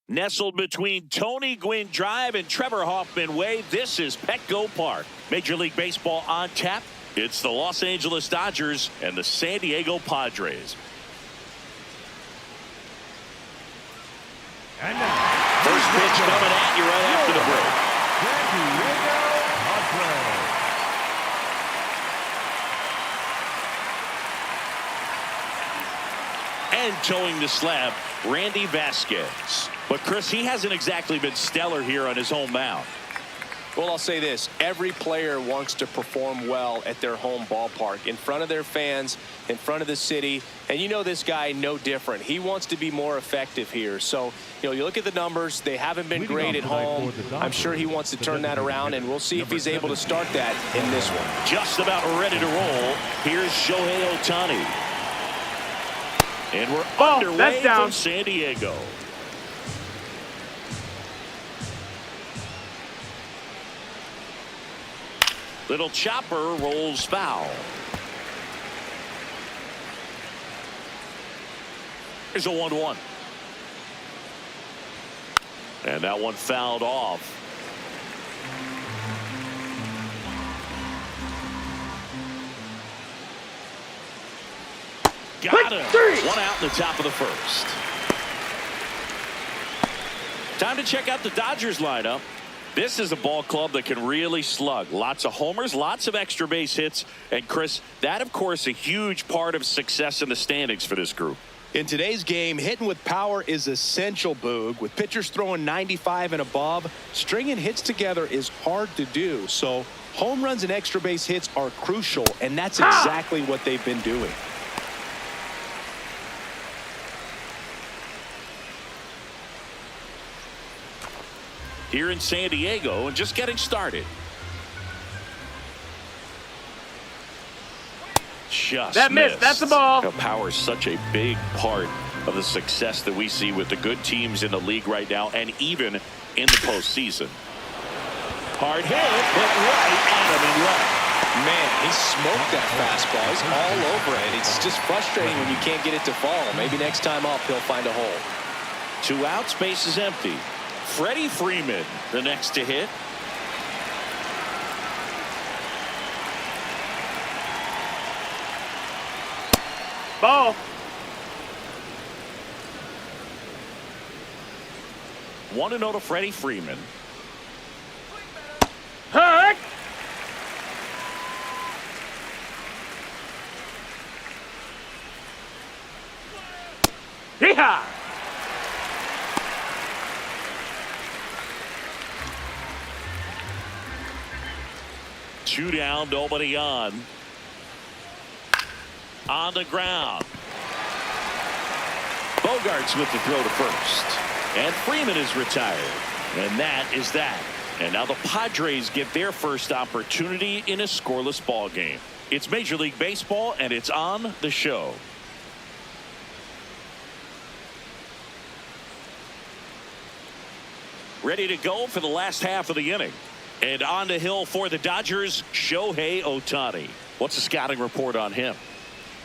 Nestled between Tony Gwynn Drive and Trevor Hoffman Way, this is Petco Park. Major League Baseball on tap. It's the Los Angeles Dodgers and the San Diego Padres. And now, first pitch coming at you right after the break. And towing the slab, Randy Vasquez. But Chris, he hasn't exactly been stellar here on his home mound. Well, I'll say this. Every player wants to perform well at their home ballpark, in front of their fans, in front of the city. And you know this guy no different. He wants to be more effective here. So, you look at the numbers. They haven't been great at home. I'm sure he wants to turn that around, and we'll see if he's able to start that in this one. Just about ready to roll. Here's Shohei Ohtani. And we're underway from San Diego. Little chopper rolls foul. Here's a 1-1. And that one fouled off. Got him. One out in the top of the first. Time to check out the Dodgers lineup. This is a ball club that can really slug. Lots of homers, lots of extra base hits. And Chris, that of course a huge part of success in the standings for this group. In today's game, hitting with power is essential, Boog. With pitchers throwing 95 and above, stringing hits together is hard to do. So home runs and extra base hits are crucial, and that's exactly what they've been doing. Here in San Diego and just getting started. Just missed. That's the ball. Now, power is such a big part of the success that we see with the good teams in the league right now, and even in the postseason. Hard hit, but right at him and left. Man, he smoked that fastball. He's all over it. It's just frustrating when you can't get it to fall. Maybe next time up he'll find a hole. 2 outs, base is empty. Freddie Freeman, the next to hit. Ball. 1-0 to Freddie Freeman. Heck. Yeehaw. 2 down, nobody on. On the ground. Bogarts with the throw to first. And Freeman is retired. And that is that. And now the Padres get their first opportunity in a scoreless ball game. It's Major League Baseball, and it's on the show. Ready to go for the last half of the inning. And on the hill for the Dodgers, Shohei Ohtani. What's the scouting report on him?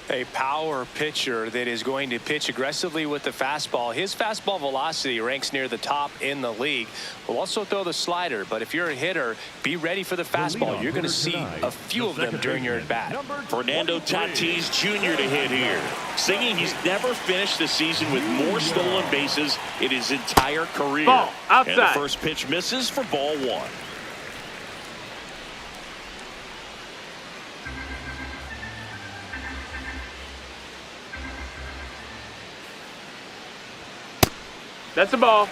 A power pitcher that is going to pitch aggressively with the fastball. His fastball velocity ranks near the top in the league. Will also throw the slider, but if you're a hitter, be ready for the fastball. You're going to see a few of them during your at-bat. Fernando Tatis Jr. to hit here. Singing he's never finished the season with more stolen bases in his entire career. Ball outside. And the first pitch misses for ball 1. That's the ball.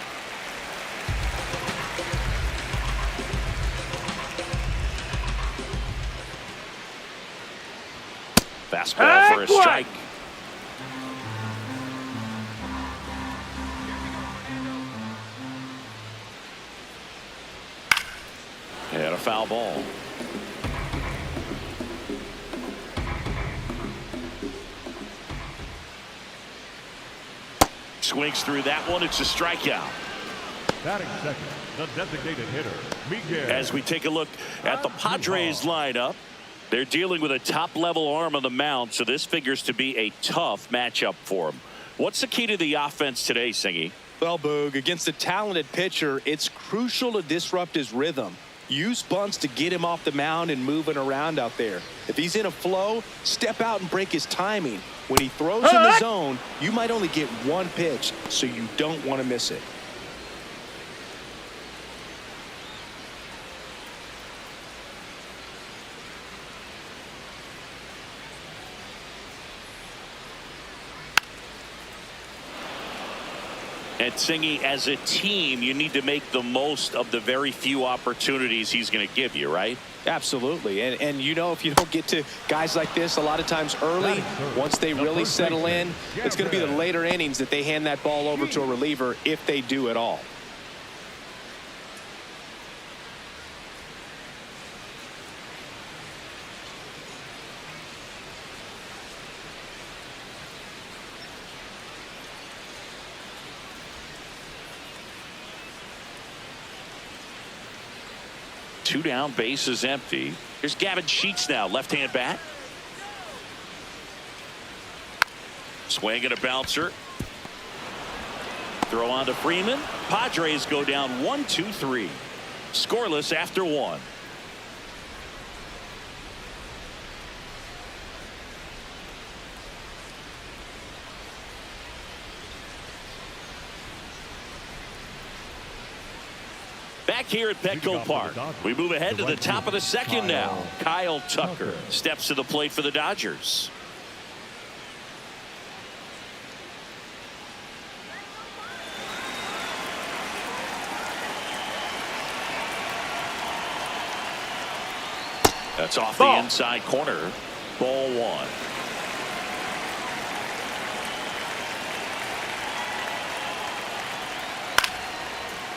Fastball for a strike. And a foul ball. Swings through that one. It's a strikeout. Batting second, the designated hitter, Miguel. As we take a look at the Padres lineup, they're dealing with a top-level arm on the mound, so this figures to be a tough matchup for them. What's the key to the offense today, Singy? Well, Boog, against a talented pitcher, it's crucial to disrupt his rhythm. Use bunts to get him off the mound and moving around out there. If he's in a flow, step out and break his timing. When he throws in the zone, you might only get one pitch, so you don't want to miss it. And Singy, as a team, you need to make the most of the very few opportunities he's going to give you, right? Absolutely. And you know, if you don't get to guys like this a lot of times early, once they really settle in, it's going to be the later innings that they hand that ball over to a reliever, if they do at all. Two down, base is empty. Here's Gavin Sheets now, left-hand bat. Swing and a bouncer. Throw on to Freeman. Padres go down 1-2-3. Scoreless after one. Back here at Petco Park, we move ahead to the top of the second now. Kyle Tucker steps to the plate for the Dodgers. That's off the inside corner. Ball one.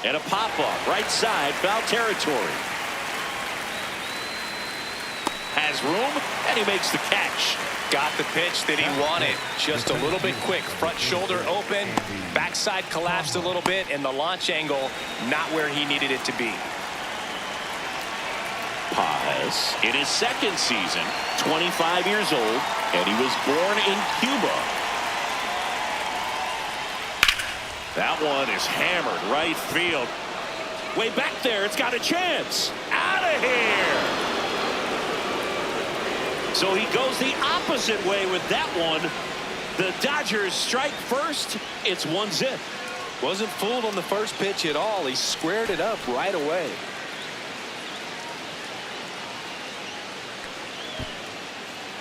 And a pop-up, right side, foul territory. Has room, and he makes the catch. Got the pitch that he wanted. Just a little bit quick. Front shoulder open, backside collapsed a little bit, and the launch angle not where he needed it to be. Paz, in his second season, 25 years old, and he was born in Cuba. That one is hammered right field. Way back there, it's got a chance. Out of here. So he goes the opposite way with that one. The Dodgers strike first. It's 1-0. Wasn't fooled on the first pitch at all. He squared it up right away.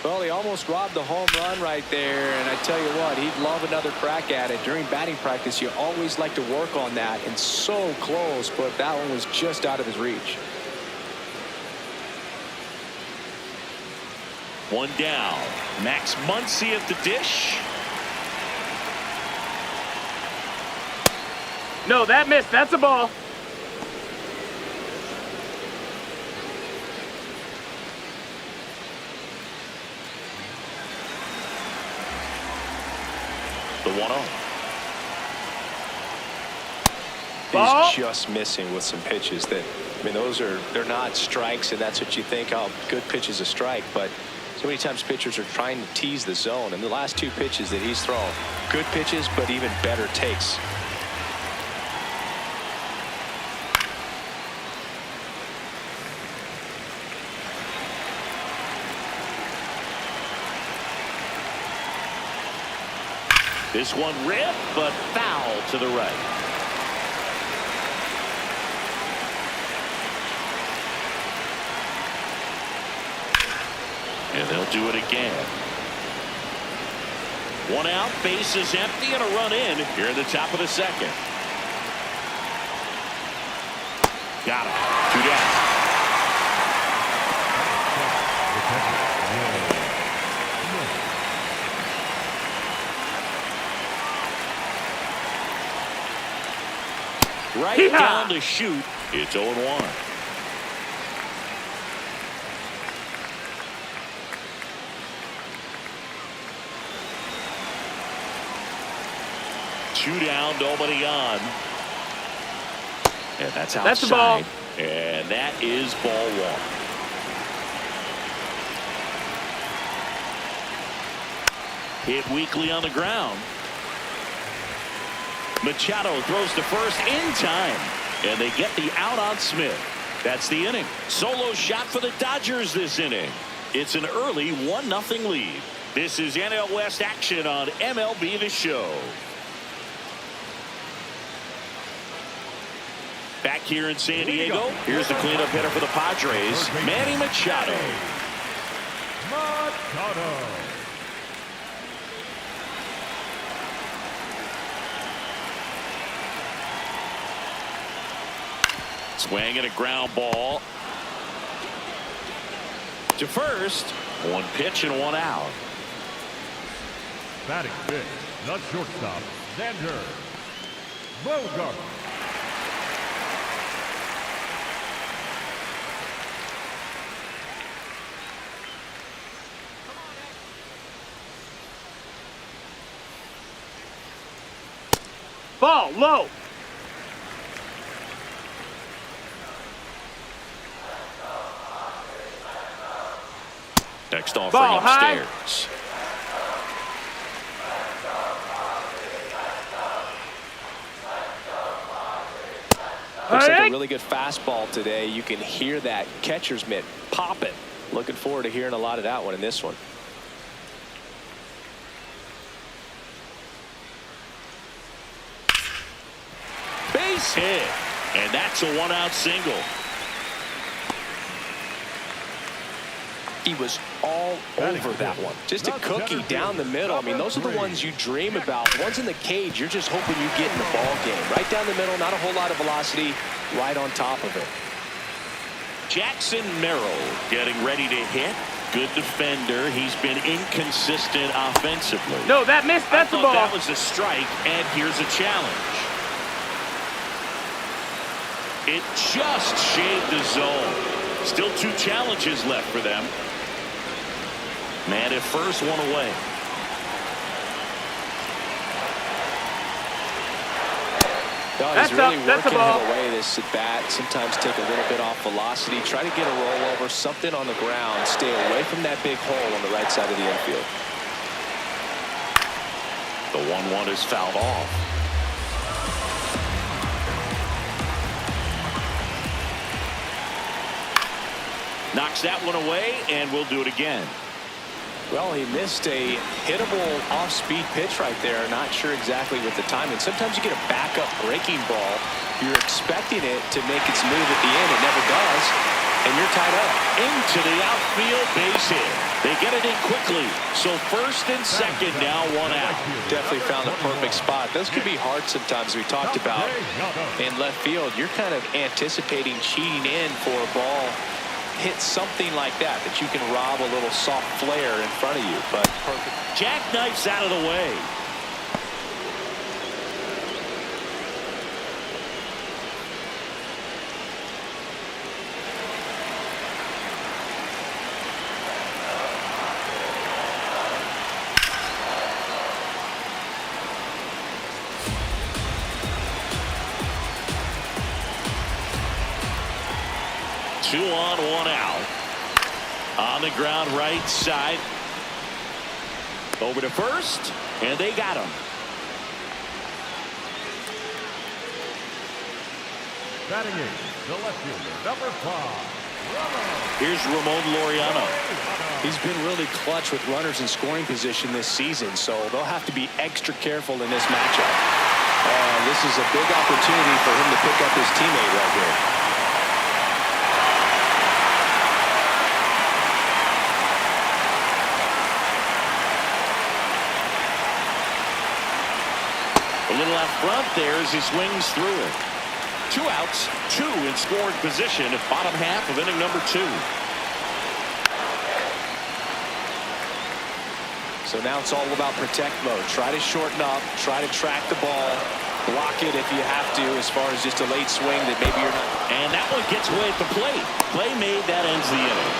Well, he almost robbed the home run right there, and I tell you what, he'd love another crack at it. During batting practice, you always like to work on that, and so close, but that one was just out of his reach. One down. Max Muncy at the dish. No, that missed. That's a ball. The 1-0. He's just missing with some pitches that, I mean, they're not strikes, and that's what you think, oh, good pitch is a strike, but so many times pitchers are trying to tease the zone, and the last two pitches that he's thrown, good pitches, but even better takes. This one ripped, but foul to the right. And they'll do it again. One out, base is empty, and a run in here in the top of the second. Got him. Two down. Right down to shoot. It's 0-1. Two down, nobody on. And that's outside. That's the ball. And that is ball one. Hit weakly on the ground. Machado throws to first in time, and they get the out on Smith. That's the inning. Solo shot for the Dodgers this inning. It's an early 1-0 lead. This is NL West action on MLB The Show. Back here in San Diego, here's the cleanup hitter for the Padres, Manny Machado. Swing and a ground ball to first. One pitch and one out. Batting fifth, the shortstop, Xander Bogart. Ball low. Next offering Ball upstairs. Looks like a really good fastball today. You can hear that catcher's mitt popping. Looking forward to hearing a lot of that one in this one. Base hit, and that's a 1-out single. He was all over that one. Just a cookie down the middle. I mean, those are the ones you dream about. Ones in the cage, you're just hoping you get in the ball game. Right down the middle, not a whole lot of velocity, right on top of it. Jackson Merrill getting ready to hit. Good defender. He's been inconsistent offensively. No, that missed. That's a ball. That was a strike, and here's a challenge. It just shaved the zone. Still 2 challenges left for them. Man at first, one away. No, he's really working him away this at bat. Sometimes take a little bit off velocity. Try to get a rollover, something on the ground. Stay away from that big hole on the right side of the infield. The 1-1 is fouled off. Knocks that one away, and we'll do it again. Well, he missed a hittable off-speed pitch right there. Not sure exactly with the timing. Sometimes you get a backup breaking ball. You're expecting it to make its move at the end. It never does, and you're tied up. Into the outfield, base hit. They get it in quickly. So first and second, now 1 out. Definitely found a perfect spot. Those could be hard sometimes. We talked about in left field. You're kind of anticipating cheating in for a ball. Hit something like that you can rob a little soft flare in front of you, but perfect. Jackknife's out of the way. Two on, 1 out. On the ground right side. Over to first, and they got him. Batting eighth, the left fielder, number 5. Here's Ramon Laureano. He's been really clutch with runners in scoring position this season, so they'll have to be extra careful in this matchup. And this is a big opportunity for him to pick up his teammate right here. A little out front there as he swings through it. 2 outs, 2 in scoring position at bottom half of inning number 2. So now it's all about protect mode. Try to shorten up, try to track the ball, block it if you have to, as far as just a late swing that maybe you're not. And that one gets away at the plate. Play made, that ends the inning.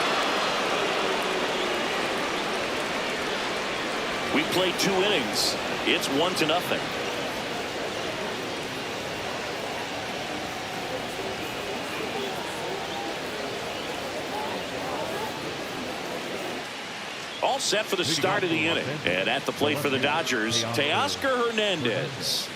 We played 2 innings. It's 1-0. All set for the start of the inning. And at the plate for the Dodgers, Teoscar Hernandez.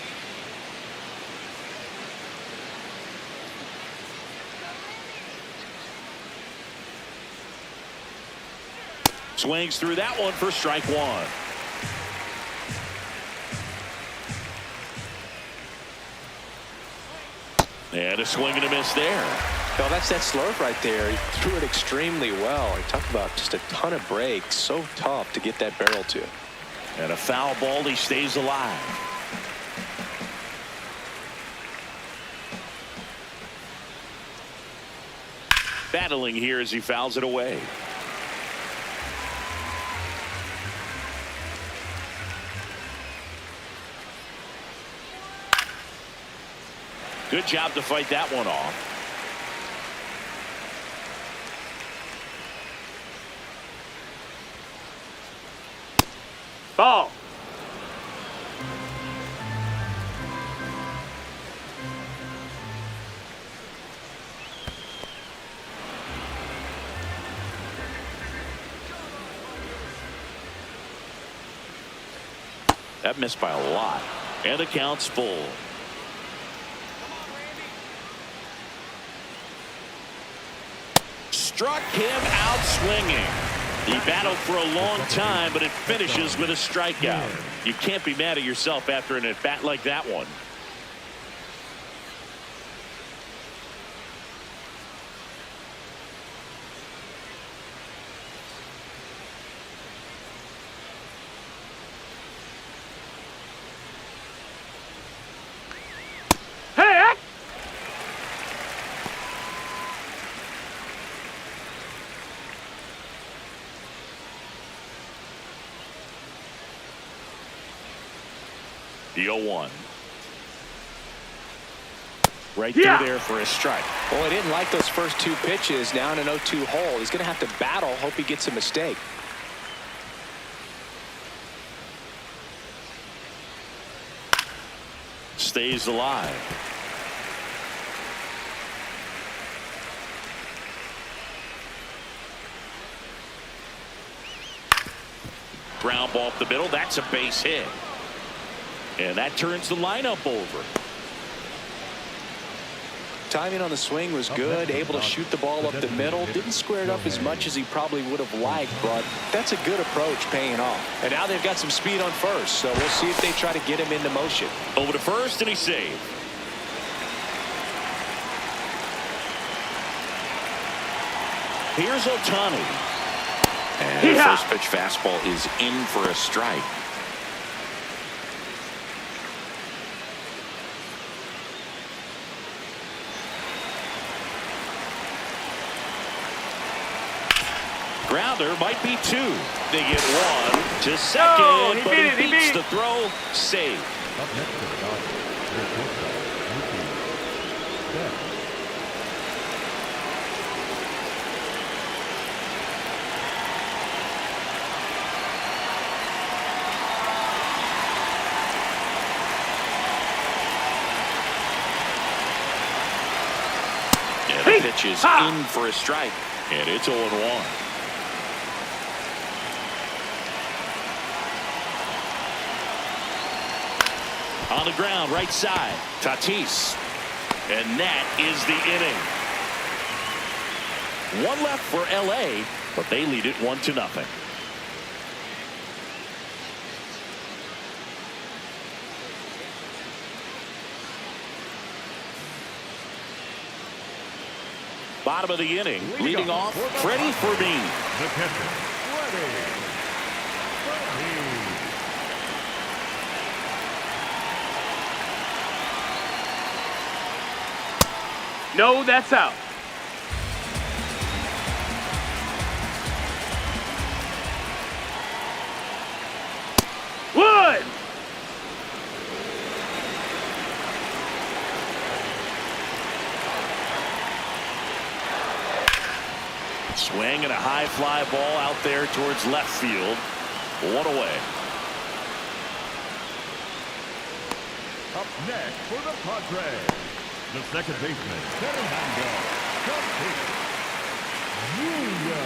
Swings through that one for strike one. And a swing and a miss there. Well, that's that slurve right there. He threw it extremely well. He talked about just a ton of breaks. So tough to get that barrel to. And a foul ball. He stays alive. Battling here as he fouls it away. Good job to fight that one off. Ball. That missed by a lot. And the count's full. Struck him out swinging. He battled for a long time, but it finishes with a strikeout. You can't be mad at yourself after an at-bat like that one. The 0-1. Right through there for a strike. Well, he didn't like those first two pitches. Now in an 0-2 hole. He's going to have to battle. Hope he gets a mistake. Stays alive. Ground ball up the middle. That's a base hit. And that turns the lineup over. Timing on the swing was good. Able to shoot the ball up the middle. Didn't square it up as much as he probably would have liked, but that's a good approach paying off. And now they've got some speed on first, so we'll see if they try to get him into motion. Over to first, and he saved. Here's Ohtani. And the first pitch fastball is in for a strike. Grounder might be two. They get one to second, but he beats the throw. Save. Up next to the Dodgers, and the pitch is in for a strike. And it's 0-1. On the ground, right side. Tatis. And that is the inning. One left for LA, but they lead it 1-0. Bottom of the inning, leading off, Freddie Fermin. the catcher, Freddie. No, that's out. Wood. Swing and a high fly ball out there towards left field. One away. Up next for the Padres, the second baseman, Fernando Jr.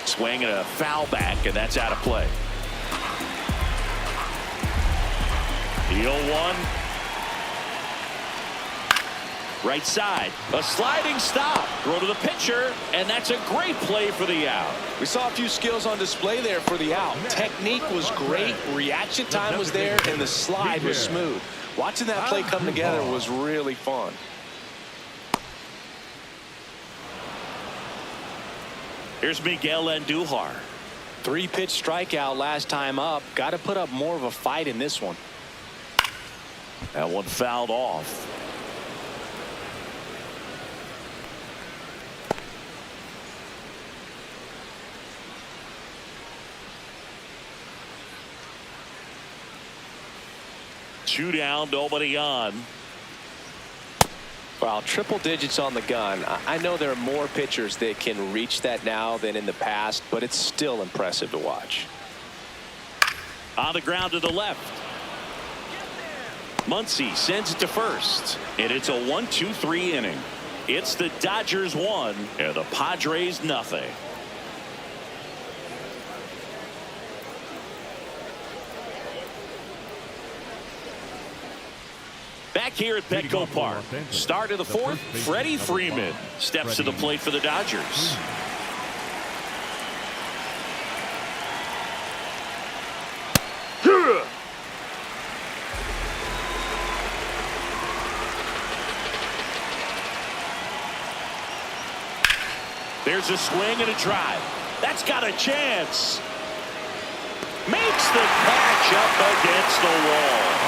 Swing and a foul back, and that's out of play. The 0-1. Right side, a sliding stop. Throw to the pitcher, and that's a great play for the out. We saw a few skills on display there for the out. Technique was great, reaction time was there, and the slide was smooth. Watching that play come together was really fun. Here's Miguel Andujar. 3-pitch strikeout last time up. Got to put up more of a fight in this one. That one fouled off. Two down, nobody on. Wow, triple digits on the gun. I know there are more pitchers that can reach that now than in the past, but it's still impressive to watch. On the ground to the left. Muncy sends it to first, and it's a 1-2-3 inning. It's the Dodgers 1 and the Padres nothing. Back here at Petco Park. Start of the fourth, Freddie Freeman steps to the plate for the Dodgers. There's a swing and a drive. That's got a chance. Makes the catch up against the wall.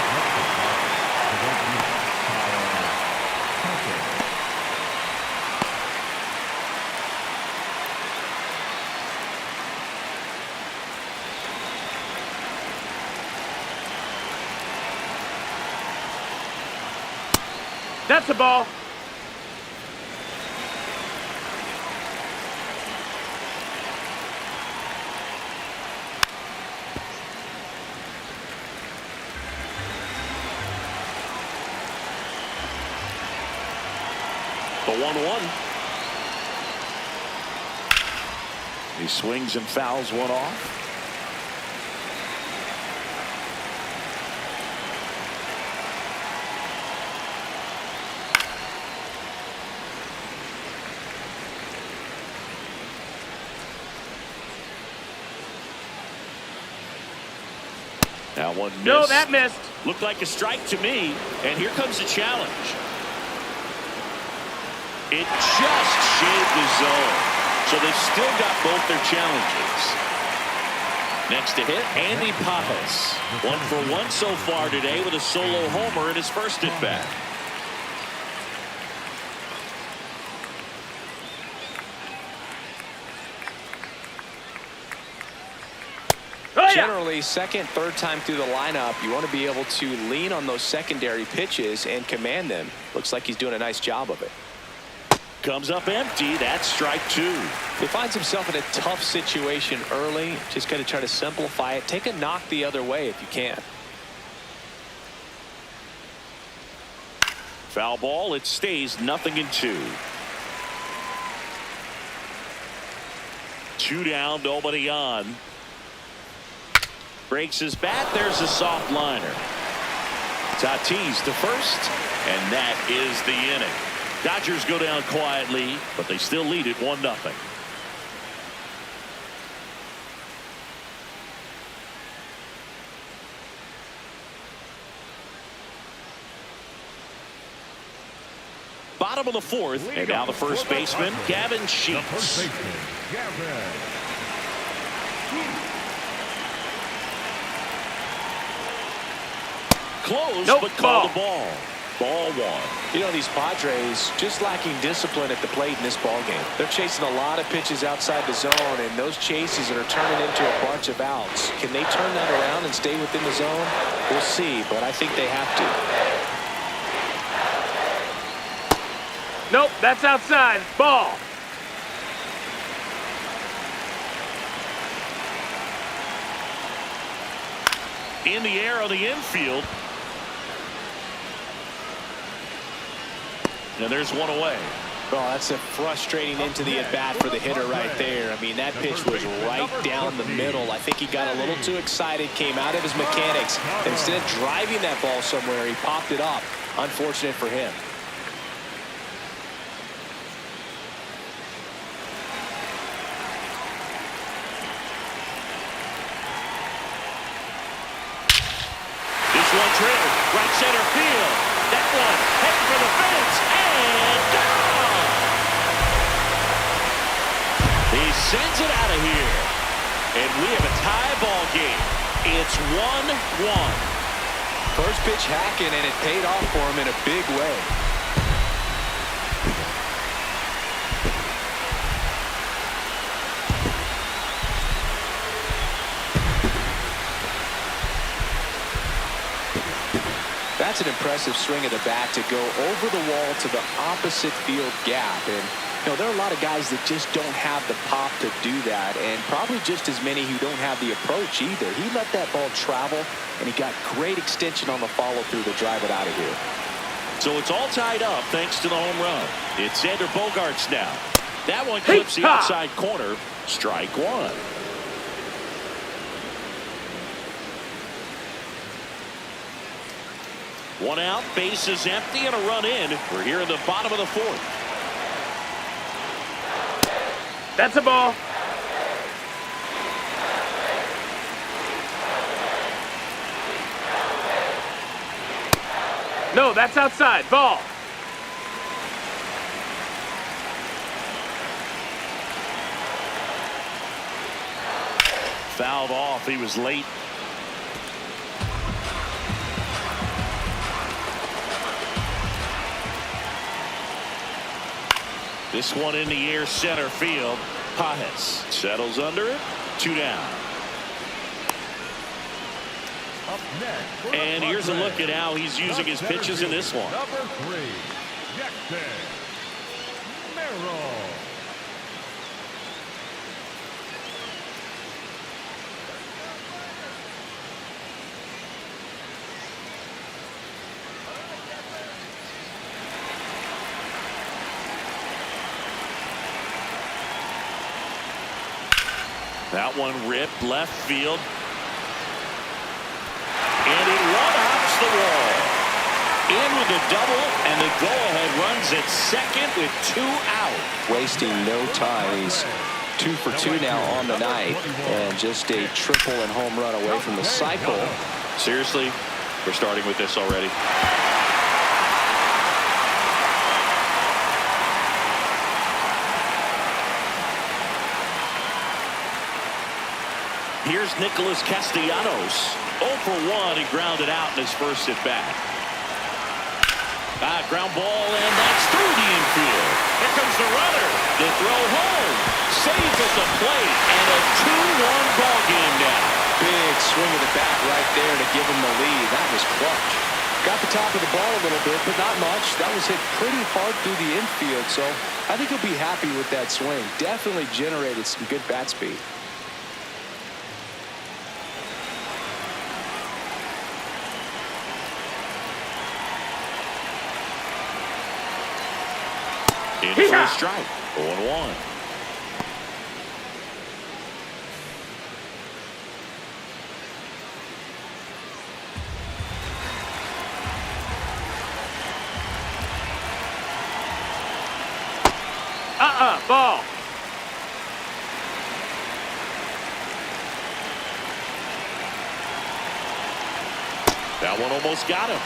That's a ball. The 1-1. He swings and fouls one off. That one missed. No, that missed. Looked like a strike to me. And here comes the challenge. It just shaved the zone. So they've still got both their challenges. Next to hit, Andy Pappas. 1 for 1 so far today with a solo homer in his first at bat. Generally, second, third time through the lineup, you want to be able to lean on those secondary pitches and command them. Looks like he's doing a nice job of it. Comes up empty. That's strike 2. He finds himself in a tough situation early. Just got to try to simplify it. Take a knock the other way if you can. Foul ball. It stays 0-2. 2 down, nobody on. Breaks his bat. There's a soft liner. Tatis to first, and that is the inning. Dodgers go down quietly, but they still lead it 1-0. Bottom of the fourth, and now the first baseman, Gavin Sheets. Close, nope, but called the ball. Ball 1. You know, these Padres just lacking discipline at the plate in this ball game. They're chasing a lot of pitches outside the zone, and those chases are turning into a bunch of outs. Can they turn that around and stay within the zone? We'll see, but I think they have to. Nope, that's outside. Ball. In the air on the infield. And there's one away. Oh, that's a frustrating into the at-bat for the hitter right there. I mean, that pitch was right down the middle. I think he got a little too excited, came out of his mechanics. Instead of driving that ball somewhere, he popped it up. Unfortunate for him. center field. That one heading for the fence and down. He sends it out of here. And we have a tie ball game. It's 1-1. First pitch hacking, and it paid off for him in a big way. That's an impressive swing of the bat to go over the wall to the opposite field gap. And you know, there are a lot of guys that just don't have the pop to do that, and probably just as many who don't have the approach either. He let that ball travel, and he got great extension on the follow-through to drive it out of here. So it's all tied up thanks to the home run. It's Xander Bogaerts now. That one clips the outside corner. Strike one. One out, base is empty, and a run in. We're here in the bottom of the fourth. That's a ball. No, that's outside. Ball. Fouled off. He was late. This one in the air, center field. Padres settles under it. 2 down. Up next for the And here's a Padres, look at how he's using his pitches in this one. Number 3, Este. Merrill. That one ripped left field. And he one-hops the wall. In with a double, and the go-ahead runs at second with 2 out. Wasting no time. He's 2 for 2 now on the night, and just a triple and home run away from the cycle. Seriously, we're starting with this already. Here's Nicholas Castellanos. 0 for 1. He grounded out in his first at bat. Ground ball, and that's through the infield. Here comes the runner. The throw home. Saved at the plate, and a 2-1 ball game now. Big swing of the bat right there to give him the lead. That was clutch. Got the top of the ball a little bit, but not much. That was hit pretty hard through the infield, so I think he'll be happy with that swing. Definitely generated some good bat speed. In for a strike. 0-1. Ball. That one almost got him.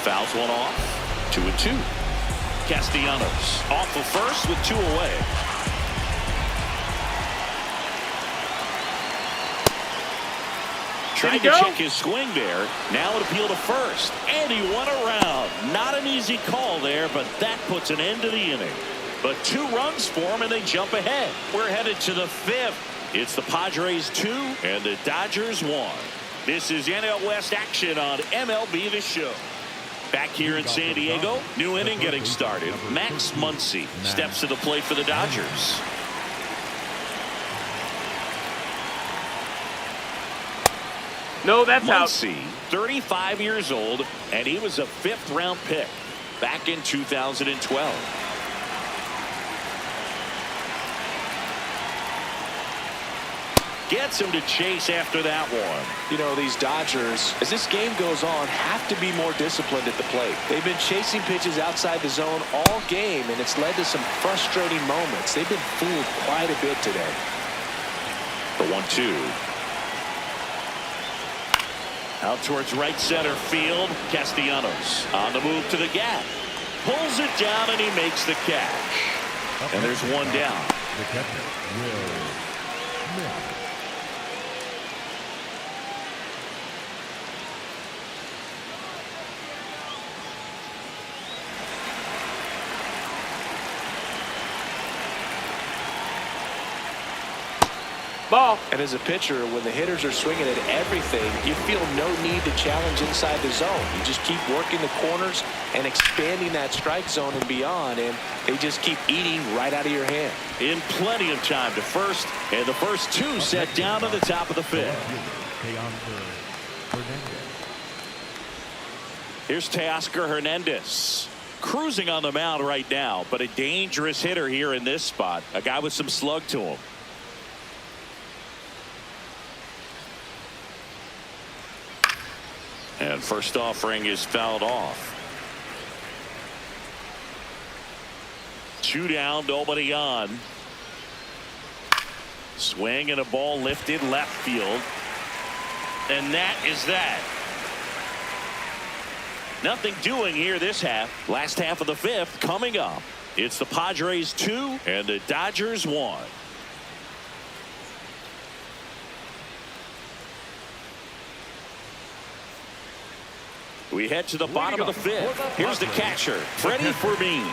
Fouls one off. 2-2. Castellanos off the first with 2 away. Trying to check his swing there. Now it appeal to first. And he went around. Not an easy call there, but that puts an end to the inning. But 2 runs for him, and they jump ahead. We're headed to the 5th. It's the Padres 2 and the Dodgers 1. This is NL West action on MLB The Show. Back here in San Diego, new inning getting started. Max Muncy steps to the plate for the Dodgers. No, that's out. Muncy, 35 years old, and he was a 5th-round pick back in 2012. gets him to chase after that one. You know, these Dodgers, as this game goes on, have to be more disciplined at the plate. They've been chasing pitches outside the zone all game, and it's led to some frustrating moments. They've been fooled quite a bit today. The 1-2. Out towards right center field. Castellanos on the move to the gap. Pulls it down, and he makes the catch. And there's one down. The catcher, Will Smith. Ball. And as a pitcher, when the hitters are swinging at everything, you feel no need to challenge inside the zone. You just keep working the corners and expanding that strike zone and beyond, and they just keep eating right out of your hand. In plenty of time to first, and the first two set down to the top of the fifth. Here's Teoscar Hernandez. Cruising on the mound right now, but a dangerous hitter here in this spot. A guy with some slug to him. And first offering is fouled off. 2 down, nobody on. Swing and a ball lifted left field. And that is that. Nothing doing here this half. Last half of the fifth coming up. It's the Padres 2 and the Dodgers 1. We head to the bottom of the fifth. Here's the catcher, Freddie Fermin.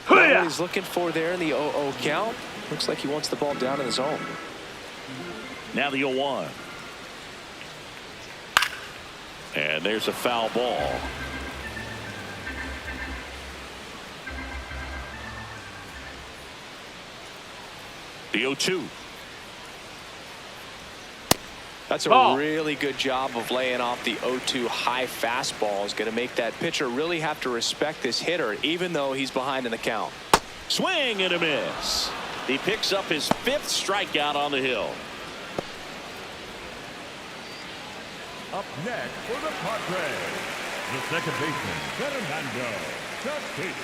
What he's looking for there in the 0-0 count. Looks like he wants the ball down in the zone. Now the 0-1. And there's a foul ball. The 0-2. That's a really good job of laying off the 0-2 high fastball. Is going to make that pitcher really have to respect this hitter, even though he's behind in the count. Swing and a miss. He picks up his 5th strikeout on the hill. Up next for the Padres, the second baseman, Fernando Tatis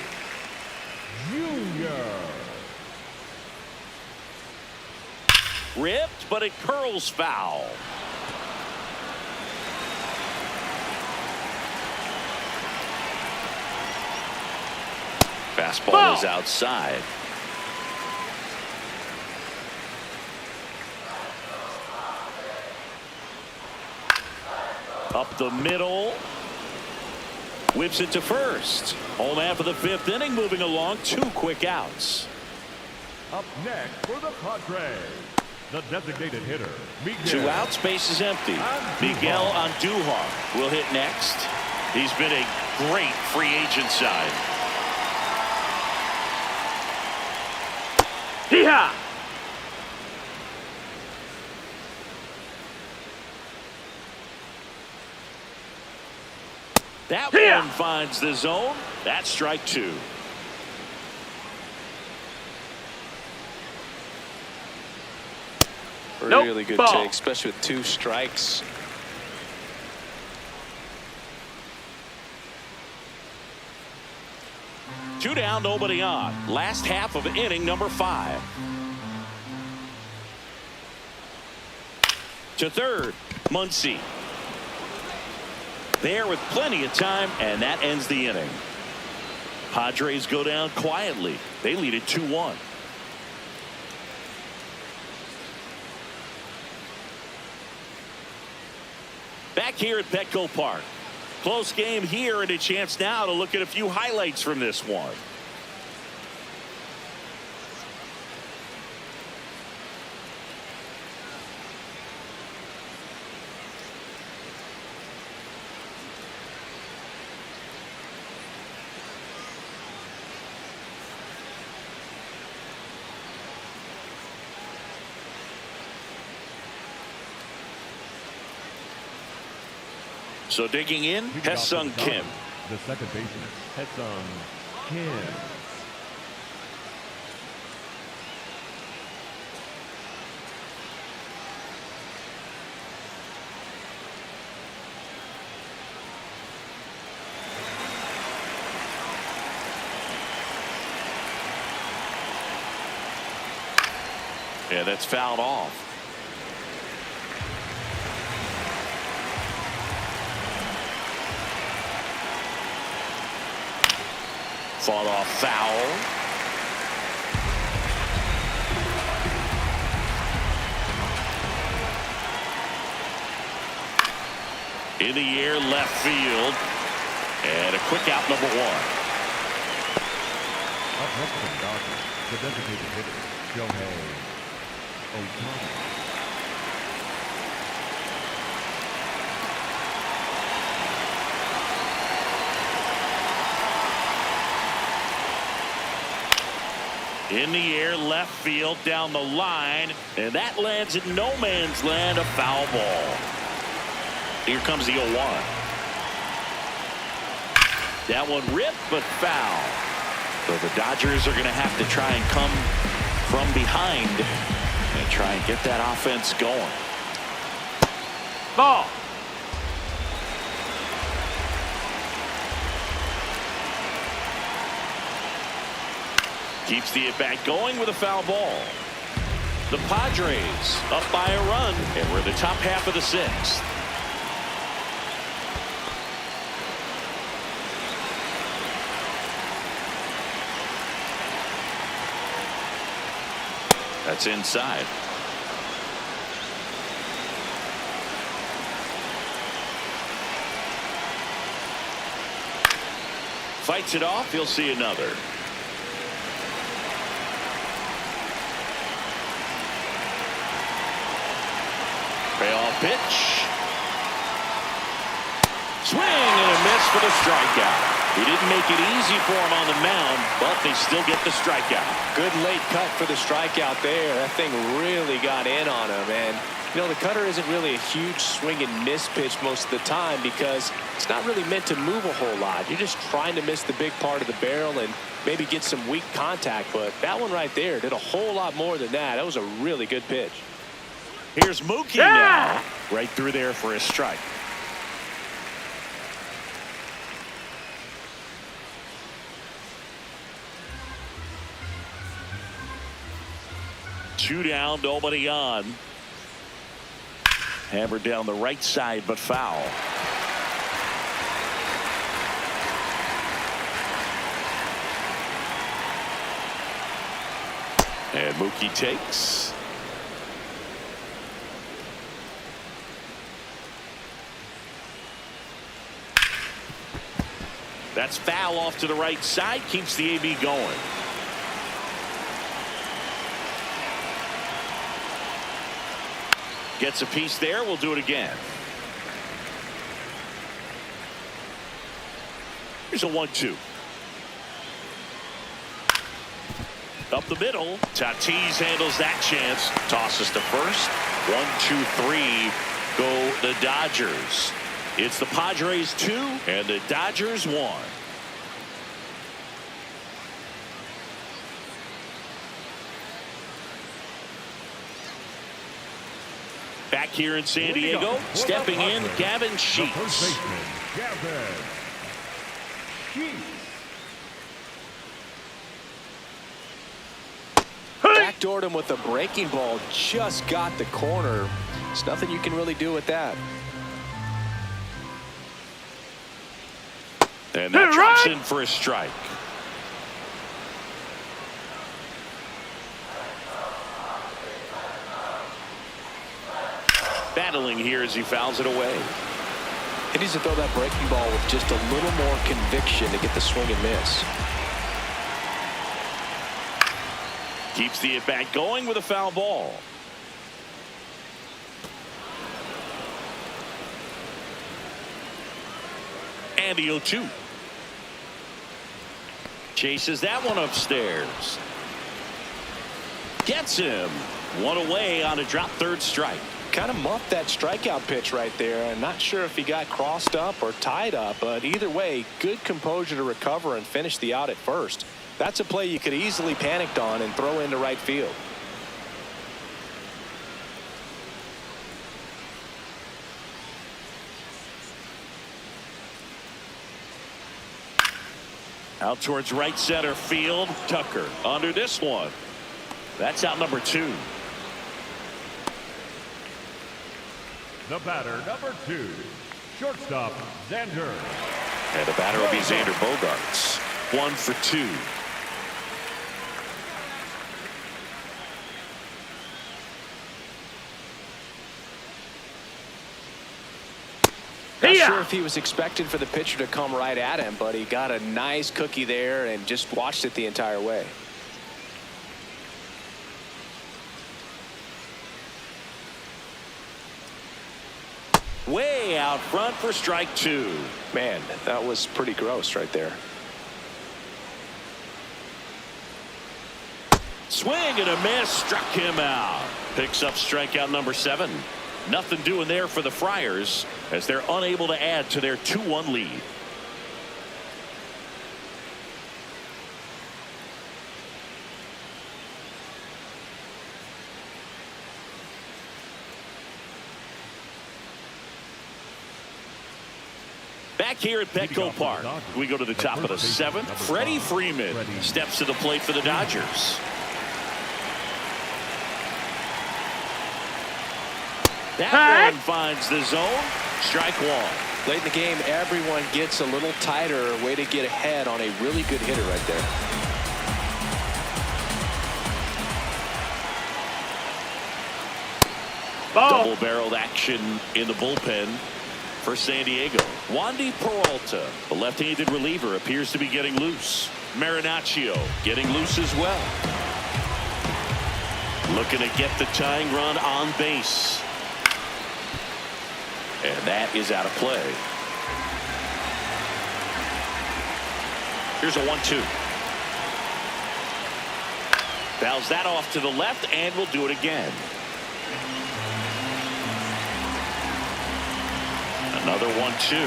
Jr. Ripped, but it curls foul. Fastball is outside. Up the middle. Whips it to first. Home half of the 5th inning, moving along. 2 quick outs. Up next for the Padres, the designated hitter, Miguel. 2 outs, base is empty. Miguel Andujar will hit next. He's been a great free agent sign. Hee-haw! That one finds the zone. That's strike 2. Really good take, especially with 2 strikes. Two down, nobody on. Last half of inning number 5. To third, Muncy. There with plenty of time, and that ends the inning. Padres go down quietly. They lead it 2-1. Back here at Petco Park. Close game here, and a chance now to look at a few highlights from this one. So digging in, Hesung Kim. The second baseman has some hands. Yeah, that's fouled off. Fought off foul. In the air, left field. And a quick out, number one. Up next for the Dodgers, the designated hitter, Shohei Ohtani. In the air, left field, down the line, and that lands in no man's land, a foul ball. Here comes the 0-1. That one ripped, but foul. So the Dodgers are going to have to try and come from behind and try and get that offense going. Ball. Keeps the at-bat going with a foul ball. The Padres up by a run, and we're in the top half of the sixth. That's inside. Fights it off. He'll see another. Payoff pitch. Swing and a miss for the strikeout. He didn't make it easy for him on the mound, but they still get the strikeout. Good late cut for the strikeout there. That thing really got in on him. And, you know, the cutter isn't really a huge swing and miss pitch most of the time because it's not really meant to move a whole lot. You're just trying to miss the big part of the barrel and maybe get some weak contact. But that one right there did a whole lot more than that. That was a really good pitch. Here's Mookie now. Right through there for a strike. Two down, nobody on. Hammered down the right side, but foul. And Mookie takes. That's foul off to the right side, keeps the AB going. Gets a piece there. We'll do it again. Here's a 1-2. Up the middle. Tatis handles that chance. Tosses to first. 1-2-3. Go the Dodgers. It's the Padres 2 and the Dodgers 1. Back here in San Diego, stepping in, Gavin Sheets. The first baseman, Gavin Sheets. Backdoored him with a breaking ball. Just got the corner. There's nothing you can really do with that. And that drops in for a strike. Battling here as he fouls it away. He needs to throw that breaking ball with just a little more conviction to get the swing and miss. Keeps the at-bat going with a foul ball. And the 0-2. Chases that one upstairs. Gets him. One away on a drop third strike. kind of muffed that strikeout pitch right there. I'm not sure if he got crossed up or tied up, but either way, good composure to recover and finish the out at first. That's a play you could easily panicked on and throw into right field. Out towards right center field. Tucker under this one. That's out number 2. The batter, number 2, shortstop, Xander. And the batter will be Xander Bogaerts. 1 for 2. Not sure if he was expected for the pitcher to come right at him, but he got a nice cookie there and just watched it the entire way. Way out front for strike 2. Man, that was pretty gross right there. Swing and a miss, struck him out. Picks up strikeout number 7. Nothing doing there for the Friars as they're unable to add to their 2-1 lead. Back here at Petco Park, we go to the top of the 7th. Freddie Freeman steps to the plate for the Dodgers. That one finds the zone. Strike 1. Late in the game, everyone gets a little tighter. Way to get ahead on a really good hitter right there. Ball. Double-barreled action in the bullpen for San Diego. Wandy Peralta, the left-handed reliever, appears to be getting loose. Marinaccio getting loose as well. Looking to get the tying run on base. And that is out of play. Here's a 1-2. Fouls that off to the left, and we'll do it again. Another 1-2.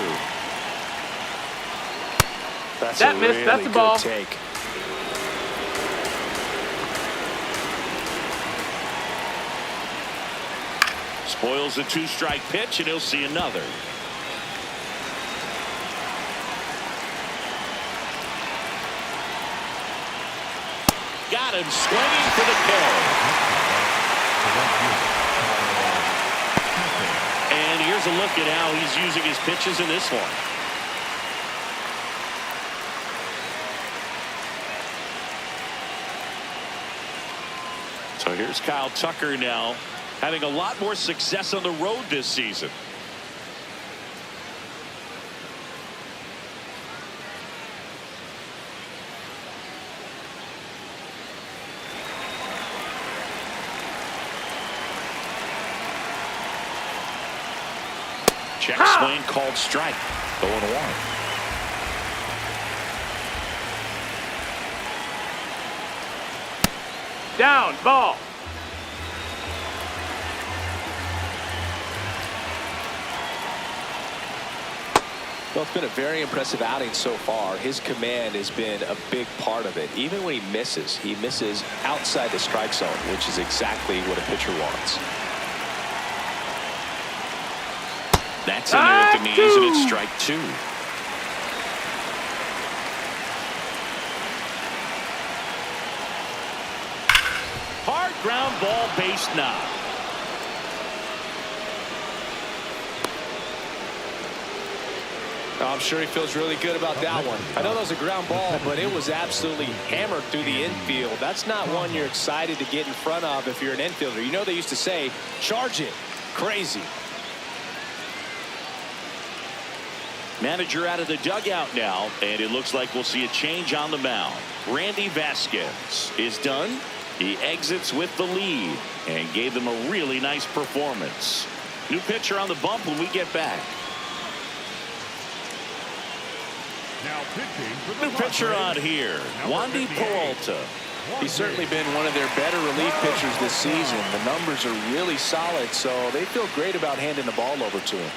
That missed. Really That's a ball. good take. Spoils the 2-strike pitch, and he'll see another. Got him swinging for the kill. And here's a look at how he's using his pitches in this one. So here's Kyle Tucker now, having a lot more success on the road this season. Check swing called strike. 0-1. Down. Ball. Well, it's been a very impressive outing so far. His command has been a big part of it. Even when he misses outside the strike zone, which is exactly what a pitcher wants. That's in there at the knees, and it's strike 2. Hard ground ball, base knock. I'm sure he feels really good about that one. I know that was a ground ball, but it was absolutely hammered through the infield. That's not one you're excited to get in front of if you're an infielder. You know they used to say, charge it. Crazy. Manager out of the dugout now, and it looks like we'll see a change on the mound. Randy Vasquez is done. He exits with the lead and gave them a really nice performance. New pitcher on the bump when we get back. Now pitching for the New pitcher Padres, on here, number Wandy 58. Peralta. He's certainly been one of their better relief pitchers this season. The numbers are really solid, so they feel great about handing the ball over to him.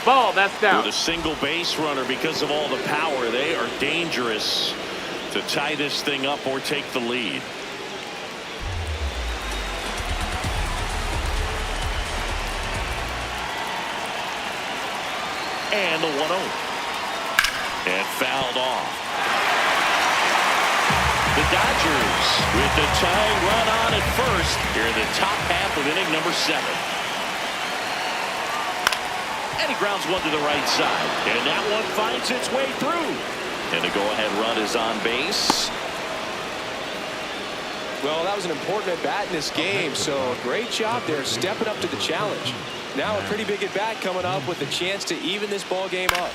Ball, that's down. With a single base runner, because of all the power, they are dangerous to tie this thing up or take the lead. And the 1-0. And fouled off. The Dodgers with the tying run on at first here in the top half of inning number 7. And he grounds one to the right side. And that one finds its way through. And the go-ahead run is on base. Well, that was an important at-bat in this game, so great job there stepping up to the challenge. Now a pretty big at-bat coming up with a chance to even this ball game up.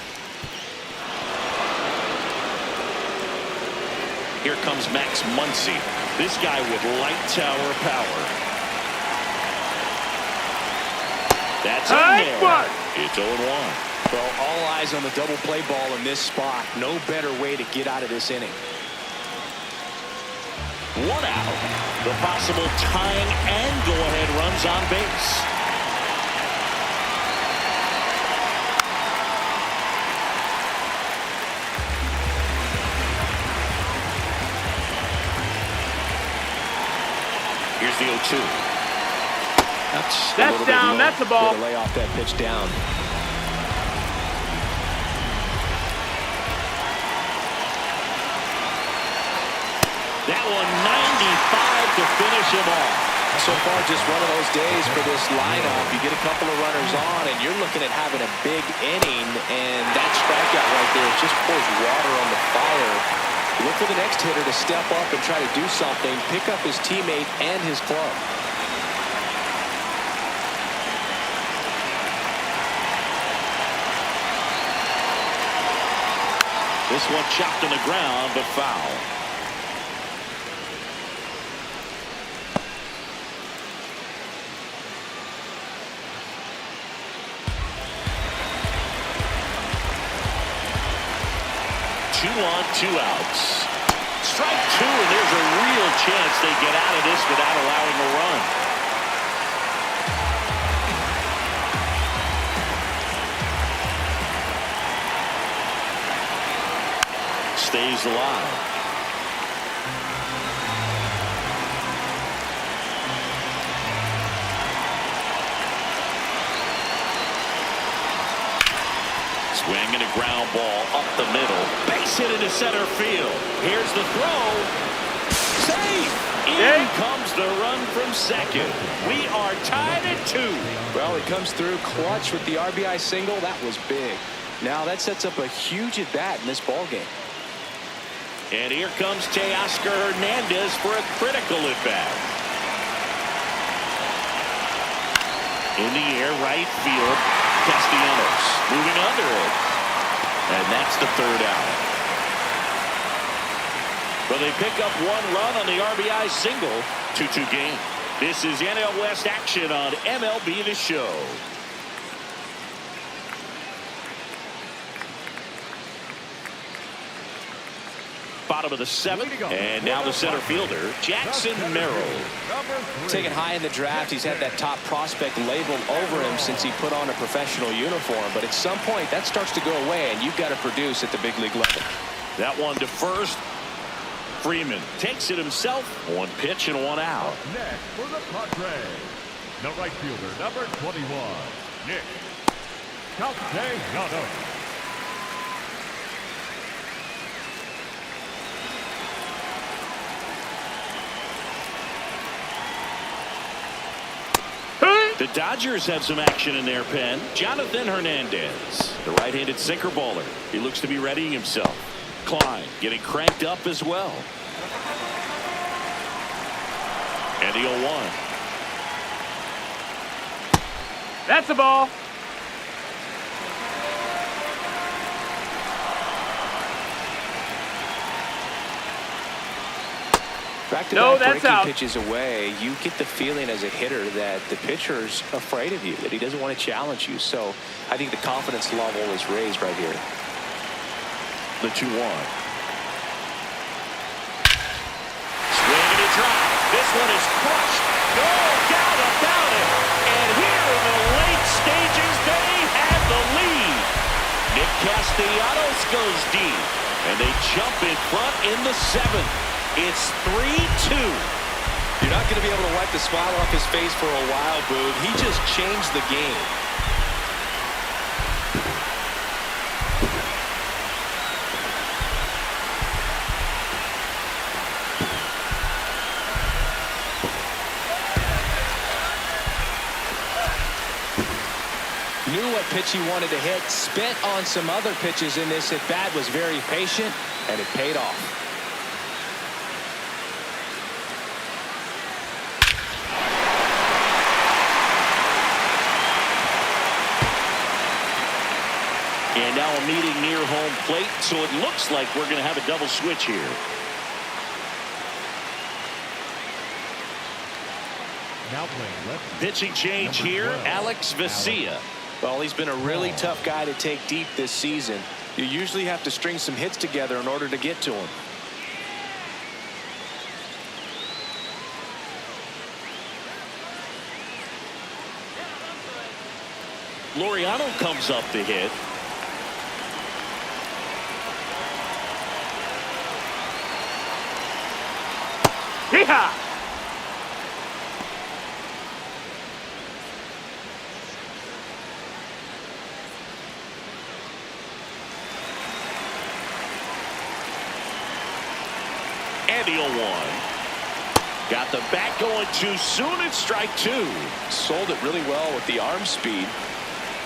Here comes Max Muncy. This guy with light tower power. That's in there. It's 0-1. Well, all eyes on the double play ball in this spot. No better way to get out of this inning. 1 out. The possible tying and go-ahead runs on base. Here's the 0-2. That's down. That's a ball. Way to lay off that pitch down. That one 95 to finish him off. So far, just one of those days for this lineup. You get a couple of runners on, and you're looking at having a big inning, and that strikeout right there just pours water on the fire. Look for the next hitter to step up and try to do something, pick up his teammate and his club. This one chopped on the ground, but foul. Two on, 2 outs. Strike 2, and there's a real chance they get out of this without allowing a run. Stays alive. Swing and a ground ball up the middle. Base hit into center field. Here's the throw. Safe! In comes the run from second. We are tied at 2. Well, he comes through clutch with the RBI single. That was big. Now that sets up a huge at-bat in this ballgame. And here comes Teoscar Hernandez for a critical at-bat. In the air, right field. Castellanos moving under it. And that's the 3rd out. But they pick up 1 run on the RBI single. 2-2 game. This is NL West action on MLB The Show. Bottom of the 7th, and now the center fielder, Jackson Merrill. Taken high in the draft, he's had that top prospect labeled over him since he put on a professional uniform. But at some point, that starts to go away, and you've got to produce at the big league level. That one to first. Freeman takes it himself. 1 pitch and 1 out. Next for the Padres, the right fielder, number 21, Nick Castellanos. The Dodgers have some action in their pen. Jonathan Hernandez, the right-handed sinker baller. He looks to be readying himself. Klein getting cranked up as well. And the 0-1. That's a ball. Back-to-back that's breaking out. pitches away, you get the feeling as a hitter that the pitcher's afraid of you, that he doesn't want to challenge you. So I think the confidence level is raised right here. The 2-1. Swing and a drive. This one is crushed. No doubt about it. And here in the late stages, they have the lead. Nick Castellanos goes deep, and they jump in front in the 7th. It's 3-2. You're not going to be able to wipe the smile off his face for a while, Boog. He just changed the game. Knew what pitch he wanted to hit, spent on some other pitches in this at-bat, was very patient, and it paid off. And now a meeting near home plate, so it looks like we're going to have a double switch here. Now playing left. Pitching change Number here, 12, Alex Vesia. Well, he's been a really tough guy to take deep this season. You usually have to string some hits together in order to get to him. Laureano comes up to hit. Yeehaw! And the 0-1. Got the bat going too soon. It's strike 2. Sold it really well with the arm speed.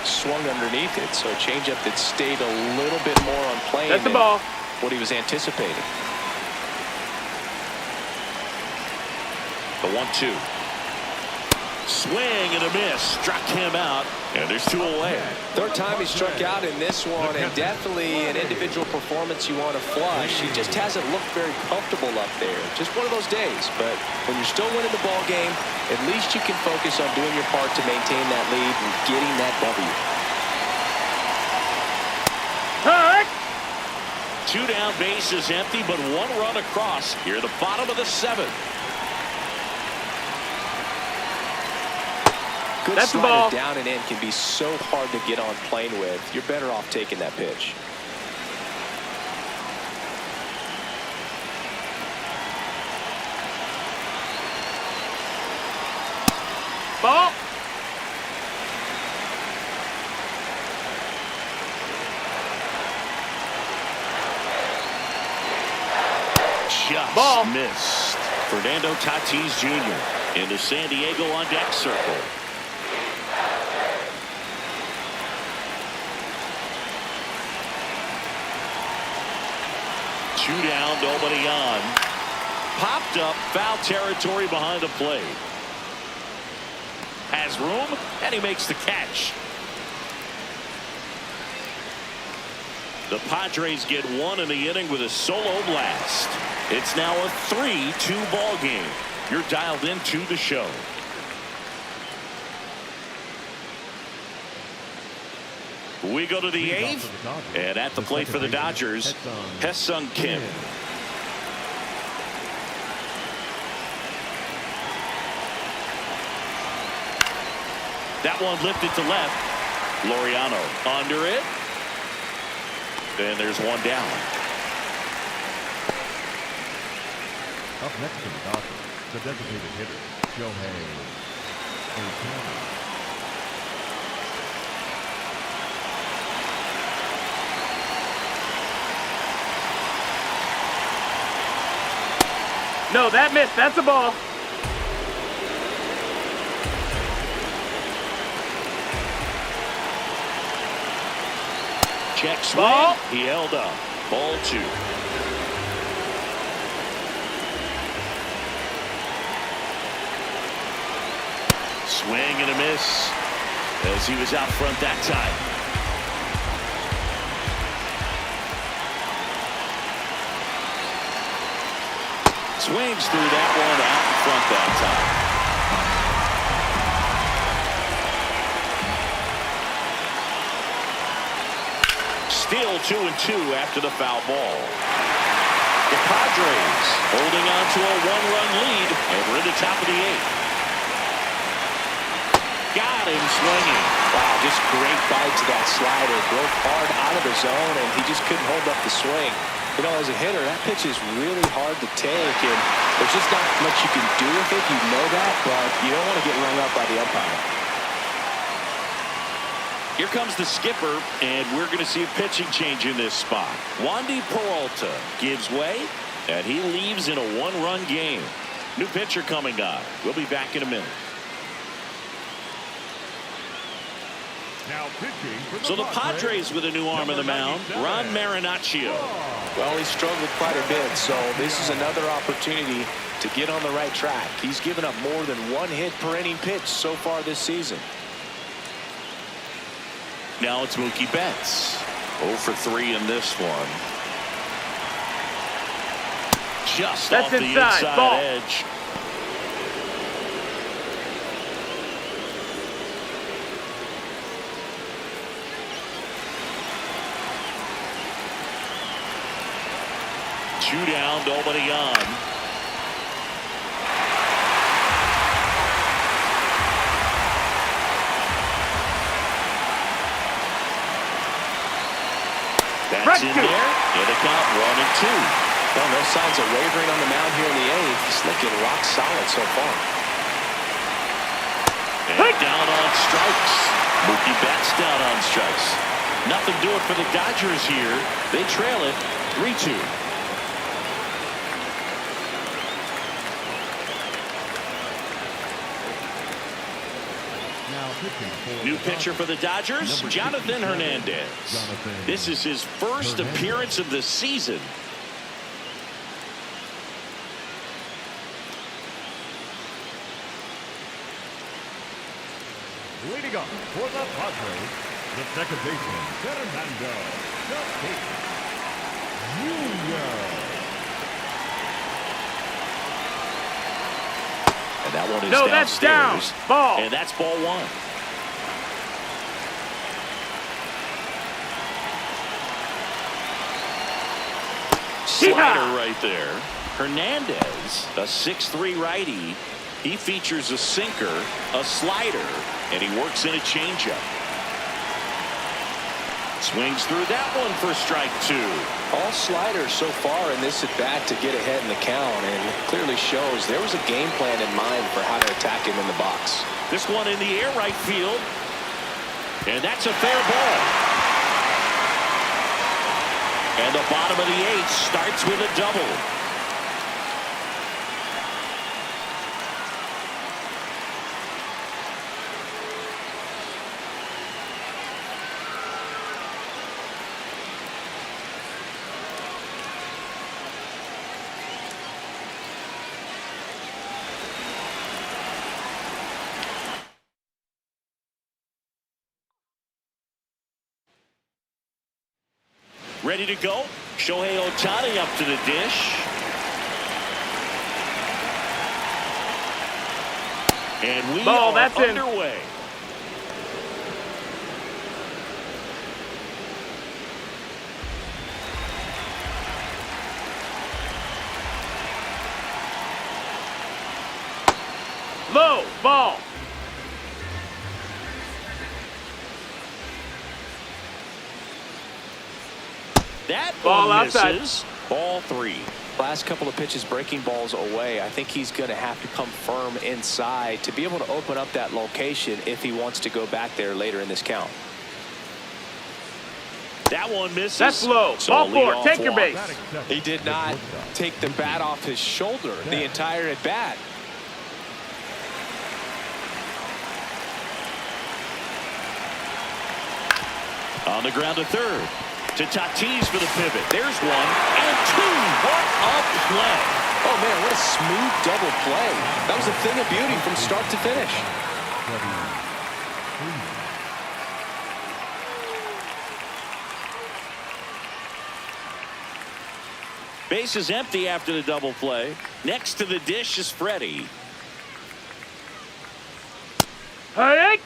Swung underneath it, so a changeup that stayed a little bit more on plane That's the than ball. what he was anticipating. The 1-2. Swing and a miss. Struck him out. And there's 2 away. Third time he struck out in this one, and definitely an individual performance you want to flush. He just hasn't looked very comfortable up there. Just one of those days. But when you're still winning the ball game, at least you can focus on doing your part to maintain that lead and getting that W. Hurt! 2 down, base is empty, but 1 run across here at the bottom of the 7th. Good That's the slider ball. down and in can be so hard to get on plane with. You're better off taking that pitch. Ball! Just Ball. missed. Fernando Tatis Jr. in the San Diego on deck circle. Two down, nobody on. Popped up, foul territory behind the plate. Has room, and he makes the catch. The Padres get 1 in the inning with a solo blast. It's now a 3-2 ball game. You're dialed into the show. We go to the 8th, and at the plate for the Dodgers, Hesung Kim. That one lifted to left. Laureano under it. And there's 1 down. Up next to the Dodgers, the designated hitter, Shohei Ohtani. No, that missed. That's the ball. Check swing. Ball. He held up. Ball 2. Swing and a miss as he was out front that time. Swings through that one out in front that time. Still 2-2 after the foul ball. The Padres holding on to a one-run lead, and we're in the top of the 8th. Got him swinging. Wow, just great bite to that slider. Broke hard out of the zone, and he just couldn't hold up the swing. You know, as a hitter, that pitch is really hard to take, and there's just not much you can do with it. You know that, but you don't want to get rung up by the umpire. Here comes the skipper, and we're going to see a pitching change in this spot. Wandy Peralta gives way, and he leaves in a one-run game. New pitcher coming on. We'll be back in a minute. Now pitching for So the Padres with a new arm on the mound, Ron Marinaccio. Well, he struggled quite a bit, so this is another opportunity to get on the right track. He's given up more than one hit per inning pitch so far this season. Now it's Mookie Betts. 0 for 3 in this one. Just That's off the inside. Ball. edge. Two down, nobody on. That's in there. Yeah, they count 1-2. Well, no signs of wavering on the mound here in the 8th. He's looking rock solid so far. And down on strikes. Mookie Betts down on strikes. Nothing doing for the Dodgers here. They trail it 3-2. New pitcher for the Dodgers, Jonathan Hernandez. This is his first appearance of the season. leading up for the Padres, the second baseman, Fernando Jr. And that one is No, that's down. downstairs. Ball. And that's ball 1. Slider right there. Hernandez, a 6'3" righty. He features a sinker, a slider, and he works in a changeup. Swings through that one for strike 2. All sliders so far in this at bat to get ahead in the count, and it clearly shows there was a game plan in mind for how to attack him in the box. This one in the air right field, and that's a fair ball. And the bottom of the 8th starts with a double. Ready to go. Shohei Ohtani up to the dish. And we are that's underway. Low. Ball. That Ball one outside. misses. Ball 3. Last couple of pitches breaking balls away. I think he's going to have to come firm inside to be able to open up that location if he wants to go back there later in this count. That one misses. That's low. So Ball a 4. leadoff Take your walk. base. He did not take the bat off his shoulder the entire at bat. On the ground to third. To Tatis for the pivot. There's 1 and 2. What a play. Oh, man, what a smooth double play. That was a thing of beauty from start to finish. Base is empty after the double play. Next to the dish is Freddie. Hey!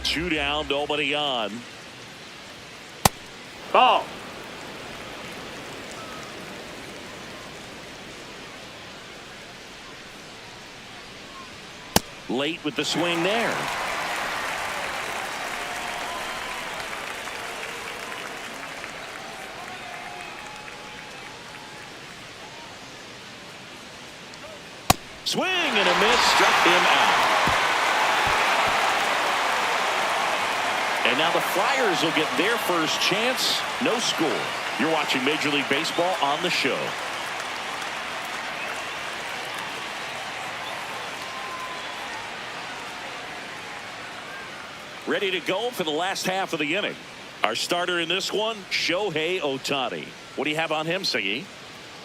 Two down, nobody on. Ball. Late with the swing there. Swing and a miss, struck him out. And now the Flyers will get their first chance. No score. You're watching Major League Baseball on the show. Ready to go for the last half of the inning. Our starter in this one, Shohei Ohtani. What do you have on him, Siggy?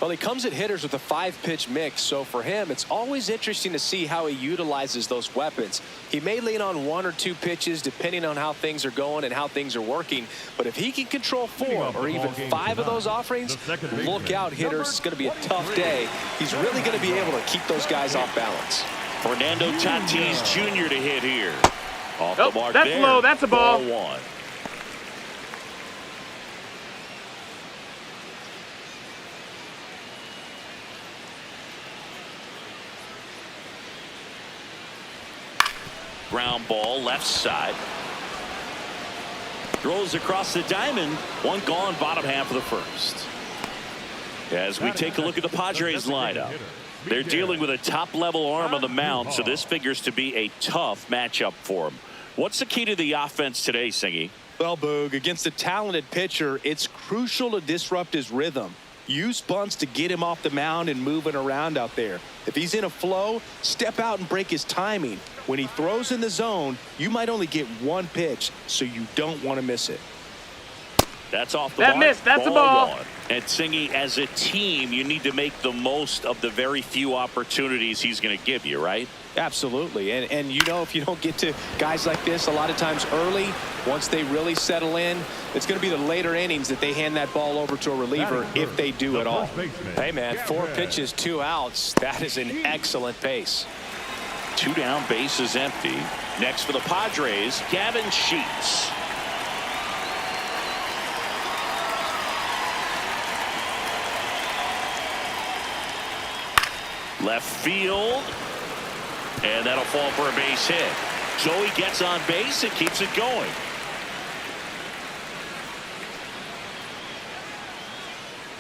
Well, he comes at hitters with a 5-pitch mix, so for him, it's always interesting to see how he utilizes those weapons. He may lean on 1 or 2 pitches depending on how things are going and how things are working, but if he can control 4 or even 5 of those offerings, look out, hitters. It's going to be a tough day. He's really going to be able to keep those guys off balance. Fernando Tatis Jr. to hit here. Off Nope, the mark that's there. low. That's a ball. Ball 1. Ground ball left side. Throws across the diamond. One gone, bottom half of the first. As we take a look at the Padres lineup, they're dealing with a top-level arm on the mound, so this figures to be a tough matchup for them. What's the key to the offense today, Singy? Well, Boog, against a talented pitcher, it's crucial to disrupt his rhythm. Use bunts to get him off the mound and moving around out there. If he's in a flow, step out and break his timing. When he throws in the zone, you might only get 1 pitch, so you don't want to miss it. That's off the That mark. missed. That's a ball. 1. And Singy, as a team, you need to make the most of the very few opportunities he's going to give you, right? Absolutely. And you know, if you don't get to guys like this a lot of times early, once they really settle in, it's going to be the later innings that they hand that ball over to a reliever if they do at all. Hey, man, 4 pitches, 2 outs. That is an excellent pace. 2 down, base is empty. Next for the Padres, Gavin Sheets. Left field. And that'll fall for a base hit. So he gets on base and keeps it going.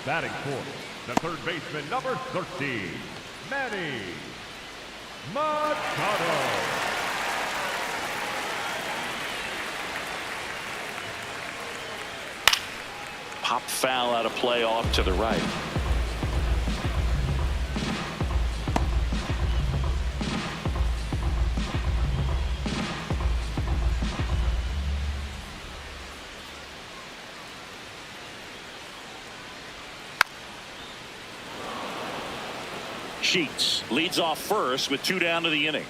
Batting fourth, the third baseman, number 13, Manny Machado. Pop foul out of play off to the right. Sheets leads off first with 2 down to the inning.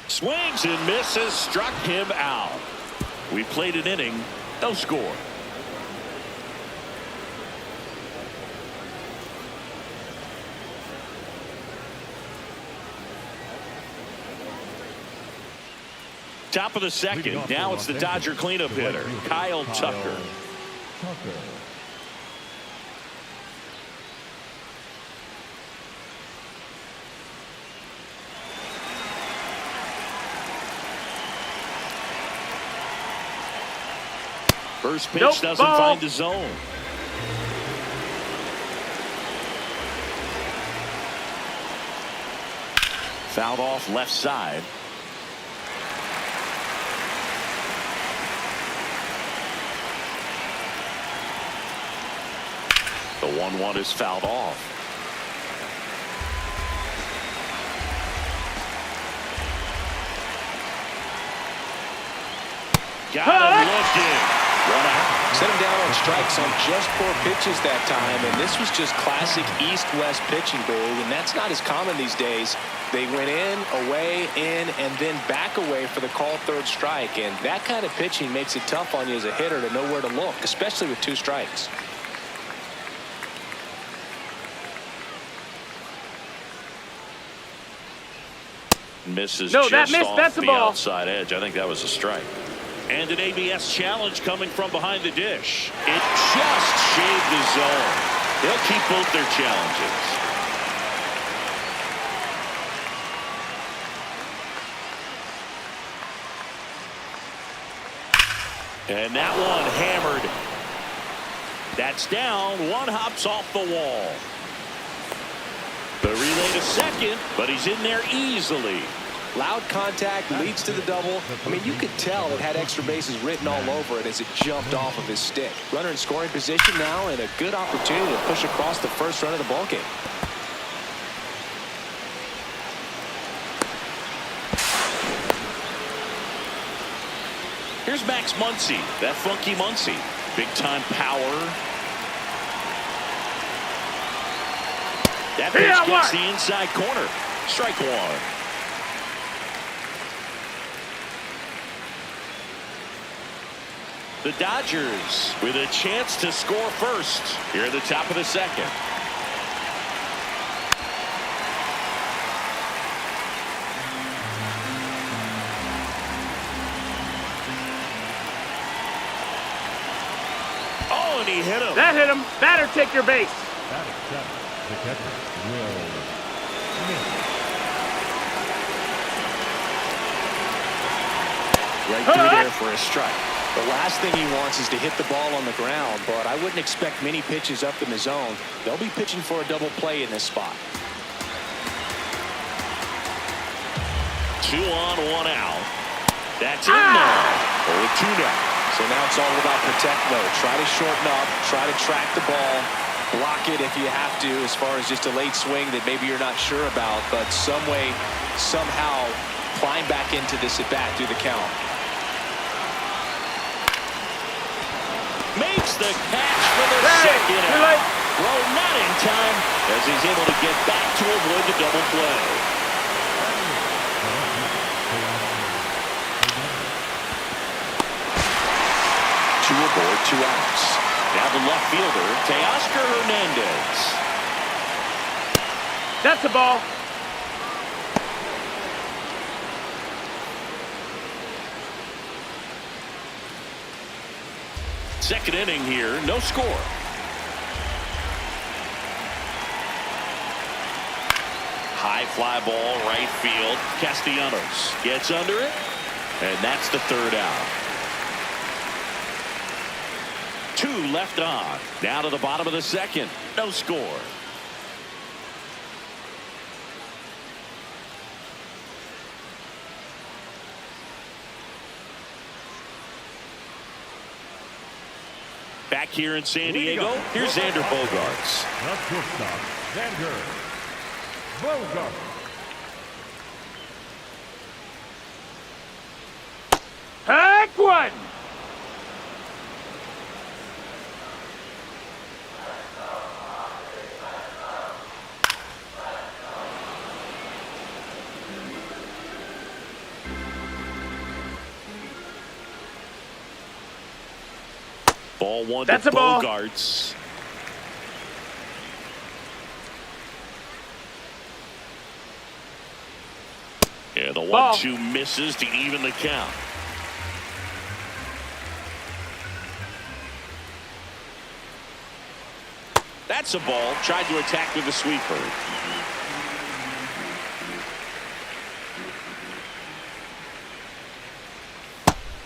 Swings and misses, struck him out. We played an inning, no score. Top of the second. Now it's the Dodger cleanup hitter, Kyle Tucker. First pitch doesn't find the zone. Fouled off left side. The 1-1 is fouled off. Got him looking. 1 out. Set him down on strikes on just 4 pitches that time, and this was just classic East-West pitching, Boog, and that's not as common these days. They went in, away, in, and then back away for the called 3rd strike, and that kind of pitching makes it tough on you as a hitter to know where to look, especially with 2 strikes. Misses No, just that missed. off That's a the ball. outside edge. I think that was a strike. And an ABS challenge coming from behind the dish. It just shaved the zone. They'll keep both their challenges. And that one hammered. That's down. One hops off the wall. The relay to second, but he's in there easily. Loud contact leads to the double. I mean, you could tell it had extra bases written all over it as it jumped off of his stick. Runner in scoring position now, and a good opportunity to push across the first run of the ballgame. Here's Max Muncy, that funky Muncy. Big time power. That pitch gets the inside corner. Strike 1. The Dodgers with a chance to score first here at the top of the second. Oh, and he hit him. That hit him. Batter, take your base. That is 7. The catcher, Will Smith. Right through there for a strike. The last thing he wants is to hit the ball on the ground, but I wouldn't expect many pitches up in the zone. They'll be pitching for a double play in this spot. 2 on, 1 out. That's in there. 0-2 now. So now it's all about protect mode. Try to shorten up, try to track the ball, block it if you have to, as far as just a late swing that maybe you're not sure about, but some way, somehow climb back into this at bat through the count. Makes the catch for the second out. Well, not in time, as he's able to get back to avoid the double play. Two aboard, 2 outs. Now the left fielder, Teoscar Hernandez. That's a ball. Second inning here, no score. High fly ball, right field. Castellanos gets under it, and that's the 3rd out. 2 left on. Down to the bottom of the second, no score. Back here in San Diego, here's Xander Bogaerts. The shortstop, Xander Bogaerts. Heck one. Ball 1 That's to a ball. Bogaerts. Yeah, the 1-2 misses to even the count. That's a ball. Tried to attack with a sweeper.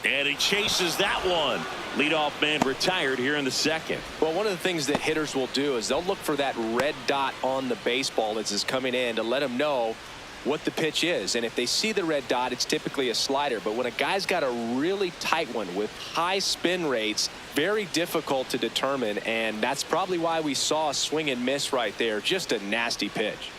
And he chases that one. Leadoff man retired here in the second. Well, one of the things that hitters will do is they'll look for that red dot on the baseball as it's coming in to let them know what the pitch is. And if they see the red dot, it's typically a slider. But when a guy's got a really tight one with high spin rates, very difficult to determine. And that's probably why we saw a swing and miss right there. Just a nasty pitch.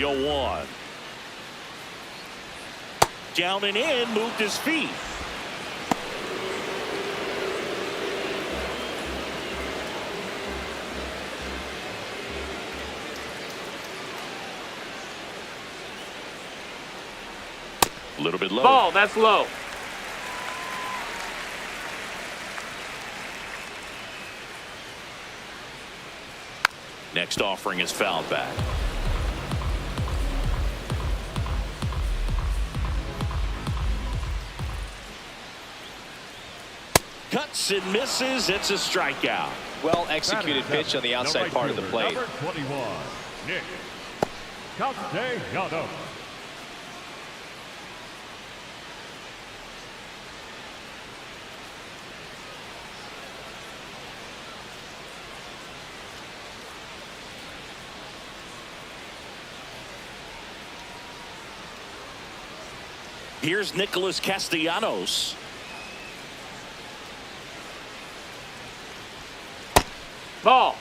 0-1. Down and in, moved his feet. A little bit low. Ball, that's low. Next offering is fouled back. Cuts and misses. It's a strikeout. Well executed pitch on the outside part of the plate. Number 21, Nick Castellanos. Here's Nicholas Castellanos. Ball.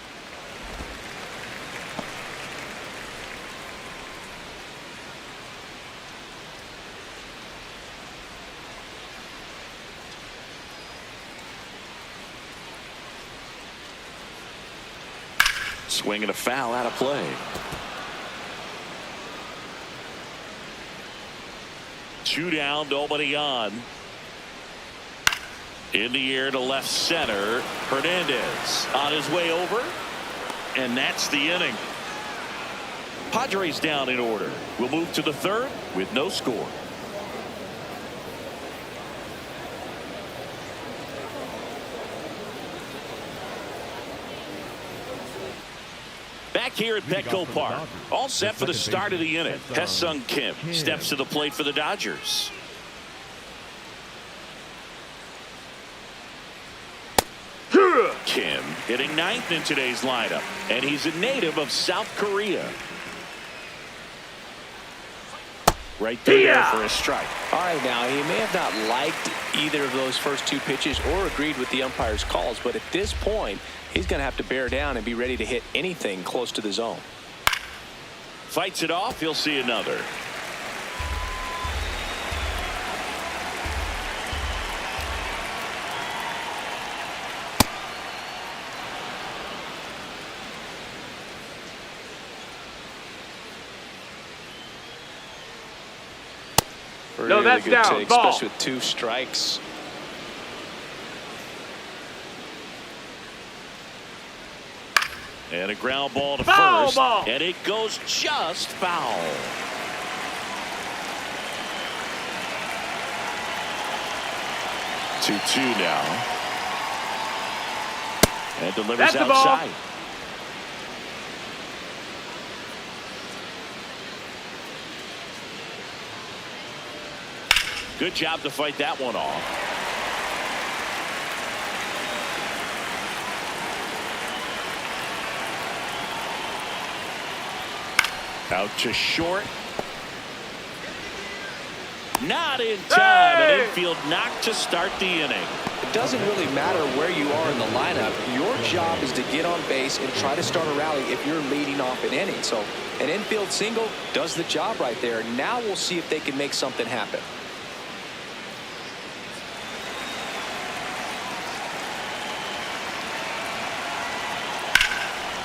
Swing and a foul out of play. Two down, nobody on. In the air to left center. Hernandez on his way over. And that's the inning. Padres down in order. We'll move to the third with no score. Back here at Petco Park. All set for the start of the inning. Hesung Kim steps to the plate for the Dodgers. Kim hitting ninth in today's lineup, and he's a native of South Korea. Right there for a strike. All right, now he may have not liked either of those first two pitches or agreed with the umpire's calls, but at this point he's going to have to bear down and be ready to hit anything close to the zone. Fights it off. He'll see another. No, that's good down. Take, Ball. especially with two strikes. And a ground ball to Foul first. ball. And it goes just foul. Two now. And delivers That's the ball. outside. Good job to fight that one off. Out to short. Not in time. An infield knock to start the inning. It doesn't really matter where you are in the lineup. Your job is to get on base and try to start a rally if you're leading off an inning. So an infield single does the job right there. Now we'll see if they can make something happen.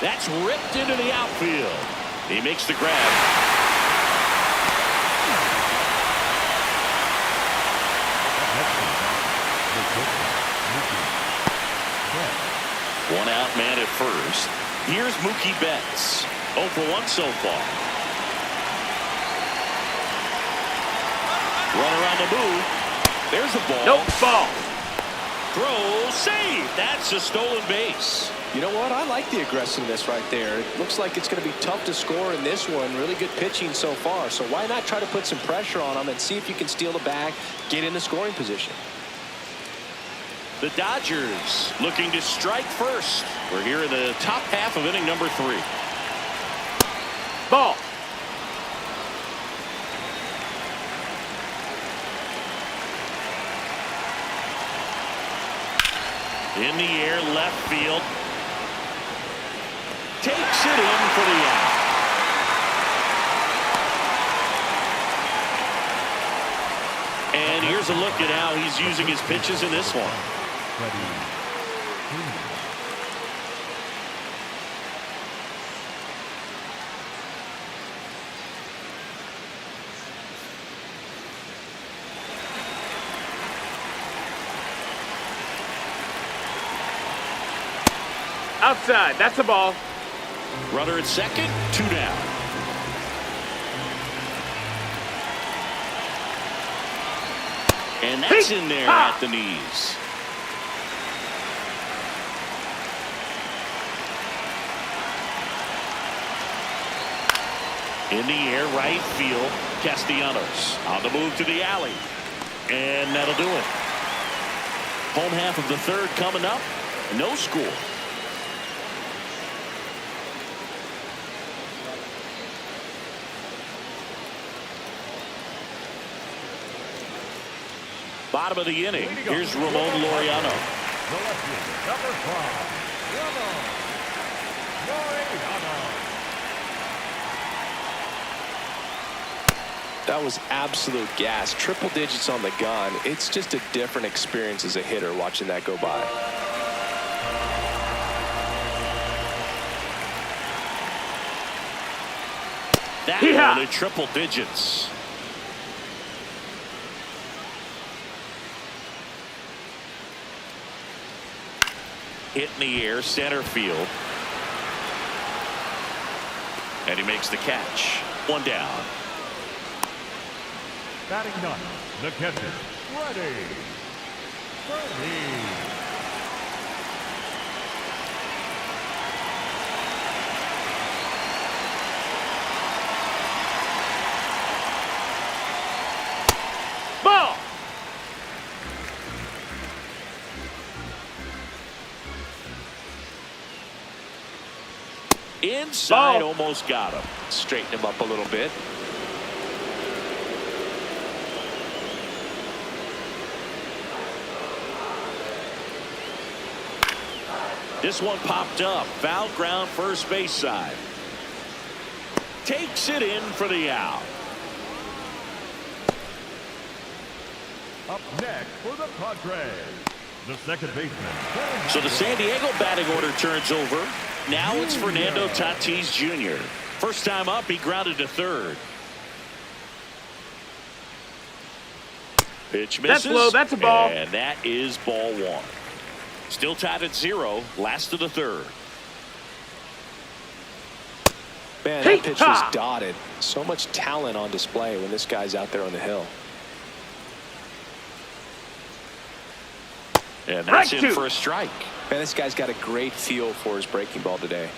That's ripped into the outfield. He makes the grab. One out man at first. Here's Mookie Betts. 0 for 1 so far. Runner on the move. There's the ball. Nope, ball. Throw, save. That's a stolen base. You know what? I like the aggressiveness right there. It looks like it's going to be tough to score in this one. Really good pitching so far. So why not try to put some pressure on them and see if you can steal the bag, get in the scoring position. The Dodgers looking to strike first. We're here in the top half of inning number 3. Ball. In the air, left field. Takes it in for the out. And here's a look at how he's using his pitches in this one. Outside. That's a ball. Runner at second, 2 down. And that's in there at the knees. In the air, right field. Castellanos on the move to the alley. And that'll do it. Home half of the third coming up. No score. Bottom of the inning. Here's Ramon Laureano. The lefty, number 5, Ramon Laureano. That was absolute gas. Triple digits on the gun. It's just a different experience as a hitter watching that go by. That one at triple digits. Hit in the air, center field. And he makes the catch. 1 down. Batting ninth, the catcher, Freddie. Ball. Inside, almost got him. Straighten him up a little bit. This one popped up. Foul ground, first base side. Takes it in for the out. Up next for the Padres, the second baseman. So the San Diego batting order turns over. Now it's Fernando Tatis Jr. First time up, he grounded to third. Pitch misses. That's low. That's a ball. And that is ball 1. Still tied at 0. Last of the third. Man, that pitch was dotted. So much talent on display when this guy's out there on the hill. And that's in for a strike. Man, this guy's got a great feel for his breaking ball today.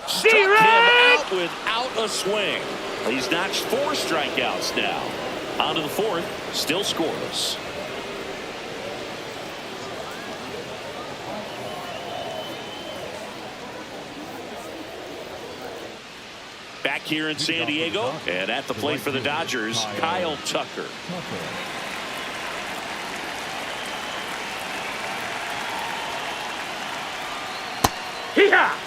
Struck him out without a swing. He's notched 4 strikeouts now. On to the 4th, still scoreless. Back here in San Diego, and at the plate for the Dodgers, Kyle Tucker. Hee-haw!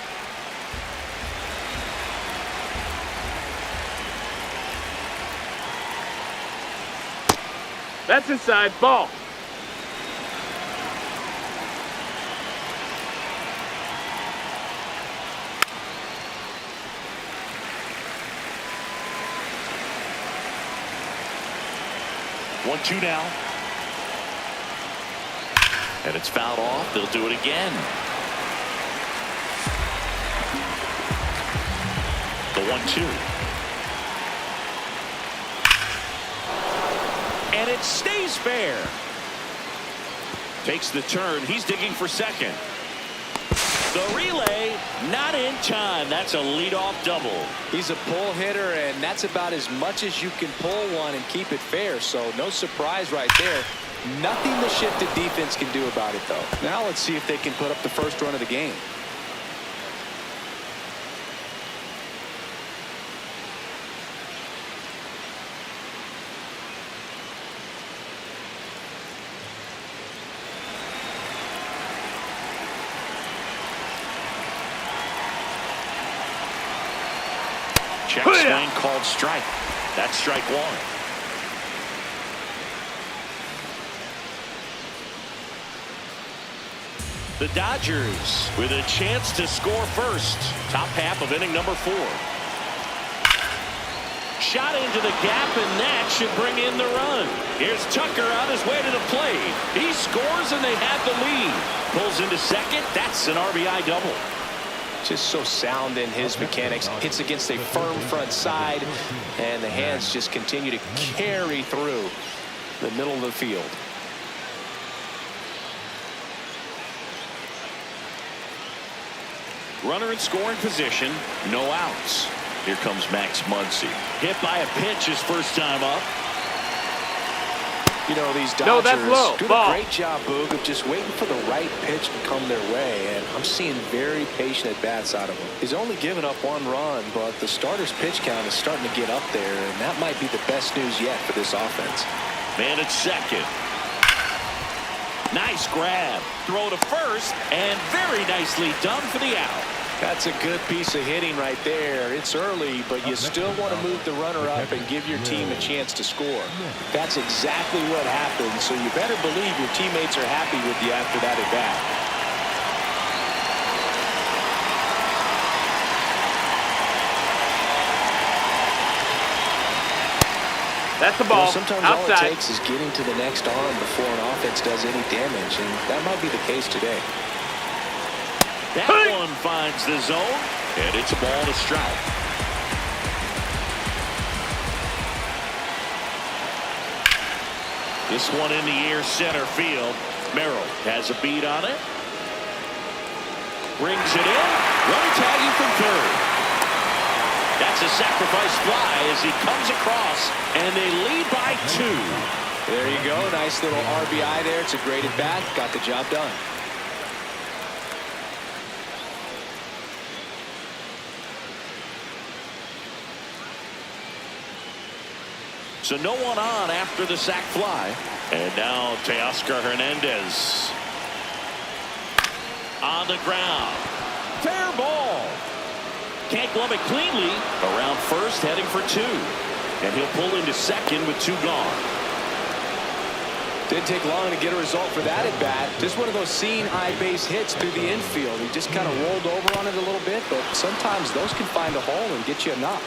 That's inside. Ball. One, 2 now. And it's fouled off. They'll do it again. The 1-2. And it stays fair. Takes the turn. He's digging for second. The relay not in time. That's a leadoff double. He's a pull hitter, and that's about as much as you can pull one and keep it fair. So no surprise right there. Nothing the shifted defense can do about it, though. Now let's see if they can put up the first run of the game. Check swing called strike. That's strike one. The Dodgers with a chance to score first. Top half of inning number 4. Shot into the gap, and that should bring in the run. Here's Tucker on his way to the plate. He scores, and they have the lead. Pulls into second. That's an RBI double. Just so sound in his mechanics. Hits against a firm front side, and the hands just continue to carry through the middle of the field. Runner in scoring position, no outs. Here comes Max Muncy. Hit by a pitch his first time up. You know, these No, that's Dodgers low. do Ball. a great job, Boog, of just waiting for the right pitch to come their way, and I'm seeing very patient at-bats out of him. He's only given up 1 run, but the starter's pitch count is starting to get up there, and that might be the best news yet for this offense. Man at second. Nice grab. Throw to first, and very nicely done for the out. That's a good piece of hitting right there. It's early, but you still want to move the runner up and give your team a chance to score. That's exactly what happened, so you better believe your teammates are happy with you after that at-bat. That's the ball. Sometimes Outside. all it takes is getting to the next arm before an offense does any damage, and that might be the case today. That one finds the zone, and it's a ball to strike. This one in the air center field. Merrill has a beat on it. Brings it in. Runner tagging from third. That's a sacrifice fly as he comes across, and they lead by 2. There you go. Nice little RBI there. It's a great at-bat. Got the job done. So no one on after the sac fly. And now Teoscar Hernandez. On the ground. Fair ball. Can't glove it cleanly. Around first, heading for 2. And he'll pull into second with 2 gone. Didn't take long to get a result for that at bat. Just one of those seeing eye base hits through the infield. He just kind of rolled over on it a little bit, but sometimes those can find a hole and get you a knock.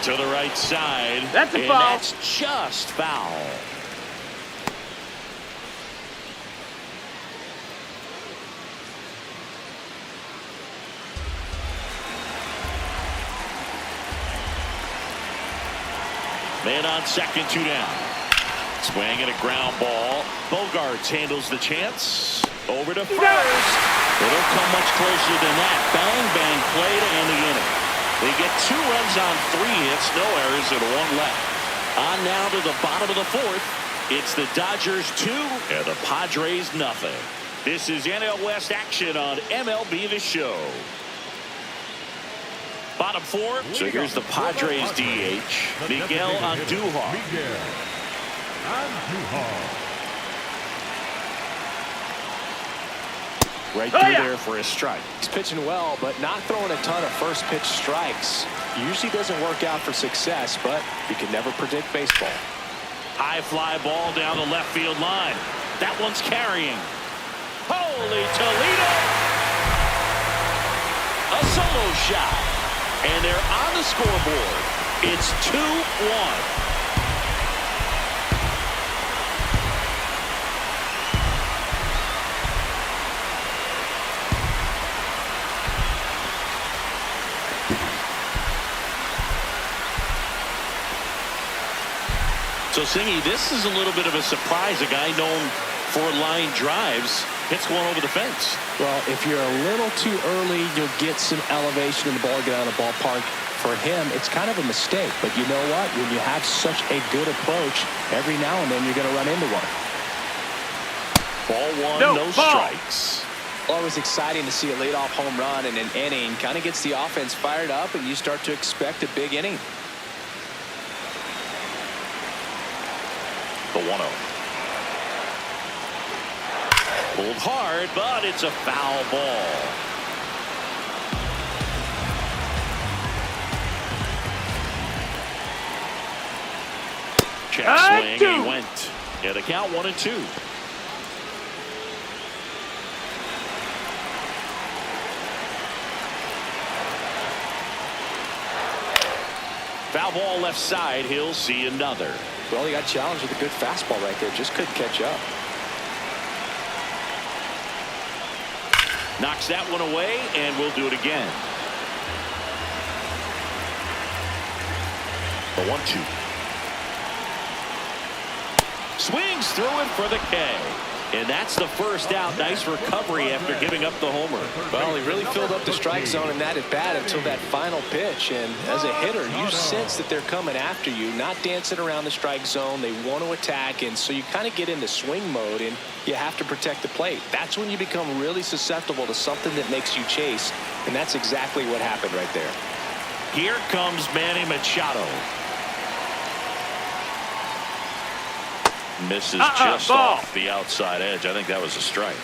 To the right side. That's a and foul. That's just foul. Man on second, 2 down. Swing and a ground ball. Bogarts handles the chance. Over to first. They don't come much closer than that. Bang, bang play to end the inning. They get 2 runs on 3 hits, no errors, and 1 left. On now to the bottom of the 4th. It's the Dodgers 2 and the Padres nothing. This is NL West action on MLB The Show. Bottom 4. So here's the Padres DH, Miguel Andujar. Miguel Andujar. Right through there for a strike. He's pitching well, but not throwing a ton of first pitch strikes. Usually doesn't work out for success, but you can never predict baseball. High fly ball down the left field line. That one's carrying. Holy Toledo! A solo shot. And they're on the scoreboard. It's 2-1. So, Singy, this is a little bit of a surprise. A guy known for line drives hits one over the fence. Well, if you're a little too early, you'll get some elevation in the ball, get out of the ballpark. For him, it's kind of a mistake. But you know what? When you have such a good approach, every now and then you're going to run into one. Ball 1, No no ball. strikes. Always exciting to see a leadoff home run in an inning. Kind of gets the offense fired up, and you start to expect a big inning. The 1-0. Pulled hard, but it's a foul ball. Check swing, and he went. Yeah, the count 1-2. Foul ball left side. He'll see another. Well, he got challenged with a good fastball right there. Just couldn't catch up. Knocks that one away, and we'll do it again. The 1-2. Swings through it for the K. And that's the first out. Nice recovery after giving up the homer. Well, he really filled up the strike zone in that at bat until that final pitch. And as a hitter, you sense that they're coming after you, not dancing around the strike zone. They want to attack, and so you kind of get into swing mode, and you have to protect the plate. That's when you become really susceptible to something that makes you chase, and that's exactly what happened right there. Here comes Manny Machado. Misses just off the outside edge. I think that was a strike.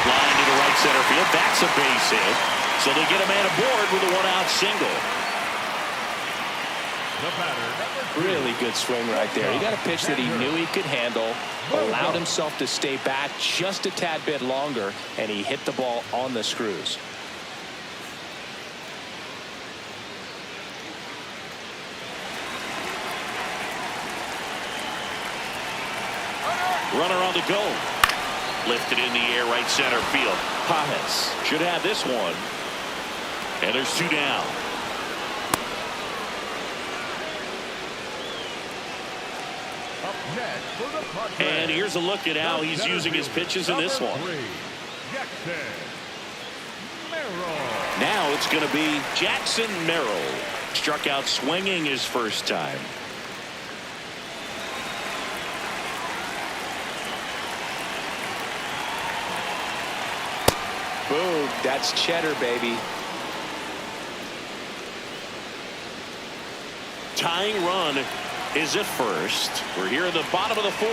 Line to the right center field. That's a base hit. So they get a man aboard with a one-out single. Really good swing right there. He got a pitch that he knew he could handle, allowed himself to stay back just a tad bit longer, and he hit the ball on the screws. Runner on the go. Lifted in the air, right center field. Padres should have this one. And there's two down. And here's a look at how he's using his pitches in this one. Now it's going to be Jackson Merrill. Struck out swinging his first time. Boom, that's cheddar, baby. Tying run is at first. We're here in the bottom of the fourth.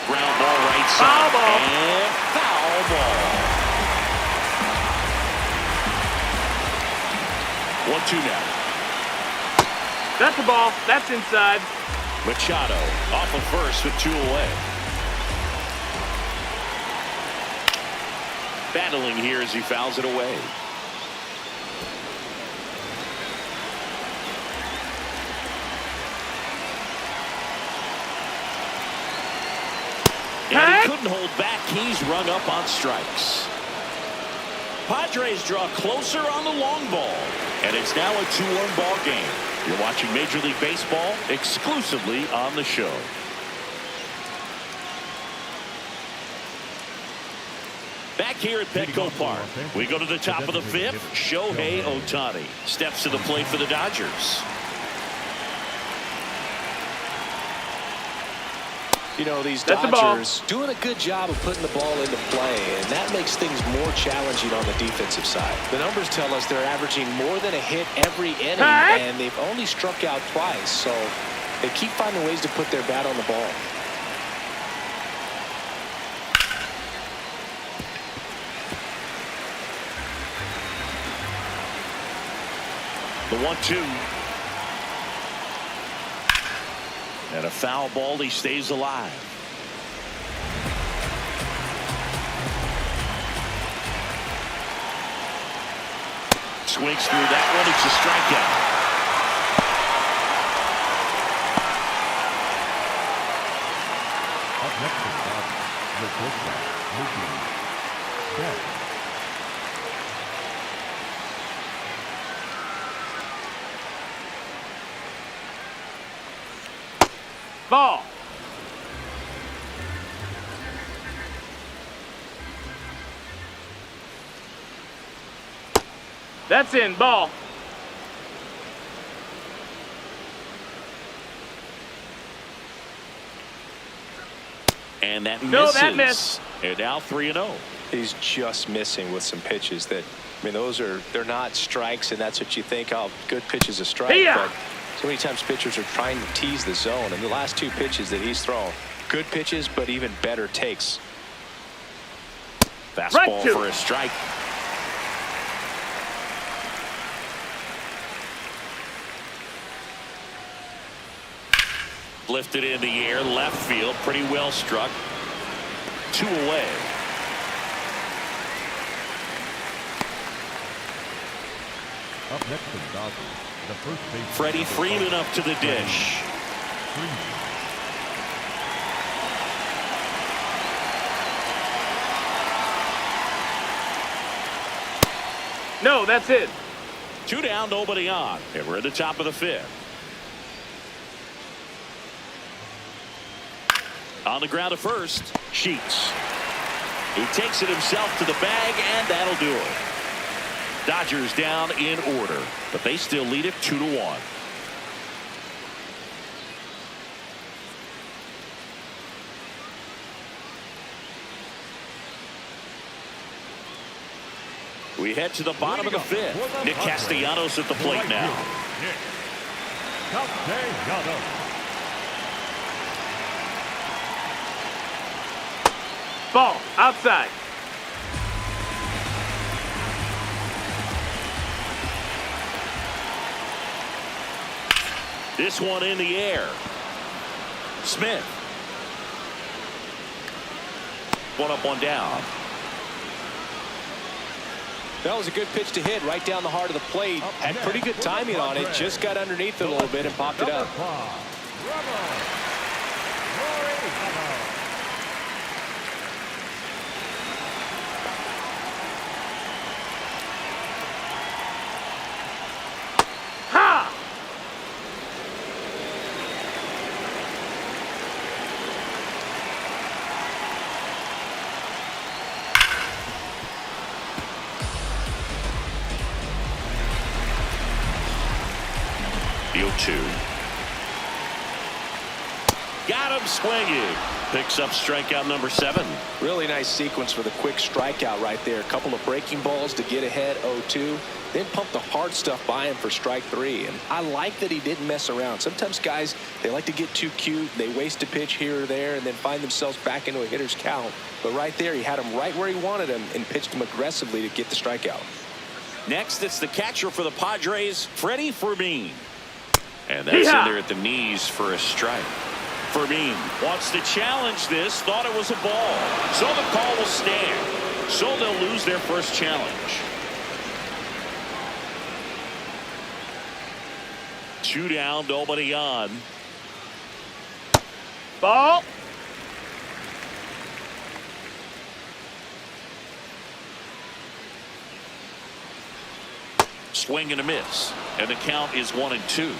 Ground ball right side. And foul ball. 1-2 now. That's the ball. That's inside. Machado off of first with two away. Battling here as he fouls it away. And he couldn't hold back. He's rung up on strikes. Padres draw closer on the long ball. And it's now a 2-1 ball game. You're watching Major League Baseball exclusively on the show. Back here at Petco Park, we go to the top of the fifth. Shohei Ohtani steps to the plate for the Dodgers. You know, these Dodgers doing a good job of putting the ball into play, and that makes things more challenging on the defensive side. The numbers tell us they're averaging more than a hit every inning, and they've only struck out twice, so they keep finding ways to put their bat on the ball. The 1-2. And a foul ball. He stays alive. Swings through that one. It's a strikeout. Up next is the quarterback, Ball. That's in. Ball. And that No, misses. that missed. And now 3-0. He's just missing with some pitches that, I mean, they're not strikes, and that's what you think. Oh, good pitch is a strike. Hey-ya. But so many times pitchers are trying to tease the zone, and the last two pitches that he's thrown, good pitches, but even better takes. Fastball for a strike. Lifted in the air, left field, pretty well struck. 2 away. Up next for the Dodgers, the first baseman. Freddie Freeman up to the dish. No, that's it. 2 down, nobody on. And we're at the top of the 5th. On the ground at first, Sheets. He takes it himself to the bag, and that'll do it. Dodgers down in order, but they still lead it 2-1. We head to the bottom of the 5th. Nick Castellanos at the plate now. Castellanos. Ball outside. This one in the air. Smith. One up, one down. That was a good pitch to hit right down the heart of the plate. Had pretty good timing on it. Just got underneath it a little bit and popped it up. Ha! The 0-2. Got him swinging. Picks up strikeout number 7. Really nice sequence for the quick strikeout right there. A couple of breaking balls to get ahead 0-2. Then pump the hard stuff by him for strike 3. And I like that he didn't mess around. Sometimes guys, they like to get too cute. They waste a pitch here or there and then find themselves back into a hitter's count. But right there, he had him right where he wanted him and pitched him aggressively to get the strikeout. Next, it's the catcher for the Padres, Freddie Freeman. And that's in there at the knees for a strike. Freeman wants to challenge this, thought it was a ball. So the call will stand. So they'll lose their first challenge. 2 down, nobody on. Ball. Swing and a miss. And the count is 1-2.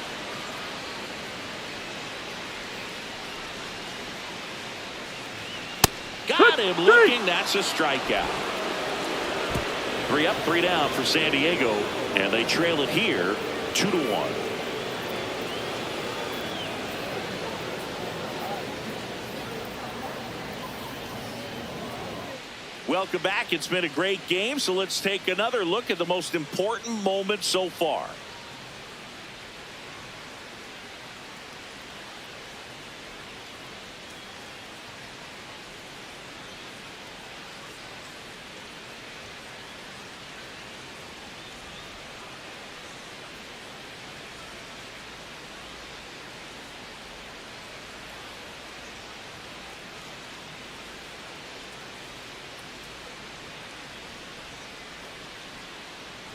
Got him looking. That's a strikeout. 3 up, 3 down for San Diego. And they trail it here 2-1. Welcome back. It's been a great game, so let's take another look at the most important moment so far.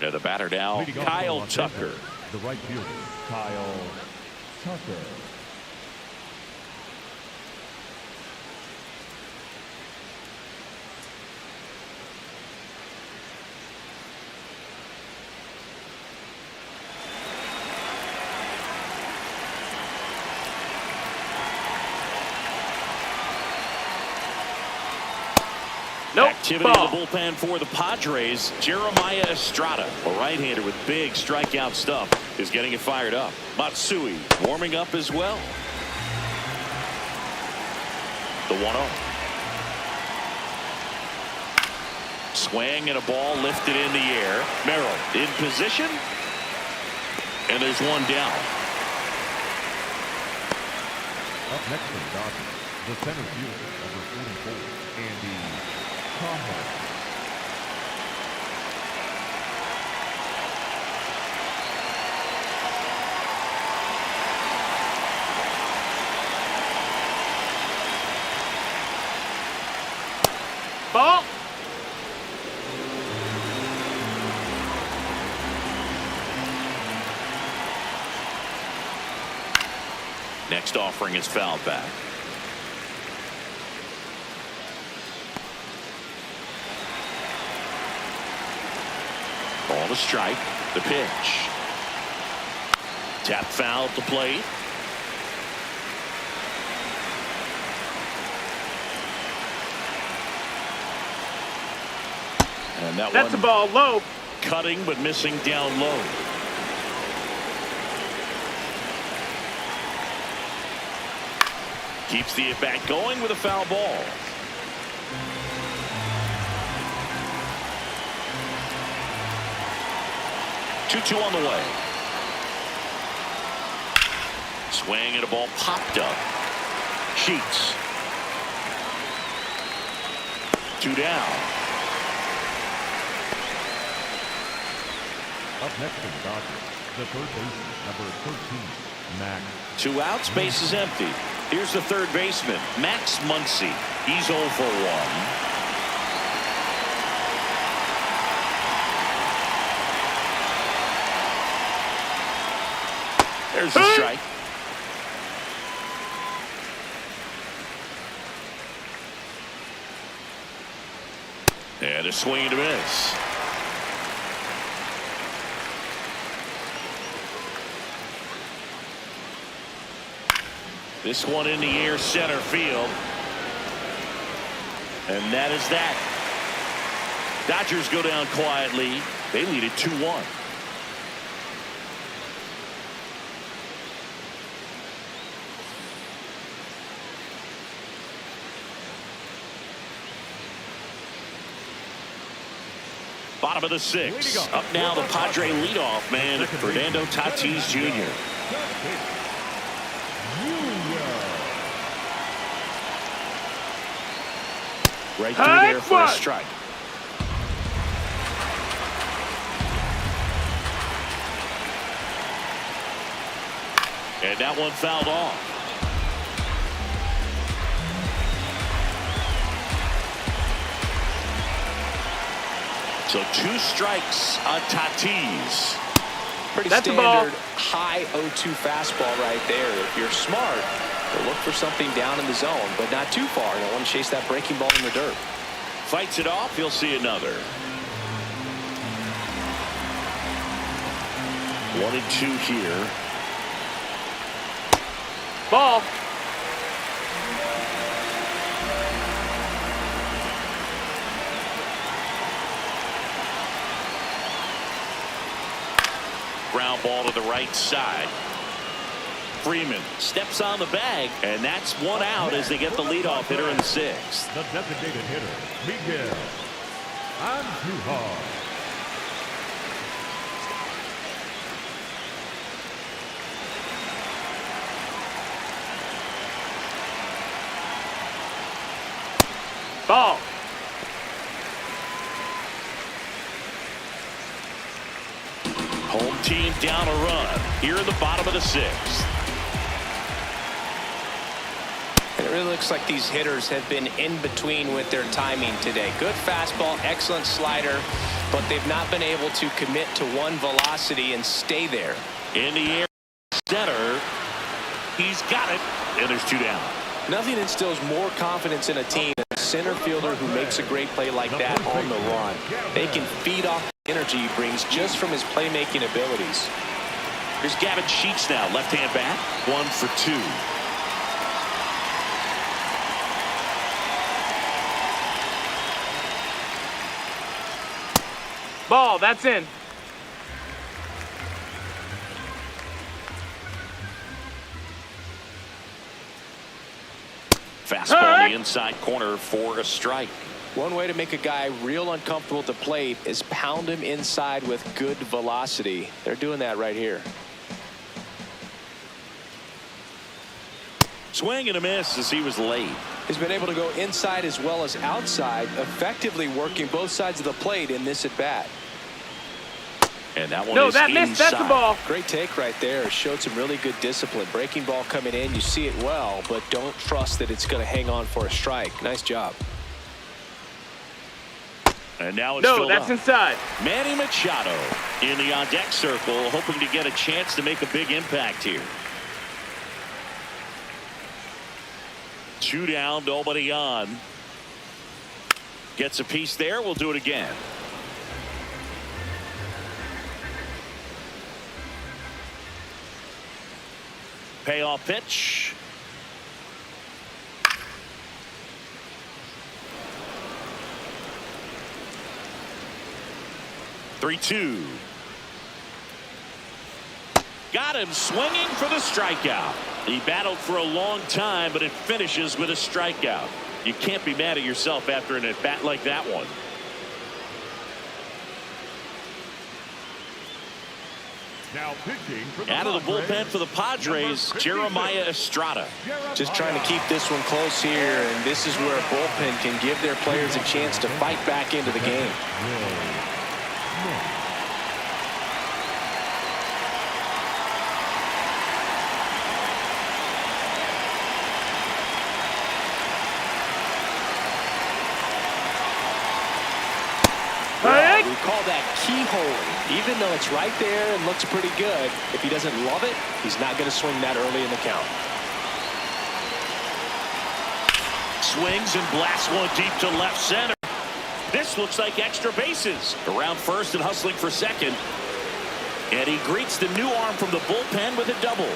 And the batter now, Kyle Tucker. The right fielder, Kyle Tucker. Nope. Activity in the bullpen for the Padres. Jeremiah Estrada, a right-hander with big strikeout stuff, is getting it fired up. Matsui warming up as well. The 1-0. Swing and a ball lifted in the air. Merrill in position. And there's one down. Up next for the Dodgers, the center fielder, number 44, Andy Cahoe. Ball. Next offering is fouled back. Ball to strike. The pitch. Tap foul at the plate. And That's a ball low. Cutting but missing down low. Keeps the at-bat going with a foul ball. Two on the way. Swing and a ball popped up. Sheets. 2 down. Up next for the Dodgers, the third baseman, number 13, Max. 2 outs, base is empty. Here's the third baseman, Max Muncy. He's 0 for 1. There's the strike. And a swing and a miss. This one in the air, center field. And that is that. Dodgers go down quietly. They lead it 2-1. Bottom of the 6th. Up now, the Padre leadoff man, Fernando Tatis Jr. Right through there for a strike. And that one fouled off. So 2 strikes on Tatis. Pretty That's standard high 0-2 fastball right there. If you're smart, you'll look for something down in the zone, but not too far. Don't want to chase that breaking ball in the dirt. Fights it off. You'll see another. 1-2 here. Ball. Ground ball to the right side. Freeman steps on the bag, and that's 1 out as they get the leadoff hitter in the 6th. The designated hitter, Miguel Andujar. Ball. Home team down a run here in the bottom of the 6th. And it really looks like these hitters have been in between with their timing today. Good fastball, excellent slider, but they've not been able to commit to one velocity and stay there. In the air, center. He's got it, and there's 2 down. Nothing instills more confidence in a team than a center fielder who makes a great play like that on the run. They can feed off the energy he brings just from his playmaking abilities. Here's Gavin Sheets now, left-hand bat, 1 for 2. Ball. That's in. Fastball in the inside corner for a strike. One way to make a guy real uncomfortable at the plate is pound him inside with good velocity. They're doing that right here. Swing and a miss as he was late. He's been able to go inside as well as outside, effectively working both sides of the plate in this at bat. And that one No, is that inside. missed. That's the ball. Great take right there. Showed some really good discipline. Breaking ball coming in, you see it well, but don't trust that it's going to hang on for a strike. Nice job. And now it's No, filled that's up. inside. Manny Machado in the on-deck circle, hoping to get a chance to make a big impact here. 2 down, nobody on. Gets a piece there. We'll do it again. Payoff pitch. Three-two. Got him swinging for the strikeout. He battled for a long time, but it finishes with a strikeout. You can't be mad at yourself after an at-bat like that one. Now pitching for the Out of the Padres, bullpen for the Padres, number 56, Jeremiah Estrada. Just trying to keep this one close here, and this is where a bullpen can give their players a chance to fight back into the game. Hey! We call that keyhole. Even though it's right there and looks pretty good, if he doesn't love it, he's not going to swing that early in the count. Swings and blasts one deep to left center. This looks like extra bases. Around first and hustling for second. And he greets the new arm from the bullpen with a double.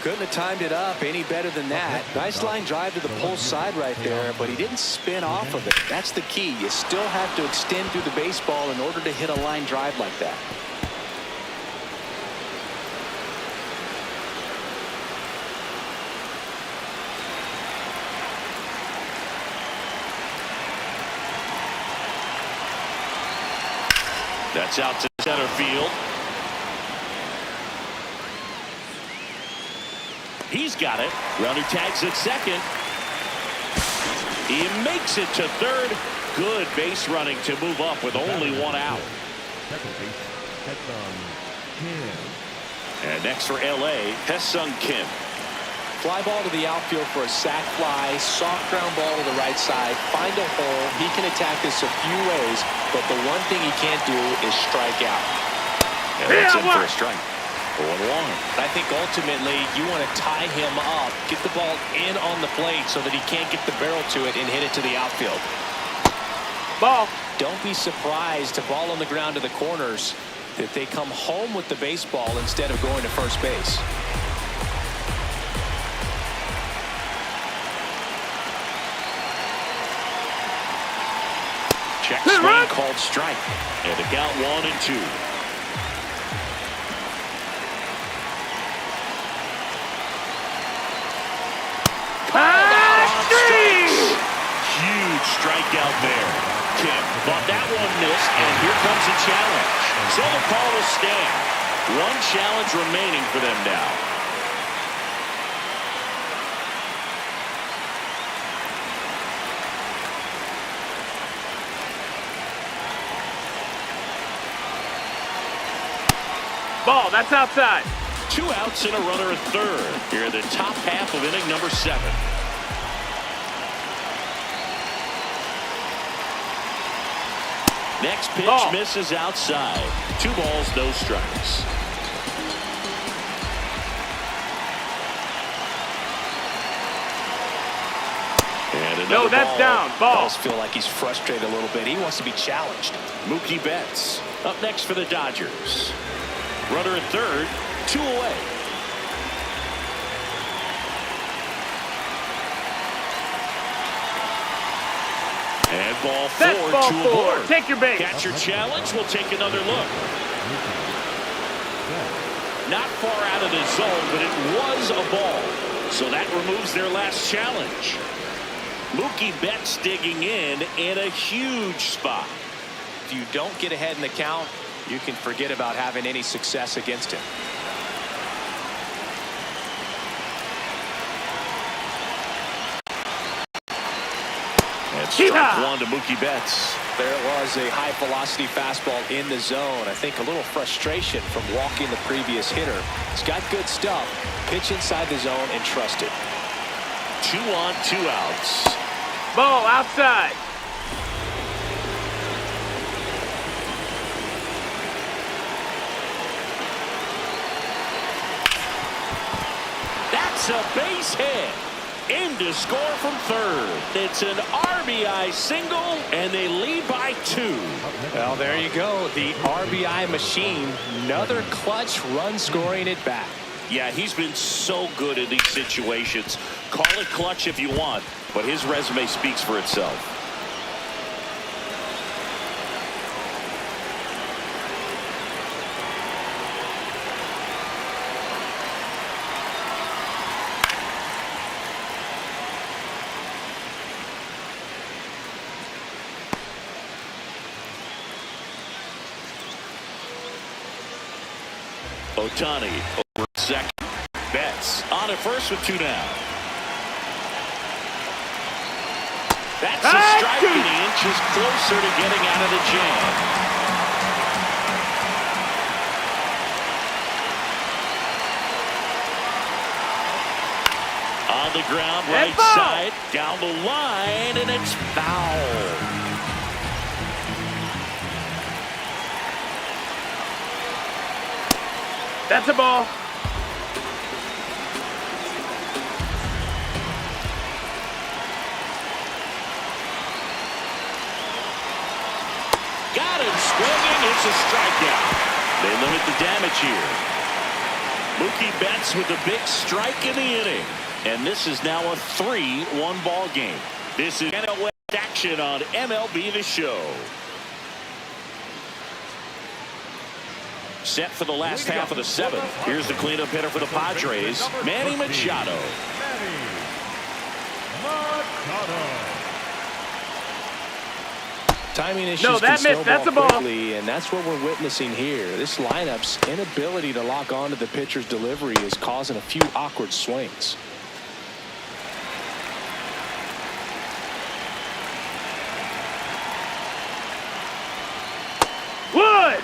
Couldn't have timed it up any better than that. Nice line drive to the pull side right there, but he didn't spin off of it. That's the key. You still have to extend through the baseball in order to hit a line drive like that. That's out to center field. He's got it. Runner tags at second. He makes it to third. Good base running to move up with only one out. And next for LA, Hesung Kim. Fly ball to the outfield for a sac fly. Soft ground ball to the right side. Find a hole. He can attack this a few ways, but the one thing he can't do is strike out. And that's in for a strike. 0-1. I think ultimately you want to tie him up, get the ball in on the plate so that he can't get the barrel to it and hit it to the outfield. Ball. Don't be surprised to ball on the ground to the corners that they come home with the baseball instead of going to first base. Check swing called strike. And the count 1-2. Huge strikeout there. Kim thought that one missed, and here comes a challenge. So the call will stand. One challenge remaining for them now. Ball. That's outside. 2 outs and a runner at third. Here in the top half of inning number 7. Next pitch misses outside. 2 balls, no strikes. And No, that's ball. down. Ball. Does feel like he's frustrated a little bit. He wants to be challenged. Mookie Betts up next for the Dodgers. Runner at third, 2 away. And ball 4, That's ball 2 4. aboard. Take your base. Catcher challenge. We'll take another look. Not far out of the zone, but it was a ball. So that removes their last challenge. Mookie Betts digging in a huge spot. If you don't get ahead in the count, you can forget about having any success against him. And strike one to Mookie Betts. There was a high velocity fastball in the zone. I think a little frustration from walking the previous hitter. He's got good stuff. Pitch inside the zone and trust it. 2 on, 2 outs. Ball outside. That's a base hit. In to score from third. It's an RBI single, and they lead by 2. Well, there you go. The RBI machine. Another clutch run scoring at bat. Yeah, he's been so good in these situations. Call it clutch if you want, but his resume speaks for itself. Ohtani over second. Betts on at first with 2 down. That's a strike, and he inches closer to getting out of the jam. On the ground, right side, down the line, and it's foul. That's a ball. Got him swinging. It's a strikeout. They limit the damage here. Mookie Betts with a big strike in the inning. And this is now a 3-1 ball game. This is NL West action on MLB The Show. Set for the last half of the 7th. Here's the cleanup hitter for the Padres, Manny Machado. Timing issues No, that can missed. That's a snowball ball. quickly, and that's what we're witnessing here. This lineup's inability to lock onto the pitcher's delivery is causing a few awkward swings. Wood.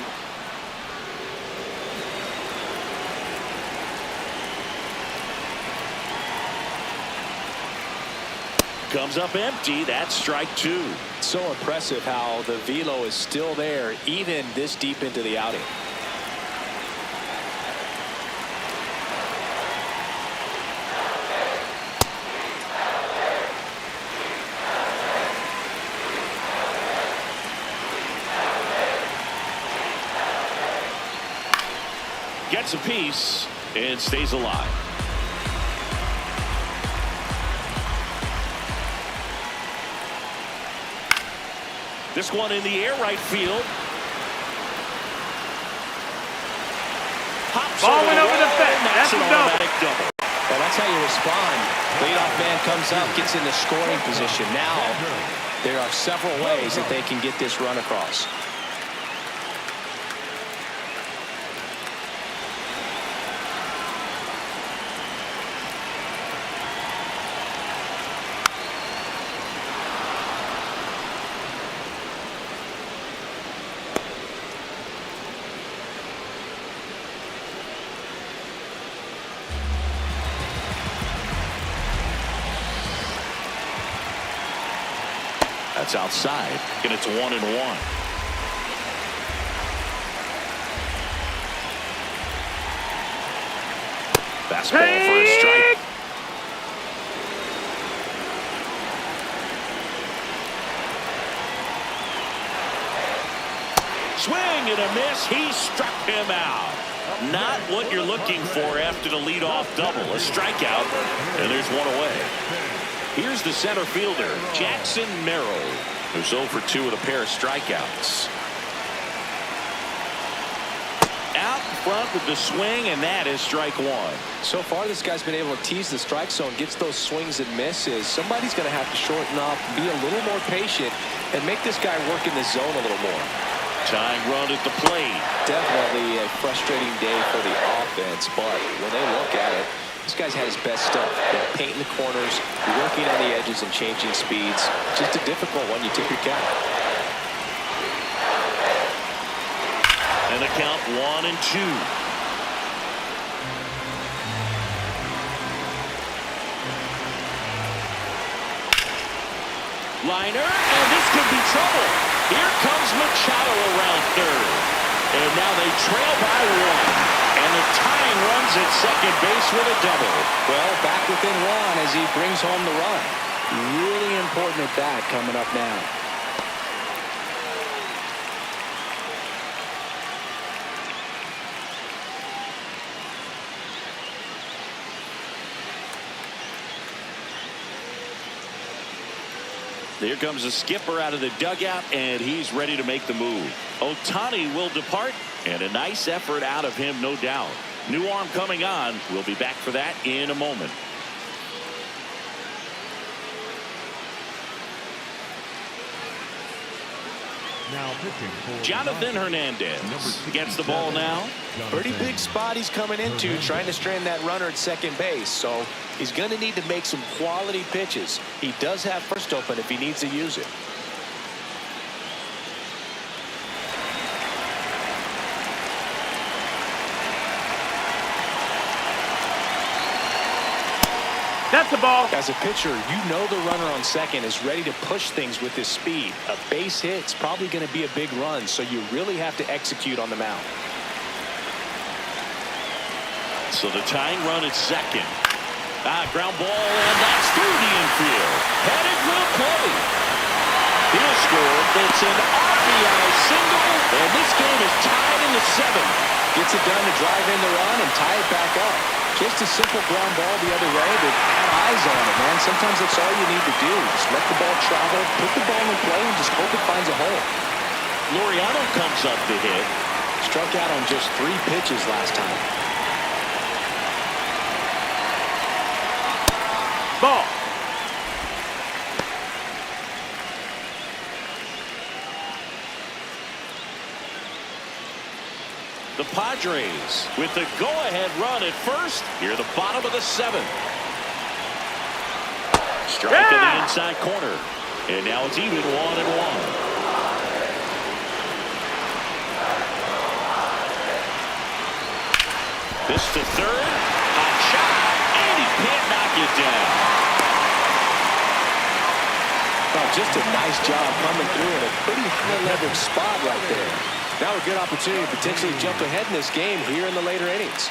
Comes up empty. That's strike 2. So impressive how the velo is still there even this deep into the outing. Gets a piece and stays alive. This one in the air, right field. Hops Ball went over the fence. That's an a double. automatic double. Well, that's how you respond. Leadoff man comes up, gets in the scoring position. Now, there are several ways that they can get this run across. That's outside, and it's 1-1. Fastball for a strike. Swing and a miss. He struck him out. Not what you're looking for after the leadoff double. A strikeout, and there's one away. Here's the center fielder, Jackson Merrill, who's 0 for 2 with a pair of strikeouts. Out front with the swing, and that is strike one. So far, this guy's been able to tease the strike zone, gets those swings and misses. Somebody's going to have to shorten up, be a little more patient, and make this guy work in the zone a little more. Tying run at the plate. Definitely a frustrating day for the offense, but when they look at it, this guy's had his best stuff. Painting the corners, working on the edges and changing speeds. Just a difficult one. You tip your cap. And the count 1-2. Liner, and this could be trouble. Here comes Machado around third. And now they trail by one. And the tying runs at second base with a double. Well, back within one as he brings home the run. Really important at that coming up now. Here comes the skipper out of the dugout, and he's ready to make the move. Ohtani will depart, and a nice effort out of him, no doubt. New arm coming on. We'll be back for that in a moment. Now pitching for Jonathan Hernandez gets the ball now. Pretty big spot he's coming into, trying to strand that runner at second base. So he's going to need to make some quality pitches. He does have first open if he needs to use it. That's the ball. As a pitcher, you know the runner on second is ready to push things with his speed. A base hit's probably going to be a big run, so you really have to execute on the mound. So the tying run at second. Ground ball, and that's through the infield. Headed to the plate. He'll score. It's an RBI single, and this game is tied in the seventh. Gets it done to drive in the run and tie it back up. Just a simple ground ball the other way, but eyes on it, man. Sometimes that's all you need to do. Just let the ball travel, put the ball in play, and just hope it finds a hole. Laureano comes up to hit. Struck out on just 3 pitches last time. Ball. The Padres with the go-ahead run at first. Here, the bottom of the 7th. Strike in the inside corner. And now it's even 1-1. This to third. Hot shot. And he can't knock it down. Oh, just a nice job coming through in a pretty high-leverage spot right there. Now a good opportunity to potentially jump ahead in this game here in the later innings.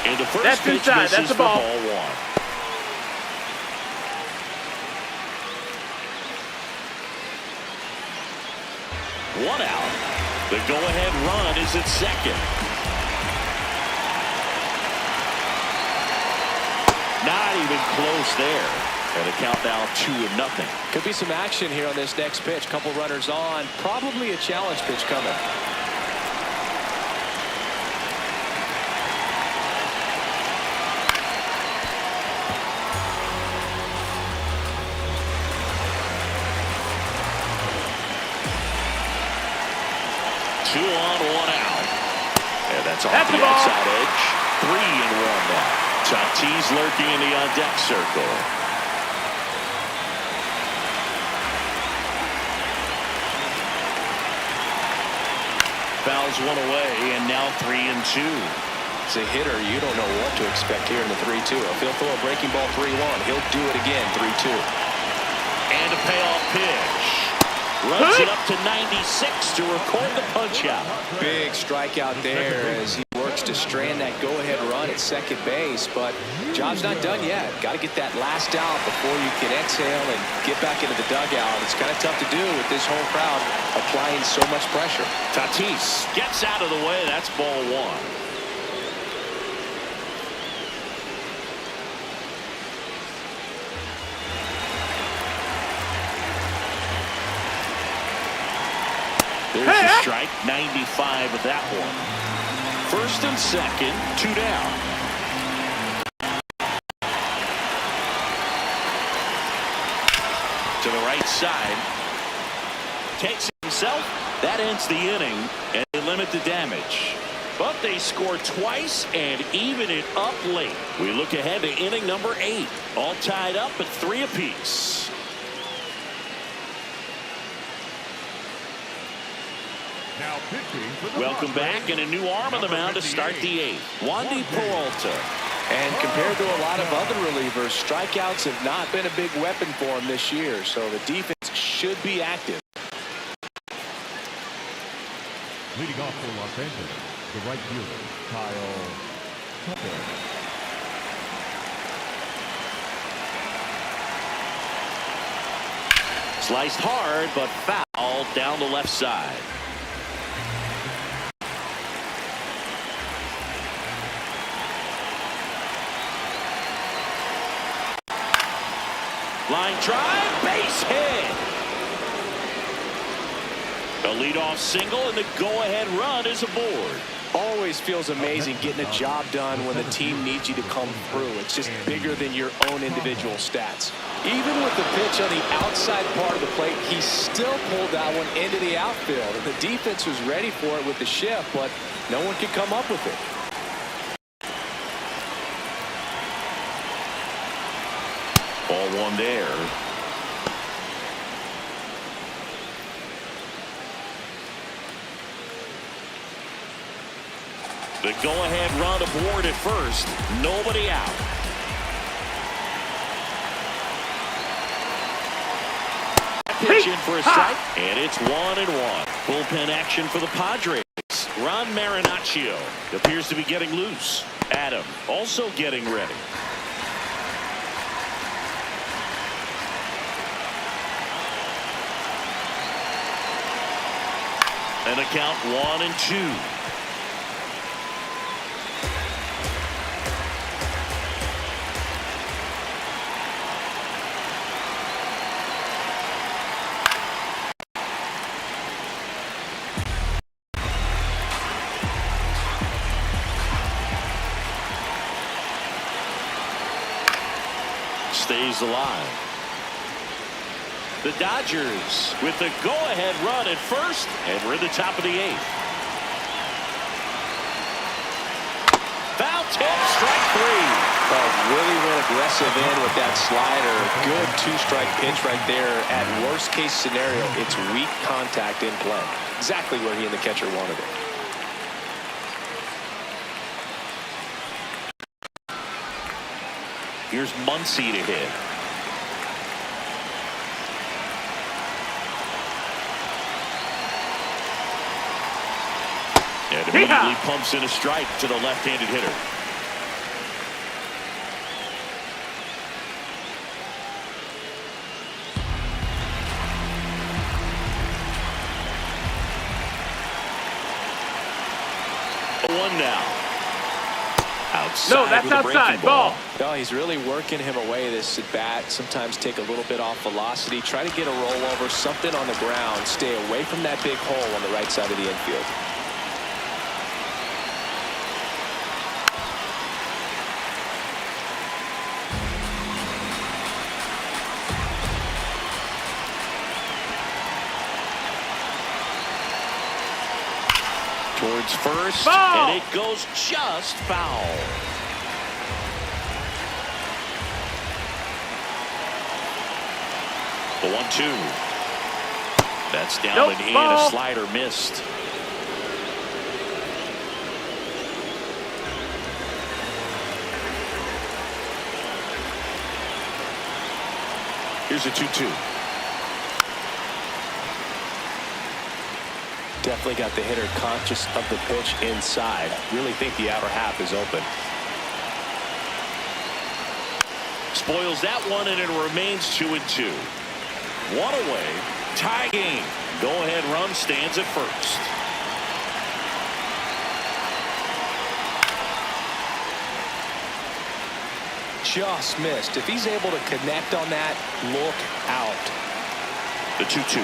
And the first That's pitch inside. misses That's a for ball. ball 1. 1 out. The go-ahead run is at second. Not even close there. And the count now 2-0. Could be some action here on this next pitch. Couple runners on. Probably a challenge pitch coming. Two on, 1 out. And that's off That's the the ball. outside edge. 3-1 now. Tatis lurking in the on-deck circle. Fouls one away, and now 3-2. As a hitter, you don't know what to expect here in the 3-2. If he'll throw a breaking ball 3-1, he'll do it again 3-2. And a payoff pitch. Runs it up to 96 to record the punch-out. Big strikeout there as he works to strand that go-ahead run at second base, but job's not done yet. Got to get that last out before you can exhale and get back into the dugout. It's kind of tough to do with this home crowd applying so much pressure. Tatis gets out of the way. That's ball 1. There's the strike, 95 with that one. First and second, 2 down. To the right side. Takes it himself. That ends the inning, and they limit the damage. But they score twice and even it up late. We look ahead to inning number 8. All tied up at 3 apiece. Now pitching for the Welcome Padres, back, and a new arm on the mound to start the 8th. Wandy Peralta. And compared to a lot of other relievers, strikeouts have not been a big weapon for him this year, so the defense should be active. Leading off for Los Angeles, the right fielder, Kyle Tucker. Sliced hard, but foul down the left side. Line drive, base hit. A leadoff single, and the go-ahead run is aboard. Always feels amazing getting a job done when the team needs you to come through. It's just bigger than your own individual stats. Even with the pitch on the outside part of the plate, he still pulled that one into the outfield. And the defense was ready for it with the shift, but no one could come up with it. Ball one there. The go-ahead run aboard at first. Nobody out. Pitch in for a strike, and it's 1-1. Bullpen action for the Padres. Ron Marinaccio appears to be getting loose. Adam also getting ready. And a count 1-2. Stays alive. The Dodgers with the go-ahead run at first, and we're at the top of the 8th. Foul tip, strike 3. Really went aggressive in with that slider. Good 2-strike pitch right there. At worst case scenario, it's weak contact in play. Exactly where he and the catcher wanted it. Here's Muncy to hit. And immediately pumps in a strike to the left-handed hitter. One now. Outside. No, that's outside. Ball. No, he's really working him away this at bat. Sometimes take a little bit off velocity. Try to get a rollover, something on the ground. Stay away from that big hole on the right side of the infield. Towards first, Ball. and it goes just foul. The 1-2. That's down Nope, and in. ball. A slider missed. Here's a 2-2. Definitely got the hitter conscious of the pitch inside. Really think the outer half is open. Spoils that one, and it remains 2-2. One away. Tie game. Go-ahead run stands at first. Just missed. If he's able to connect on that, look out. The 2-2.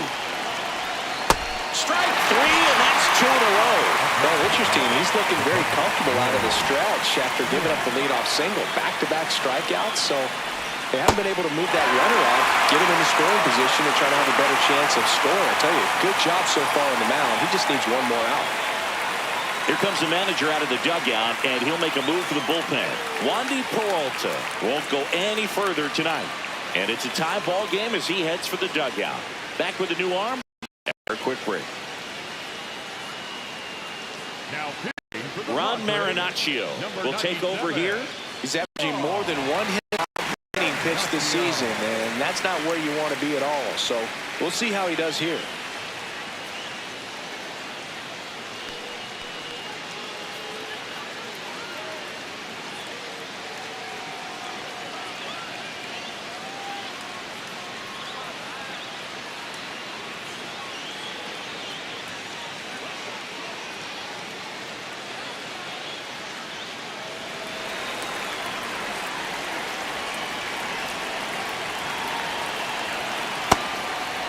strike three, and that's two in a row. Well, interesting. He's looking very comfortable out of the stretch after giving up the leadoff single. Back-to-back strikeouts, so they haven't been able to move that runner off, get him into scoring position, and try to have a better chance of scoring. I tell you, good job so far on the mound. He just needs one more out. Here comes the manager out of the dugout, and he'll make a move for the bullpen. Wandy Peralta won't go any further tonight. And it's a tie ball game as he heads for the dugout. Back with a new arm after a quick break. Now pitching for the Ron Padres, Marinaccio number will take over 97. here. He's averaging more than one inning pitch this season, and that's not where you want to be at all. So we'll see how he does here.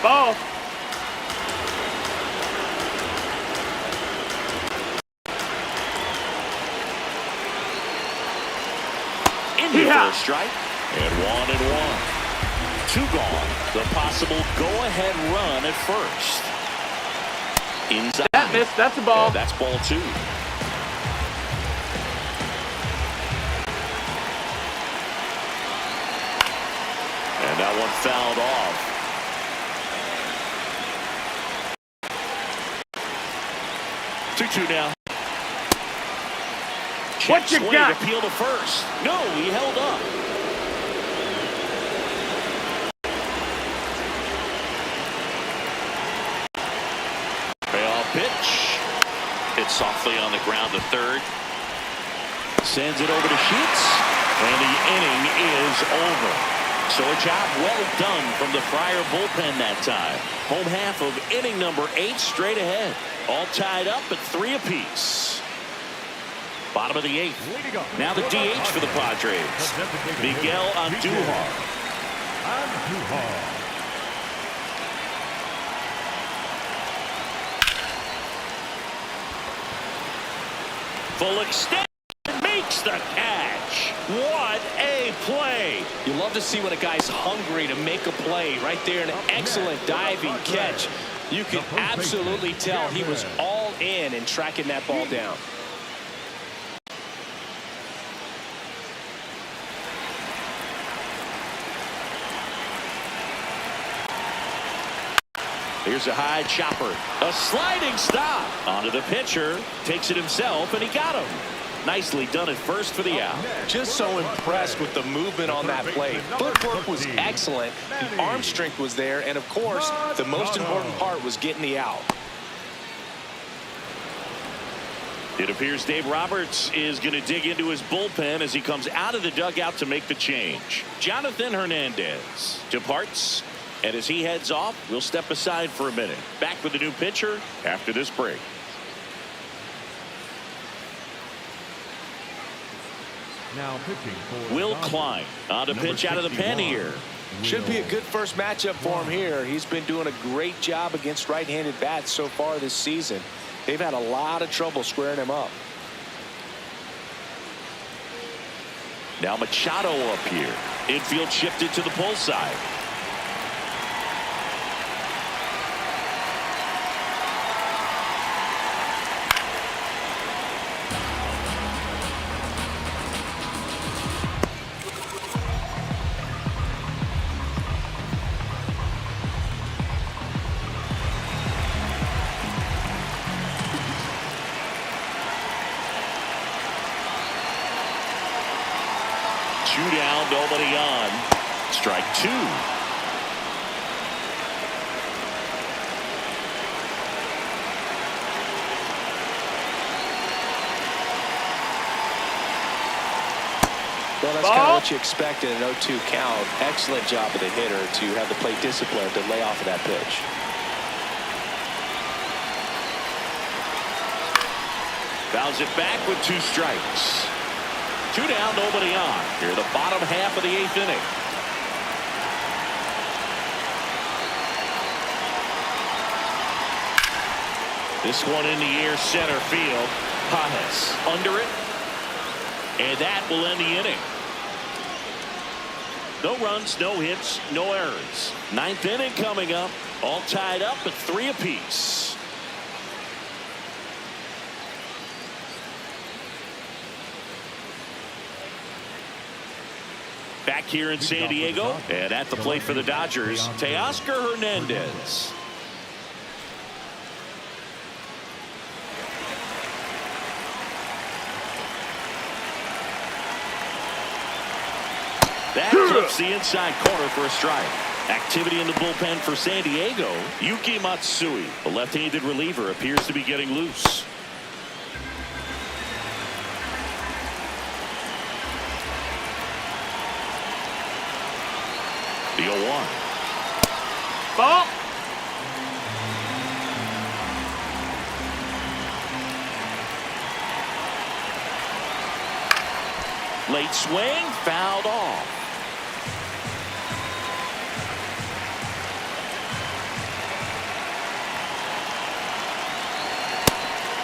Ball. In here for a strike. And 1-1. Two gone. The possible go-ahead run at first. Inside. That missed. That's a ball. That's ball two. And that one fouled off. 2-2 now. What you got? Appeal to first. No, he held up. Payoff pitch. Hit softly on the ground to third. Sends it over to Sheets. And the inning is over. So a job well done from the Friar bullpen that time. Home half of inning number 8 straight ahead. All tied up at 3 apiece. Bottom of the 8th. Now the DH for the Padres. Miguel Andujar. Full extent. Makes the catch. What a play. You love to see when a guy's hungry to make a play. Right there, an excellent diving catch. You can absolutely tell he was all in tracking that ball down. Here's a high chopper. A sliding stop. Onto the pitcher. Takes it himself, and he got him. Nicely done at first for the out. Just so impressed with the movement on that play. Footwork was excellent. The arm strength was there. And, of course, the most important part was getting the out. It appears Dave Roberts is going to dig into his bullpen as he comes out of the dugout to make the change. Jonathan Hernandez departs. And as he heads off, we'll step aside for a minute. Back with the new pitcher after this break. Now pitching for Will Klein on to pitch out of the pen here. Should be a good first matchup for him here. He's been doing a great job against right-handed bats so far this season. They've had a lot of trouble squaring him up. Now Machado up here. Infield shifted to the pull side. Two down, nobody on. Strike two. Well, that's kind of what you expect in an 0-2 count. Excellent job of the hitter to have the plate discipline to lay off of that pitch. Fouls it back with 2 strikes. 2 down, nobody on. Here the bottom half of the 8th inning. This one in the air, center field. Padres under it. And that will end the inning. No runs, no hits, no errors. Ninth inning coming up. All tied up at 3 apiece. Back here in San Diego, and at the plate for the Dodgers, Teoscar Hernandez. That clips the inside corner for a strike. Activity in the bullpen for San Diego. Yuki Matsui, the left-handed reliever, appears to be getting loose. The 0-1. Ball. Late swing, fouled off.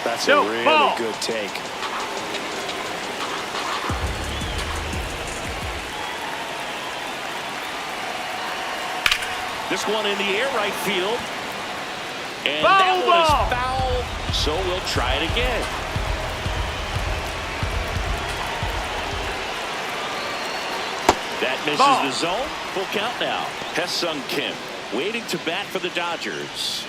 That's a really good take. This one in the air, right field. And that one is foul, so we'll try it again. That misses the zone. Full count now. Hesung Kim waiting to bat for the Dodgers.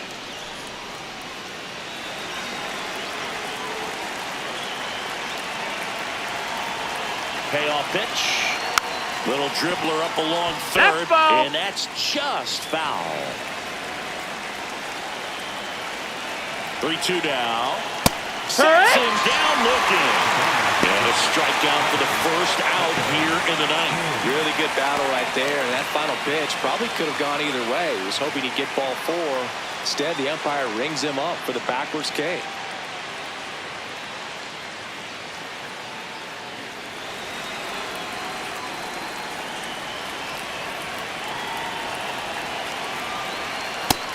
Payoff pitch. Little dribbler up along third, and that's just foul. 3-2 down. Sets him down looking. And a strikeout for the first out here in the ninth. Really good battle right there. And that final pitch probably could have gone either way. He was hoping he'd get ball 4. Instead, the umpire rings him up for the backwards K.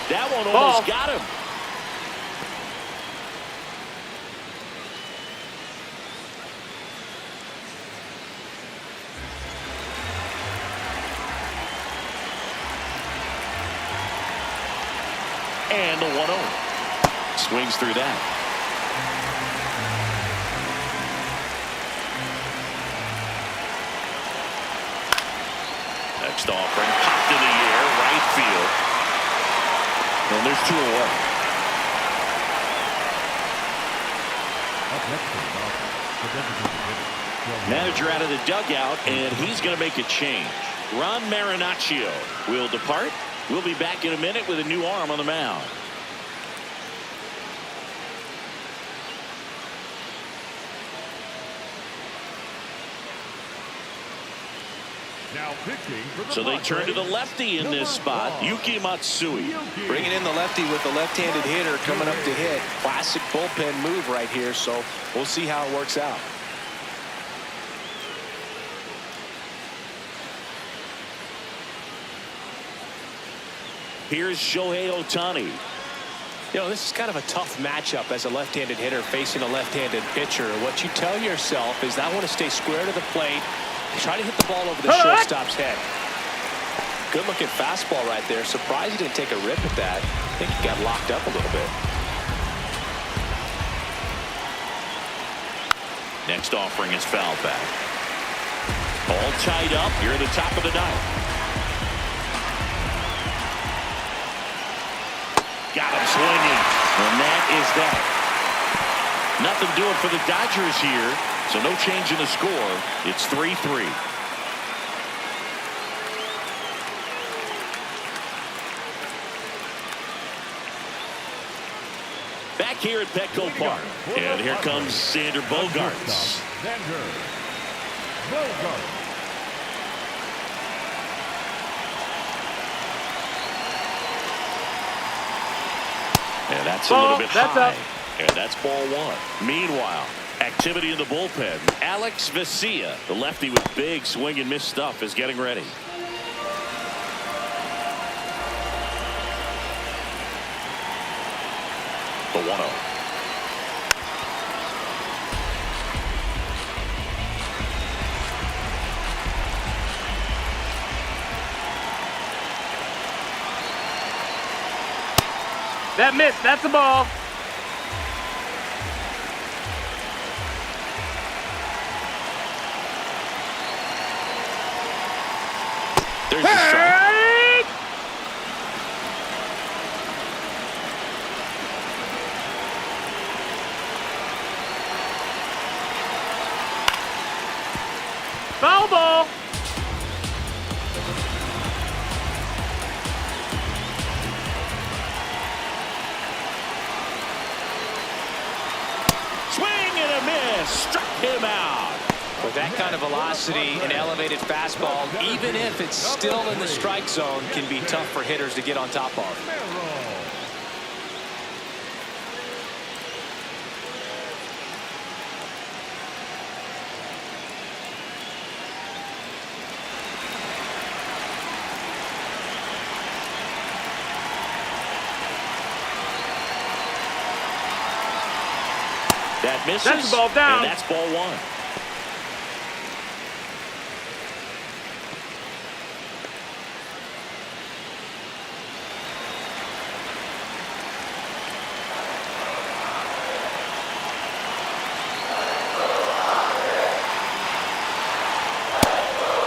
That one almost got him. And the 1-0. Swings through that. Next offering popped in the air, right field. And there's 2 away. Manager out of the dugout, and he's going to make a change. Ron Marinaccio will depart. We'll be back in a minute with a new arm on the mound. Now pitching for the So they turn to the lefty in this spot, Yuki Matsui. Bringing in the lefty with the left-handed hitter coming up to hit. Classic bullpen move right here, so we'll see how it works out. Here's Shohei Ohtani. You know, this is kind of a tough matchup as a left-handed hitter facing a left-handed pitcher. What you tell yourself is I want to stay square to the plate. Try to hit the ball over the shortstop's head. Good looking fastball right there. Surprised he didn't take a rip at that. I think he got locked up a little bit. Next offering is fouled back. All tied up here at the top of the ninth. Got him swinging. And that is that. Nothing doing for the Dodgers here. So no change in the score. It's 3-3. Back here at Petco Park. And here comes Xander Bogaerts. Xander Bogaerts. And that's a little bit high. And that's ball 1. Meanwhile, activity in the bullpen. Alex Vesia, the lefty with big swing and miss stuff, is getting ready. The 1-0. That missed. That's a ball. There's the strike. Foul ball. Swing and a miss. Struck him out. With that kind of velocity, an elevated fastball, even if it's still in the strike zone, can be tough for hitters to get on top of. That misses. That's the ball down. And that's ball 1.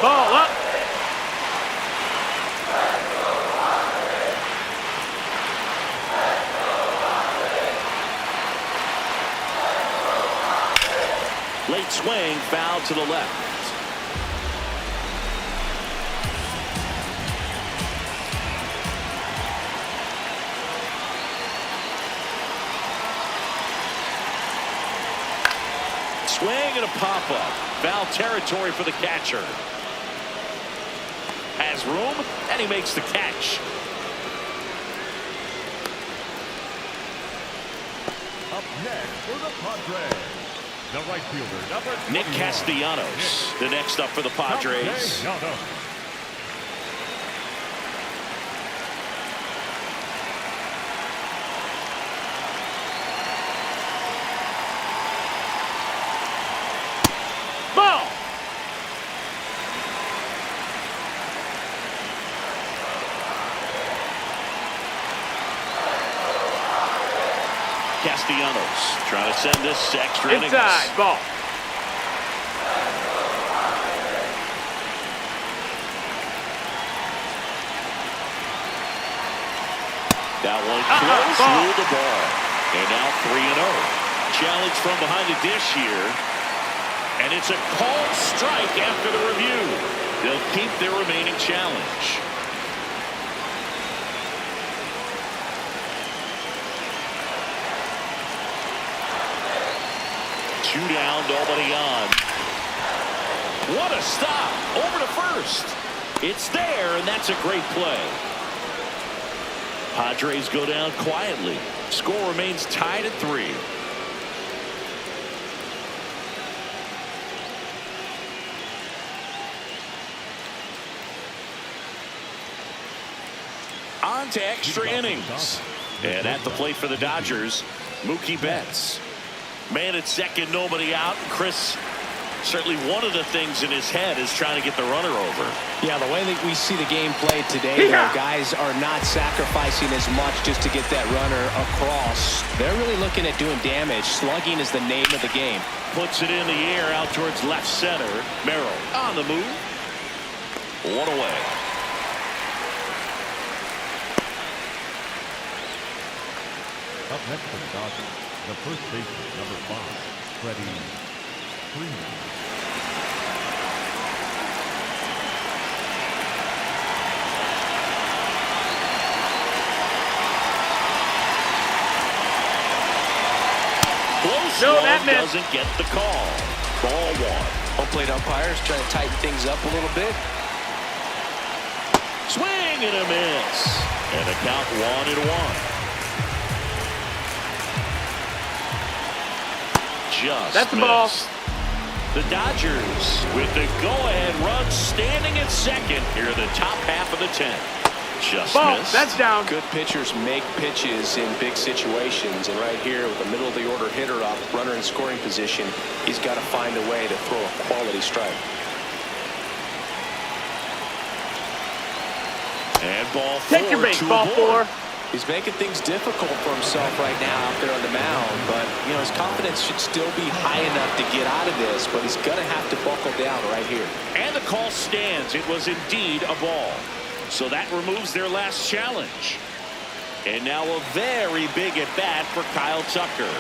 Ball up. Late swing, foul to the left. Swing and a pop-up. Foul territory for the catcher. Has room, and he makes the catch. Up next for the Padres, the right fielder, number 21, Nick Castellanos, the next up for the Padres. Ball. Castellanos trying to send this to extra innings. Inside. Ball. That one close, ruled the ball. And now 3-0. Challenge from behind the dish here. And it's a called strike after the review. They'll keep their remaining challenge. Two down, nobody on. What a stop. Over to first. It's there, and that's a great play. Padres go down quietly. Score remains tied at 3. On to extra innings. And at the plate for the Dodgers, Mookie Betts. Man at second, nobody out. Chris, certainly one of the things in his head is trying to get the runner over. Yeah, the way that we see the game played today, though, guys are not sacrificing as much just to get that runner across. They're really looking at doing damage. Slugging is the name of the game. Puts it in the air out towards left center. Merrill on the move. One away. Up next for the Dodgers, the first baseman, number 5, Freddie Freeman. Close No, one, that missed. doesn't get the call. Ball 1. Home plate umpires trying to tighten things up a little bit. Swing and a miss. And a count 1-1. Just that's the ball. The Dodgers with the go-ahead run standing at second here in the top half of the 10th. Just Ball, missed. that's down. Good pitchers make pitches in big situations, and right here with the middle of the order hitter up, runner in scoring position, he's got to find a way to throw a quality strike. And ball four. Take your base, to ball aboard. 4. He's making things difficult for himself right now out there on the mound, but you know his confidence should still be high enough to get out of this, but he's gonna have to buckle down right here. And the call stands. It was indeed a ball. So that removes their last challenge. And now a very big at bat for Kyle Tucker.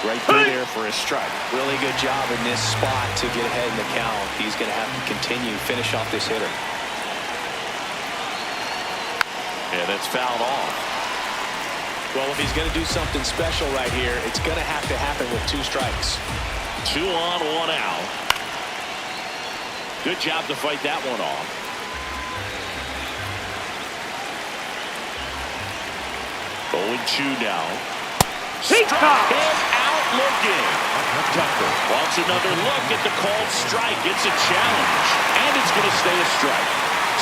Right through there for a strike. Really good job in this spot to get ahead in the count. He's gonna have to continue finish off this hitter. And it's fouled off. Well, if he's going to do something special right here, it's going to have to happen with 2 strikes. 2 on, 1 out. Good job to fight that one off. Oh, and 2 now. He's caught. Him out looking. Tucker wants another look at the called strike. It's a challenge, and it's going to stay a strike.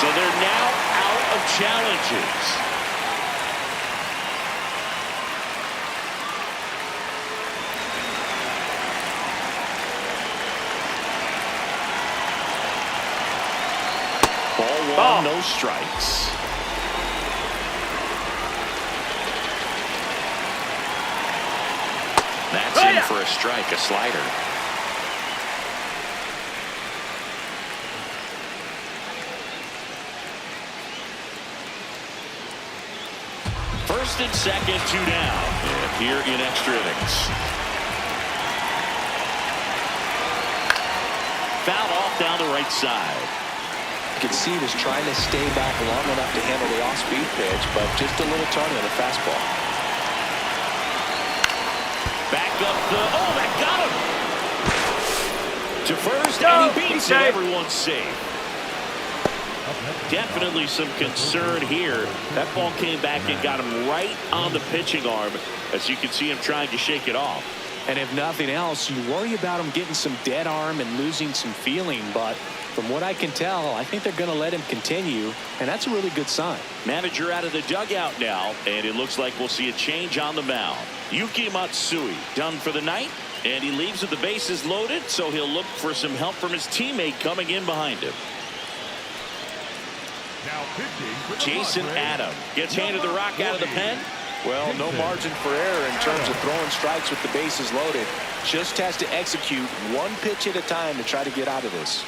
So they're now out of challenges. Ball 1, no strikes. That's in for a strike, a slider. First and second, 2 down. And here in extra innings. Foul off down the right side. You can see he was trying to stay back long enough to handle the off-speed pitch, but just a little turn on the fastball. Back up the... Oh, that got him! To first, and he beats it. Everyone's safe. Definitely some concern here. That ball came back and got him right on the pitching arm, as you can see him trying to shake it off. And if nothing else, you worry about him getting some dead arm and losing some feeling, but from what I can tell, I think they're going to let him continue, and that's a really good sign. Manager out of the dugout now, and it looks like we'll see a change on the mound. Yuki Matsui done for the night, and he leaves with the bases loaded, so he'll look for some help from his teammate coming in behind him. Now pitching for the Jason Padres, Adam gets handed the rock out of the pen. Well, no margin for error in terms of throwing strikes with the bases loaded. Just has to execute one pitch at a time to try to get out of this.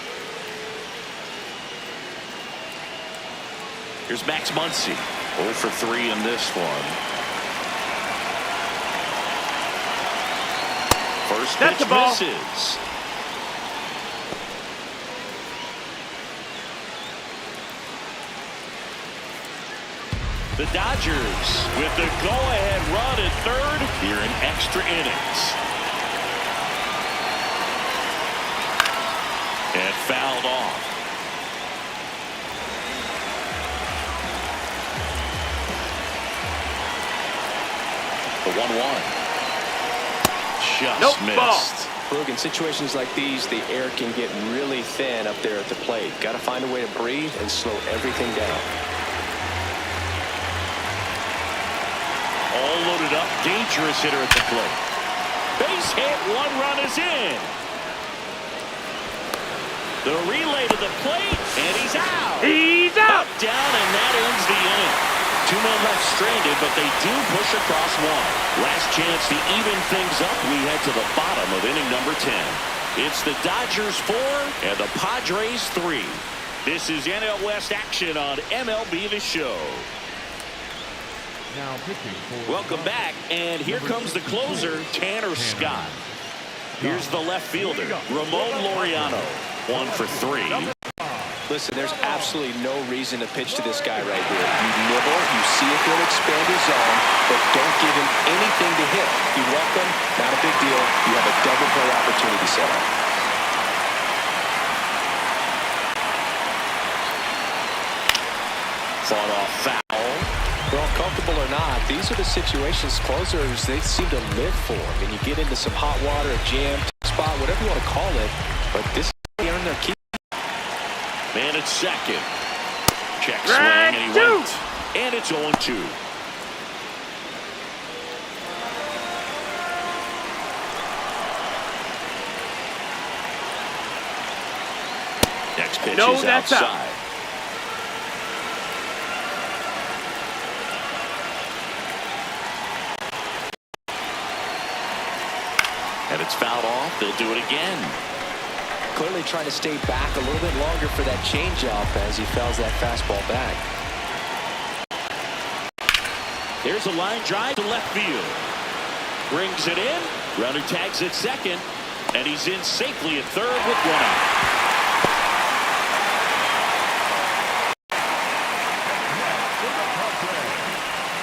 Here's Max Muncy. 0 for 3 in this one. First That's pitch the ball. misses. The Dodgers with the go-ahead run at third here in extra innings. And fouled off. The 1-1. Just missed. Ball. Look, in situations like these, the air can get really thin up there at the plate. Got to find a way to breathe and slow everything down. All loaded up, dangerous hitter at the plate. Base hit, 1 run is in. The relay to the plate, and he's out. He's out. Up, down, and that ends the inning. 2 men left stranded, but they do push across 1. Last chance to even things up. We head to the bottom of inning number 10. It's the Dodgers 4 and the Padres 3. This is NL West action on MLB The Show. Now pitching for Welcome back, and here comes the closer, Tanner Scott. Here's the left fielder, Ramon Laureano, 1 for 3. Listen, there's absolutely no reason to pitch to this guy right here. You nibble, you see if he'll expand his zone, but don't give him anything to hit. You welcome, not a big deal. You have a double play opportunity set up. Fought off foul. Well, comfortable or not, these are the situations closers they seem to live for. And you get into some hot water, a jam, spot, whatever you want to call it. But this is earn their keep. Man at second. Check swing, and he went. And it's 0-2. Next pitch is outside. Out. And it's fouled off. They'll do it again. Clearly trying to stay back a little bit longer for that changeup as he fouls that fastball back. There's a line drive to left field. Brings it in. Runner tags at second. And he's in safely at third with one out.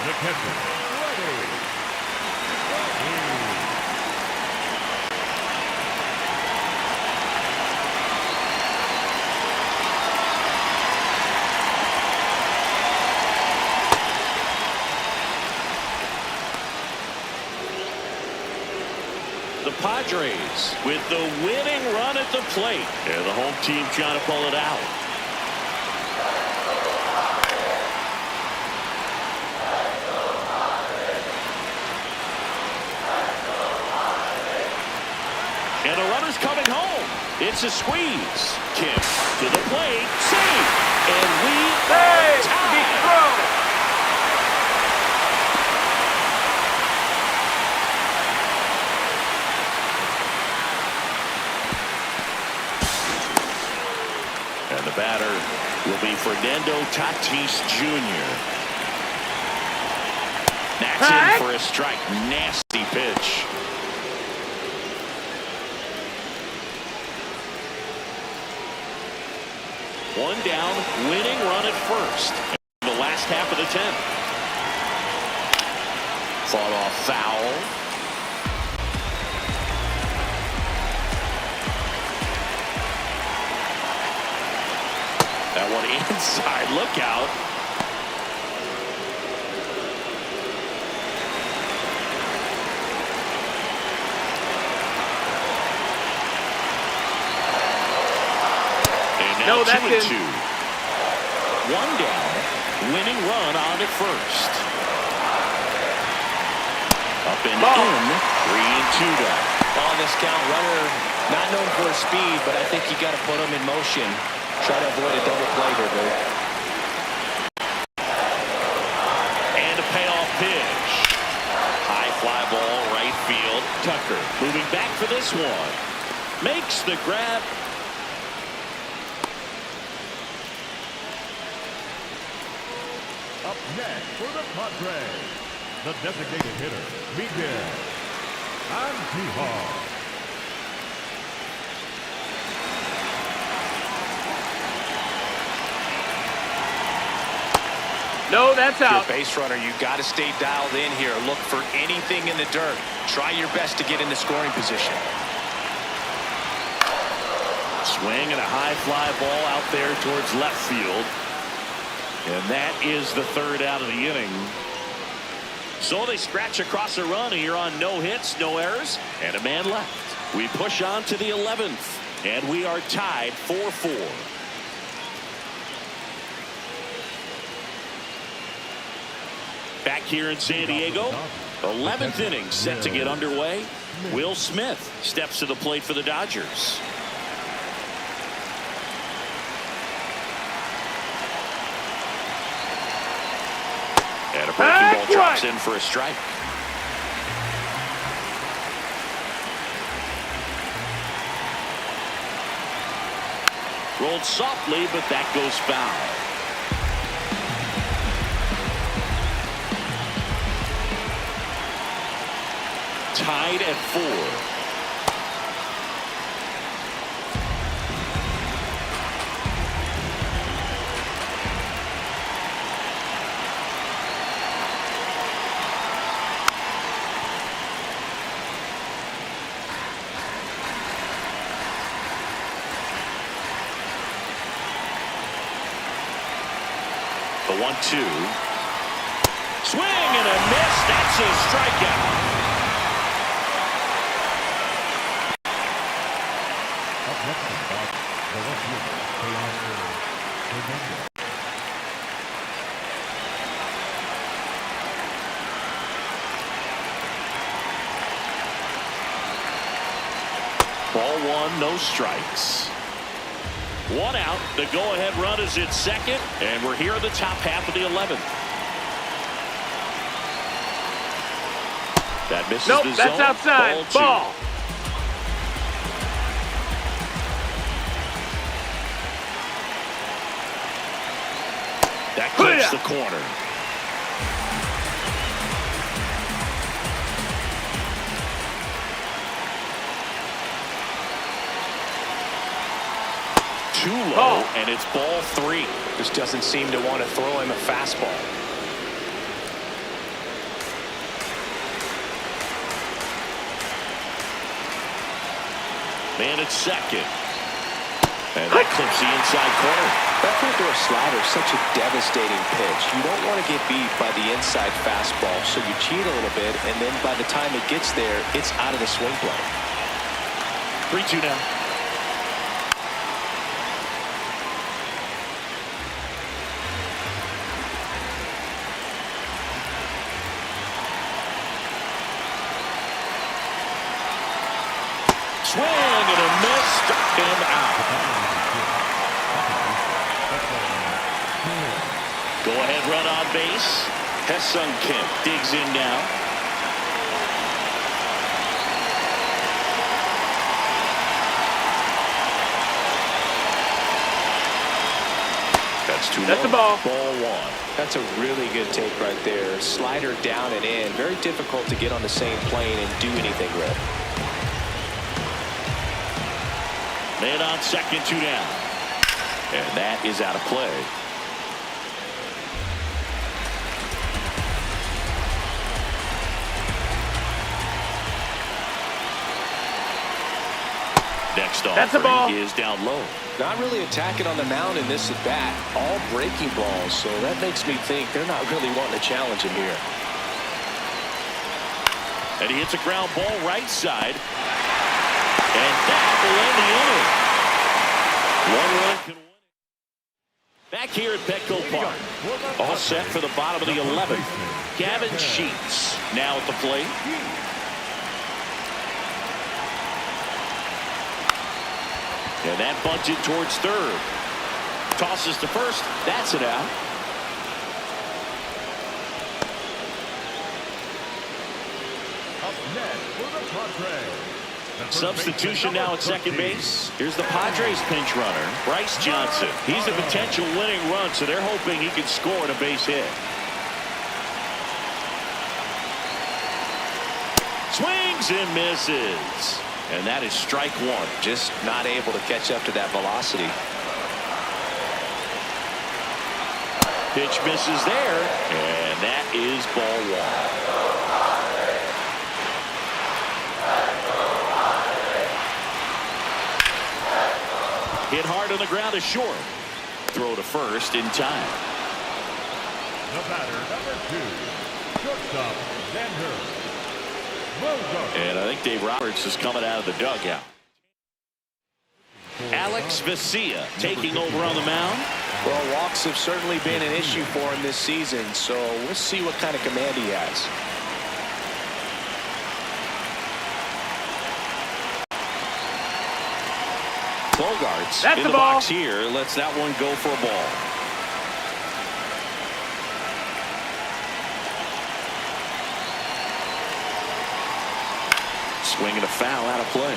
The pitcher, ready. The Padres with the winning run at the plate. And the home team trying to pull it out. And the runner's coming home. It's a squeeze. Kim to the plate. Save. And we are tied. And the batter will be Fernando Tatis Jr. That's in for a strike. Nasty pitch. One down, winning run at first. In the last half of the 10th. Fought off foul. That one inside, look out. And now 2-2. One down, winning run on at first. Up and in, 3-2 down. On this count, runner not known for his speed, but I think you got to put him in motion. Try to avoid a double play here, Bill. And a payoff pitch. High fly ball, right field. Tucker moving back for this one. Makes the grab. Up next for the Padres, the designated hitter, Miguel Andujar. No, that's out. Your base runner, you got to stay dialed in here. Look for anything in the dirt. Try your best to get in the scoring position. Swing and a high fly ball out there towards left field. And that is the third out of the inning. So they scratch across a run here on no hits, no errors, and a man left. We push on to the 11th, and we are tied 4-4. Back here in San Diego, 11th inning set to get underway. Will Smith steps to the plate for the Dodgers. And a breaking ball drops in for a strike. Rolled softly, but that goes foul. Tied at 4. The 1-2. Swing and a miss. That's a strikeout. Up next, Ball one, no strikes. One out. The go-ahead run is at second, and we're here in the top half of the 11th. That misses Nope, the that's zone. outside. Ball. That clips the corner. Too low, and it's ball three. Just doesn't seem to want to throw him a fastball. Man at second. And that clips the inside corner. That front-door slider is such a devastating pitch. You don't want to get beat by the inside fastball, so you cheat a little bit, and then by the time it gets there, it's out of the swing play. 3-2 now. Swing and a miss, struck him out. Go ahead run on base. Hesung Kim digs in now. That's too low. That's the ball. Ball one. That's a really good take right there. Slider down and in. Very difficult to get on the same plane and do anything with. Man on second, 2 down. And that is out of play. Next offering is down low. Not really attacking on the mound in this at bat. All breaking balls, so that makes me think they're not really wanting to challenge him here. And he hits a ground ball right side. And that will end the inning. One run can win it. Back here at Petco Park. All set for the bottom of the 11th. Gavin Sheets now at the plate. And that bunted towards third. Tosses to first. That's it out. Up next for the Padres. Substitution now at second base. Here's the Padres pinch runner, Bryce Johnson. He's a potential winning run, so they're hoping he can score on a base hit. Swings and misses. And that is strike one. Just not able to catch up to that velocity. Pitch misses there, and that is ball one. Hit hard on the ground is short. Throw to first in time. The batter, number 2, shortstop, Xander. And I think Dave Roberts is coming out of the dugout. Alex Vesia taking over on the mound. Well, walks have certainly been an issue for him this season, so we'll see what kind of command he has. Bogarts in the box here. Lets that one go for a ball. Swing and a foul out of play.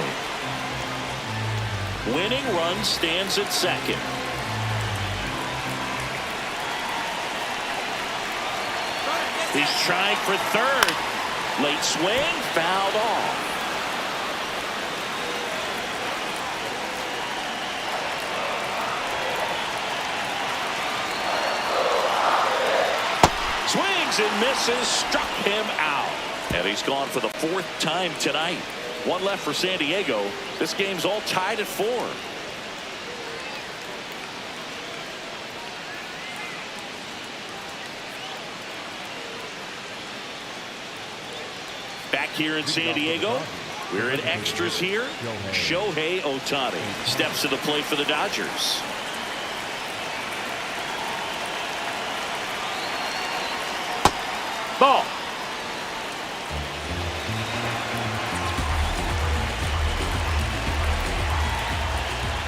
Winning run stands at second. He's trying for third. Late swing, fouled off. Swings and misses, struck him out. And he's gone for the 4th time tonight. One left for San Diego. This game's all tied at 4. Back here in San Diego, We're in extras here. Shohei Ohtani steps to the plate for the Dodgers. Ball.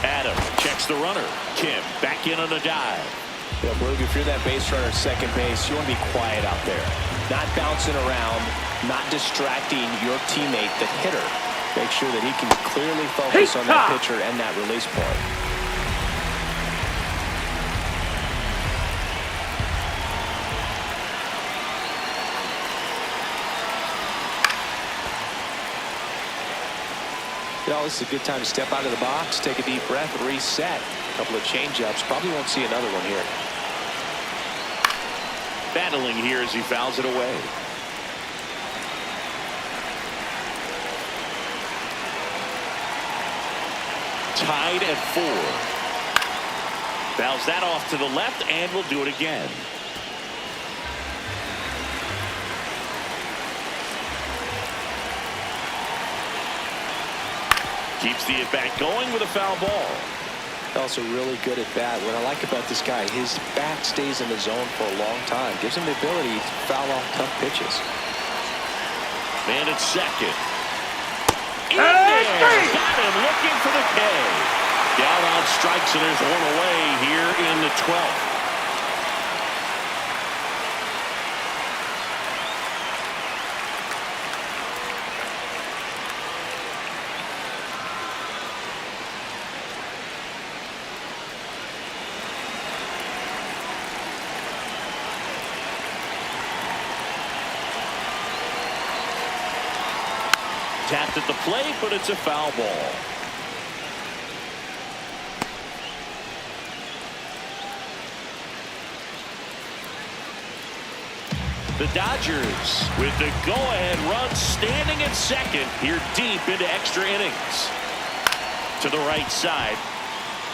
Adam checks the runner. Kim back in on a dive. Yeah, Brooke, if you're that base runner at second base, you want to be quiet out there. Not bouncing around, not distracting your teammate, the hitter. Make sure that he can clearly focus on that pitcher and that release point. You know, this is a good time to step out of the box, take a deep breath, reset. A couple of change-ups. Probably won't see another one here. Battling here as he fouls it away. Tied at 4. Fouls that off to the left and will do it again. Keeps the at-bat going with a foul ball. Also really good at bat. What I like about this guy, his bat stays in the zone for a long time. Gives him the ability to foul off tough pitches. Man at second. In there. Got him looking for the K. Down on strikes, and there's one away here in the 12th. Tapped at the plate, but it's a foul ball. The Dodgers with the go-ahead run standing at second here deep into extra innings. To the right side.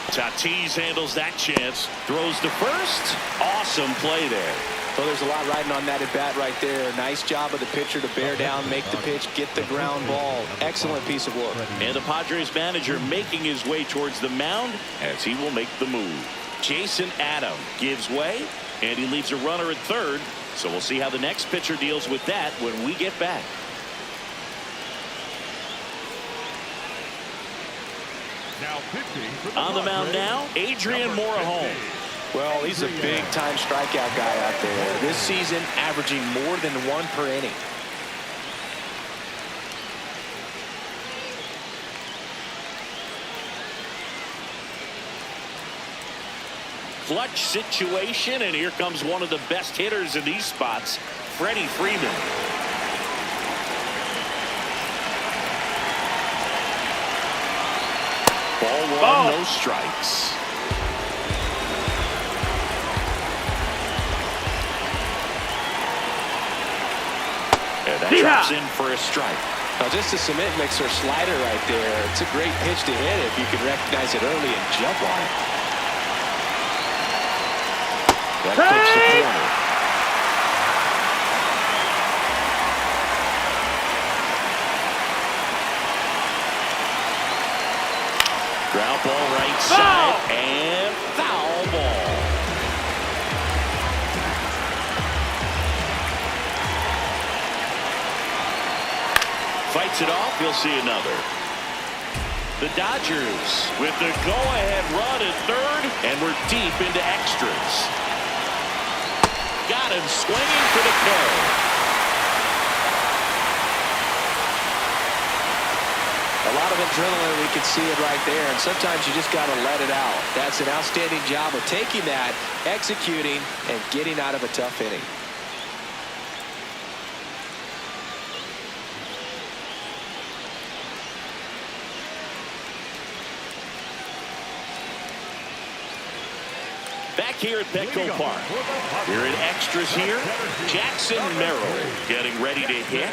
Tatis handles that chance. Throws to first. Awesome play there. Well, there's a lot riding on that at bat right there. Nice job of the pitcher to bear down, make the pitch, get the ground ball. Excellent piece of work. And the Padres manager making his way towards the mound as he will make the move. Jason Adam gives way, and he leaves a runner at third. So we'll see how the next pitcher deals with that when we get back. Now pitching for On the mound now, Adrian Morejon. Well, he's a big-time strikeout guy out there. This season, averaging more than 1 per inning. Clutch situation, and here comes one of the best hitters in these spots, Freddie Freeman. Ball 1, no strikes. And that drops in for a strike. Now, just a cement mixer slider right there. It's a great pitch to hit if you can recognize it early and jump on it. That clips the corner. Ground ball right side and foul ball. Fights it off. You'll see another. The Dodgers with the go-ahead run at third, and we're deep into extras. Got him swinging for the K. A lot of adrenaline, we can see it right there, and sometimes you just got to let it out. That's an outstanding job of taking that, executing, and getting out of a tough inning. Back here at Petco Park. We're in extras here. Jackson Merrill getting ready to hit.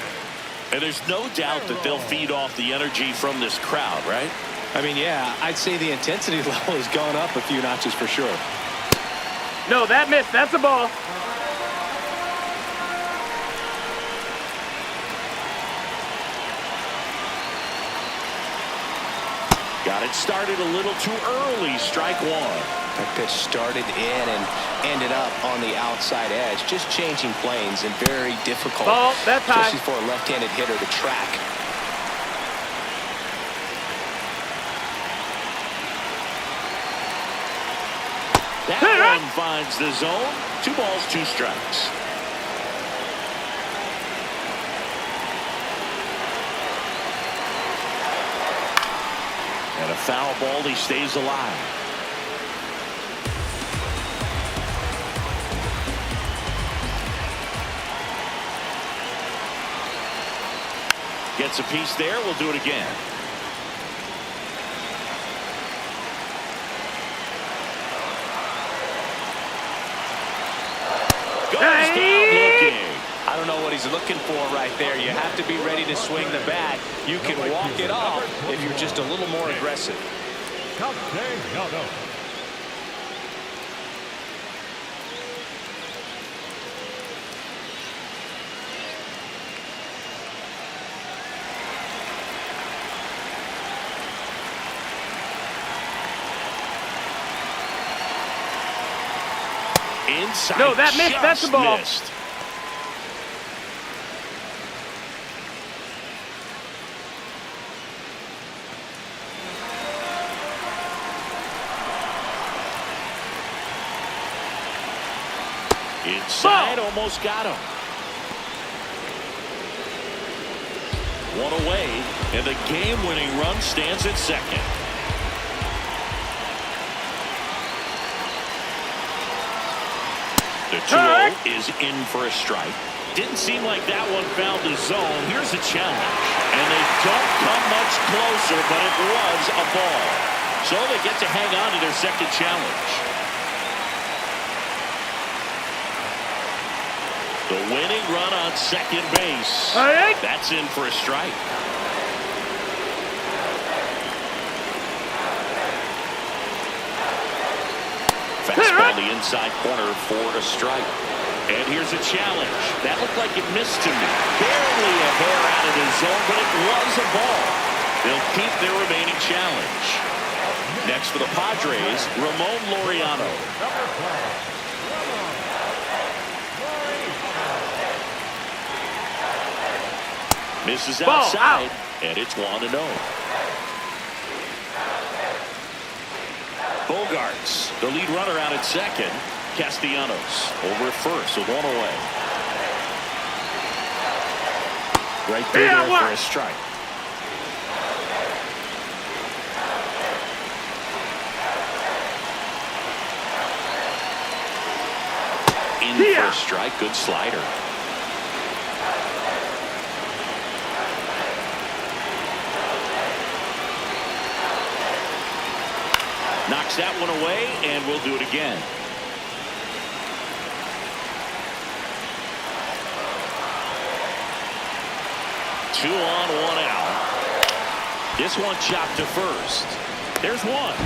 And there's no doubt that they'll feed off the energy from this crowd, right? I mean, yeah, I'd say the intensity level has gone up a few notches for sure. No, that missed. That's a ball. Got it started a little too early. Strike one. That pitch started in and ended up on the outside edge. Just changing planes and very difficult. Ball, that's high. Especially for a left-handed hitter to track. That one finds the zone. 2 balls, 2 strikes. And a foul ball. He stays alive. Gets a piece there. We'll do it again. Goes down looking. I don't know what he's looking for right there. You have to be ready to swing the bat. You can walk it off if you're just a little more aggressive. Inside. No, that missed. That's the ball. Missed. Inside, almost got him. One away, and the game-winning run stands at second. The 2-0 is in for a strike. Didn't seem like that one found the zone. Here's a challenge. And they don't come much closer, but it was a ball. So they get to hang on to their second challenge. The winning run on second base. That's in for a strike. Fastball the inside corner for a strike. And here's a challenge. That looked like it missed to me. Barely a hair out of the zone, but it was a ball. They'll keep their remaining challenge. Next for the Padres, Ramon Laureano. Misses outside, and it's 1-0. Bogarts, the lead runner out at second. Castellanos over at first with 1 away. Right there for a strike. In for a strike. Good slider. Knocks that one away, and we'll do it again. Two on, 1 out. This one chopped to first. There's one.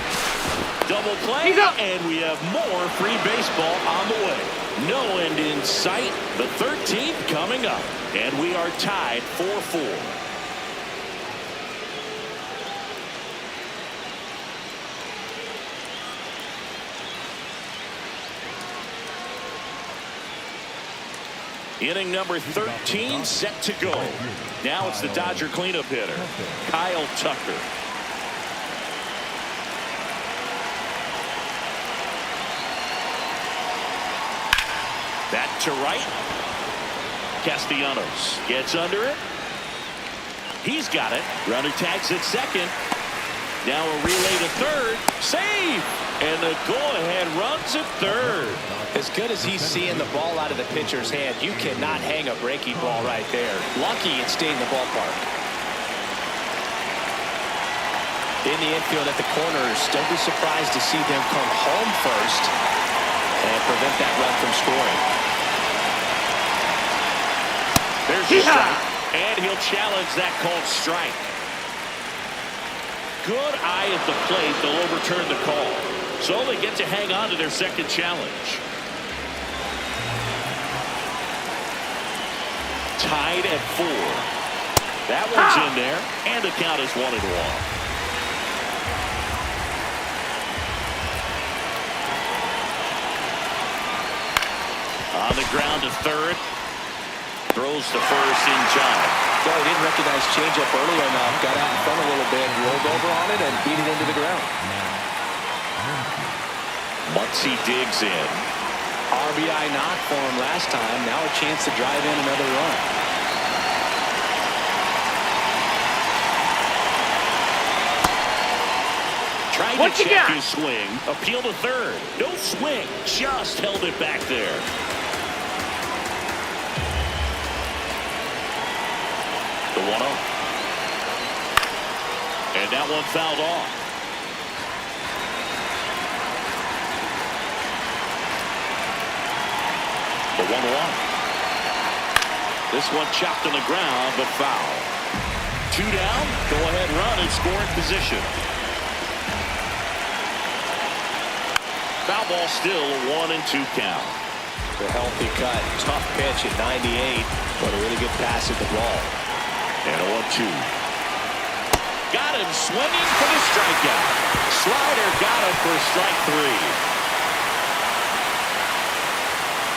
Double play, and we have more free baseball on the way. No end in sight. The 13th coming up, and we are tied 4-4. Inning number 13 set to go. Now it's the Dodger cleanup hitter, Kyle Tucker. Back to right. Castellanos gets under it. He's got it. Runner tags at second. Now a relay to third. Save! And the go-ahead runs at third. As good as he's seeing the ball out of the pitcher's hand, you cannot hang a breaking ball right there. Lucky it stayed in the ballpark. In the infield at the corners, don't be surprised to see them come home first and prevent that run from scoring. There's the strike, and he'll challenge that called strike. Good eye at the plate. They'll overturn the call. So they get to hang on to their second challenge. Tied at 4. That one's in there, and the count is 1-1. On the ground to third. Throws to first in time. So he didn't recognize changeup early enough. Got out in front a little bit, rolled over on it, and beat it into the ground. Muncy digs in. RBI knock for him last time. Now a chance to drive in another run. Tried to check his swing. Appeal to third. No swing. Just held it back there. The 1-0. And that one fouled off. The 1-1. This one chopped on the ground, but foul. 2 down. Go ahead run and scoring position. Foul ball still a 1-2 count. The healthy cut. Tough pitch at 98, but a really good pass at the ball. And 0-2. Got him swinging for the strikeout. Slider got him for strike 3.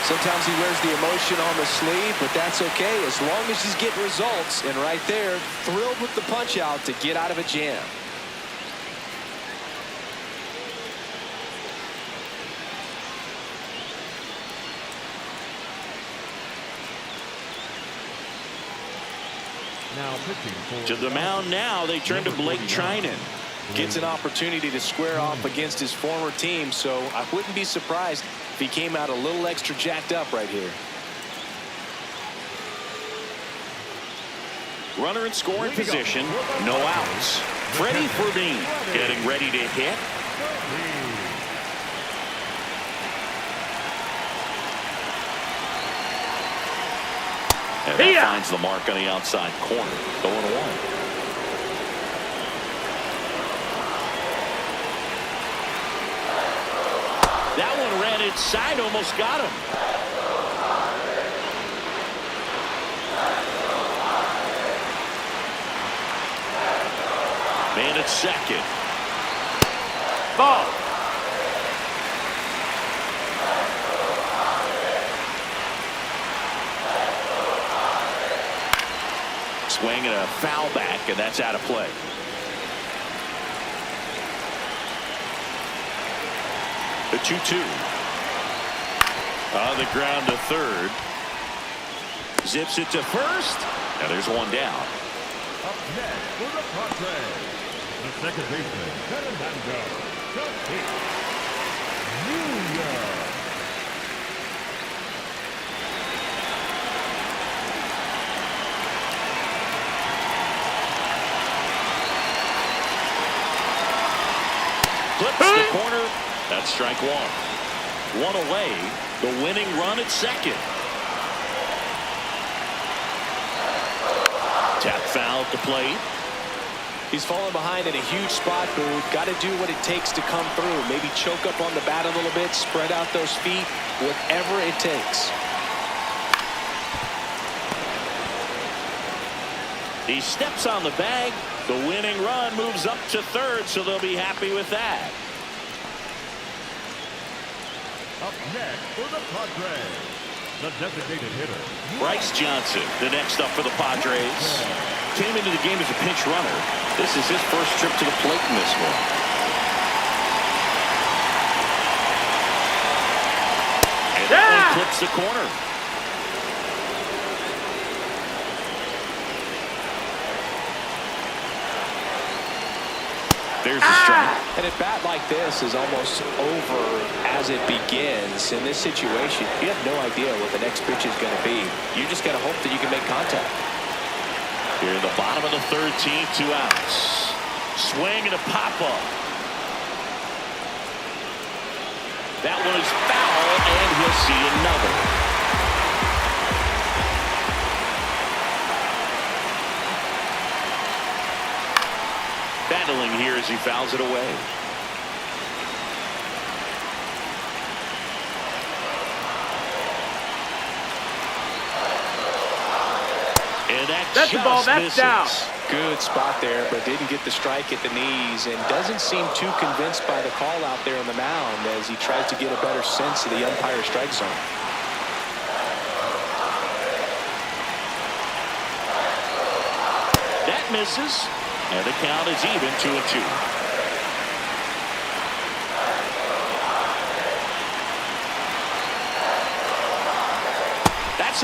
Sometimes he wears the emotion on the sleeve, but that's okay as long as he's getting results. And right there, thrilled with the punch out to get out of a jam. Now pitching for To the mound now, they turn to Blake Trinan. Gets an opportunity to square off against his former team, so I wouldn't be surprised if he came out a little extra jacked up right here. Runner in scoring position, no outs. Freddie Ferdinand getting ready to hit. And that finds the mark on the outside corner. 0-1. That one ran inside, almost got him. Man at second. Ball. Swing and a foul back, and that's out of play. The 2-2. On the ground to third. Zips it to first. And there's one down. up next for the Padres, the second baseman, Fernando Jr. Flips the corner. That's strike one. One away. The winning run at second. Tap foul to plate. He's falling behind in a huge spot, Booth. Got to do what it takes to come through. Maybe choke up on the bat a little bit, spread out those feet, whatever it takes. He steps on the bag. The winning run moves up to third, so they'll be happy with that. Up next for the Padres, the designated hitter, Bryce Johnson, the next up for the Padres. Came into the game as a pinch runner. This is his first trip to the plate in this one. And that one clips the corner. There's the strike. And a bat like this is almost over as it begins. In this situation, you have no idea what the next pitch is going to be. You just got to hope that you can make contact. Here in the bottom of the 13th, 2 outs. Swing and a pop-up. That one is foul, and he'll see another. Battling here as he fouls it away. And that's the ball. That's down. Good spot there, but didn't get the strike at the knees and doesn't seem too convinced by the call out there on the mound as he tries to get a better sense of the umpire strike zone. misses, and the count is even 2-2.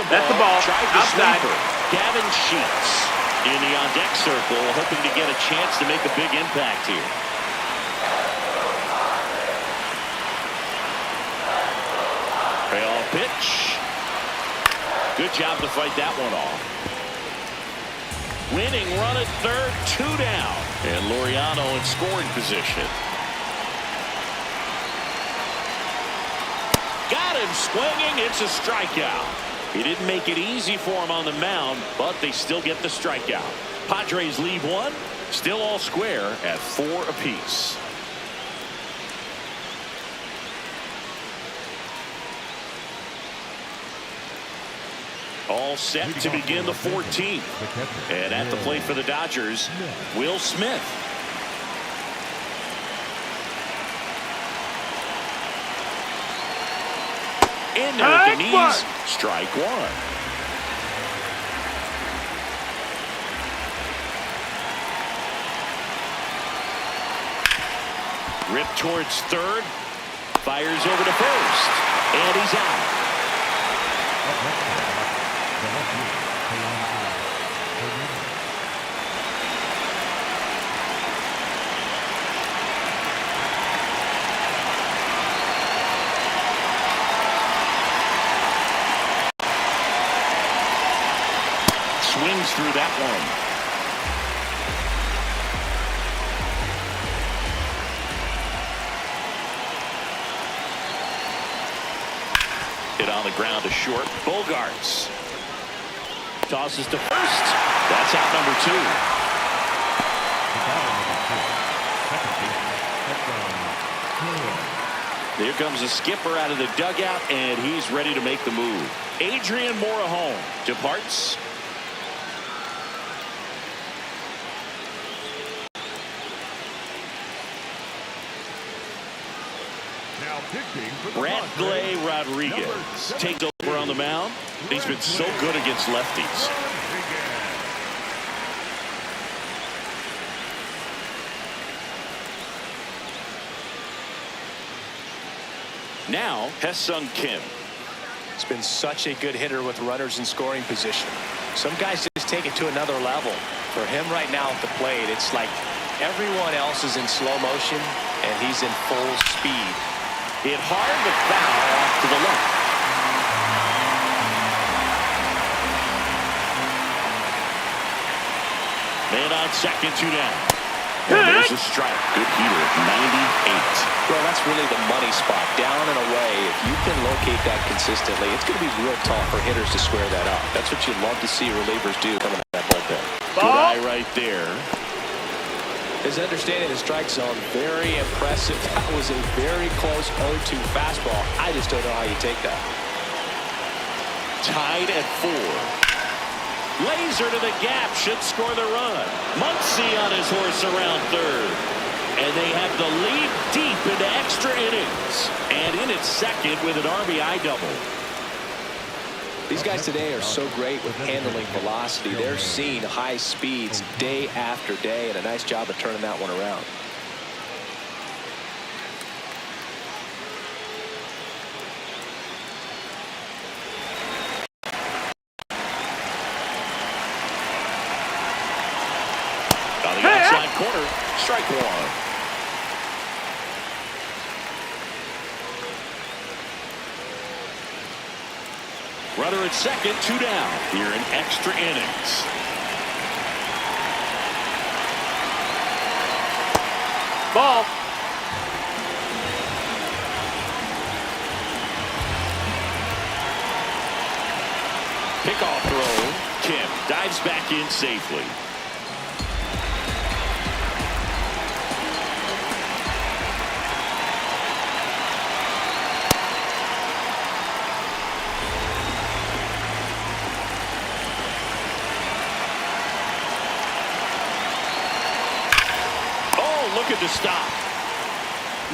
That's a ball. Tried the sniper. Gavin Sheets in the on-deck circle, hoping to get a chance to make a big impact here. Payoff pitch. Good job to fight that one off. Winning run at third, 2 down. And Laureano in scoring position. Got him swinging. It's a strikeout. He didn't make it easy for him on the mound, but they still get the strikeout. Padres leave one, still all square at 4 apiece. All set to begin the 14th. And at the plate for the Dodgers, Will Smith. In there at the knees. Strike one. Ripped towards third. Fires over to first. And he's out. Swings through that one. Hit on the ground to short. Bogarts tosses to first. That's out number 2. Here comes the skipper out of the dugout, and he's ready to make the move. Adrian Morejon departs. Bradley Rodriguez takes over on the mound. He's been so good against lefties. Now, Hae-Sung Kim. It's been such a good hitter with runners in scoring position. Some guys just take it to another level. For him right now at the plate, it's like everyone else is in slow motion, and he's in full speed. Hit hard, but foul off to the left. Man on second, 2 down. And there's a strike. Good heater at 98. Well, that's really the money spot. Down and away. If you can locate that consistently, it's going to be real tough for hitters to square that up. That's what you love to see relievers do coming out of that bullpen. Good eye right there. His understanding of the strike zone, very impressive. That was a very close 0-2 fastball. I just don't know how you take that. Tied at 4. Laser to the gap, should score the run. Muncy on his horse around third. And they have the lead deep into extra innings. And in its second with an RBI double. These guys today are so great with handling velocity. They're seeing high speeds day after day, and a nice job of turning that one around. On the outside corner, strike one. Runner at second, 2 down here in extra innings. Ball. Pickoff throw. Kim dives back in safely. Looking to stop.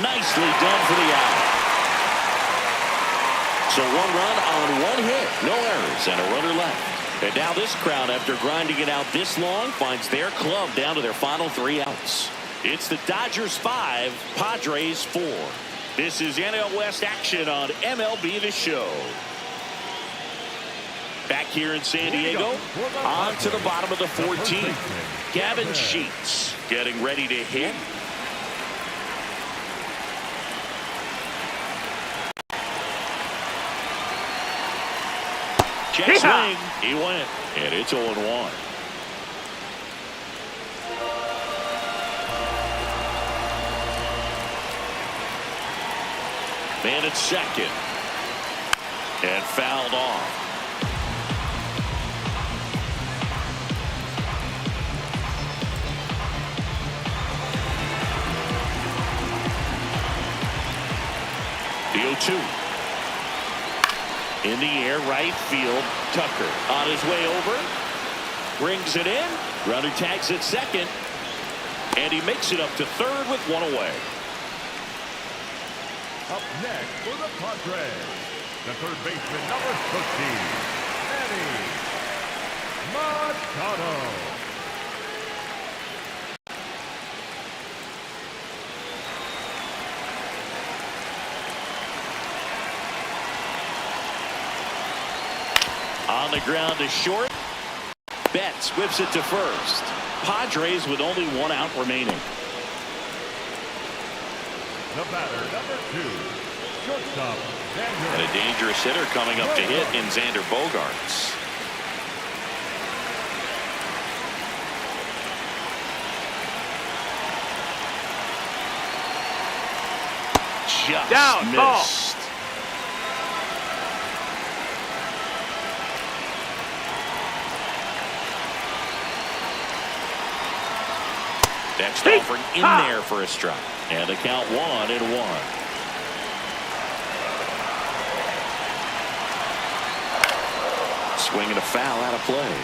Nicely done for the out. So 1 run on 1 hit. No errors and a runner left. And now this crowd, after grinding it out this long, finds their club down to their final 3 outs. It's the Dodgers 5, Padres 4. This is NL West action on MLB The Show. Back here in San Diego, on to the bottom of the 14th. Gavin Sheets getting ready to hit. Check swing. He went. And it's 0-1. Man at second. And fouled off. The 0-2. In the air, right field. Tucker on his way over. Brings it in. Runner tags at second. And he makes it up to third with 1 away. Up next for the Padres, the third baseman, number 15, Machado. On the ground to short. Betts whips it to first. Padres with only 1 out remaining. The batter, number 2, shortstop, And a dangerous hitter coming up to hit in Xander Bogaerts. Just down, missed. Next offering in there for a strike. And the count 1-1. Swinging a foul out of play.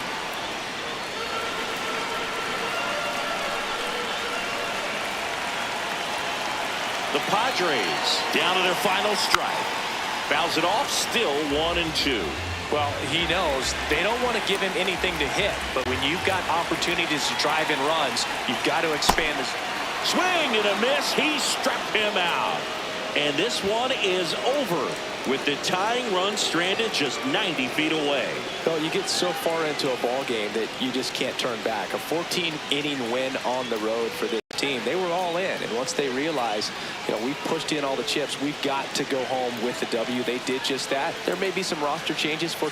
The Padres down to their final strike. Fouls it off, still 1-2. Well, he knows they don't want to give him anything to hit, but when you've got opportunities to drive in runs, you've got to expand his swing and a miss. He struck him out. And this one is over with the tying run stranded just 90 feet away. So you get so far into a ball game that you just can't turn back. A 14-inning win on the road for this team. They were all in, and once they realized, we pushed in all the chips, we've got to go home with the W. They did just that. There may be some roster changes for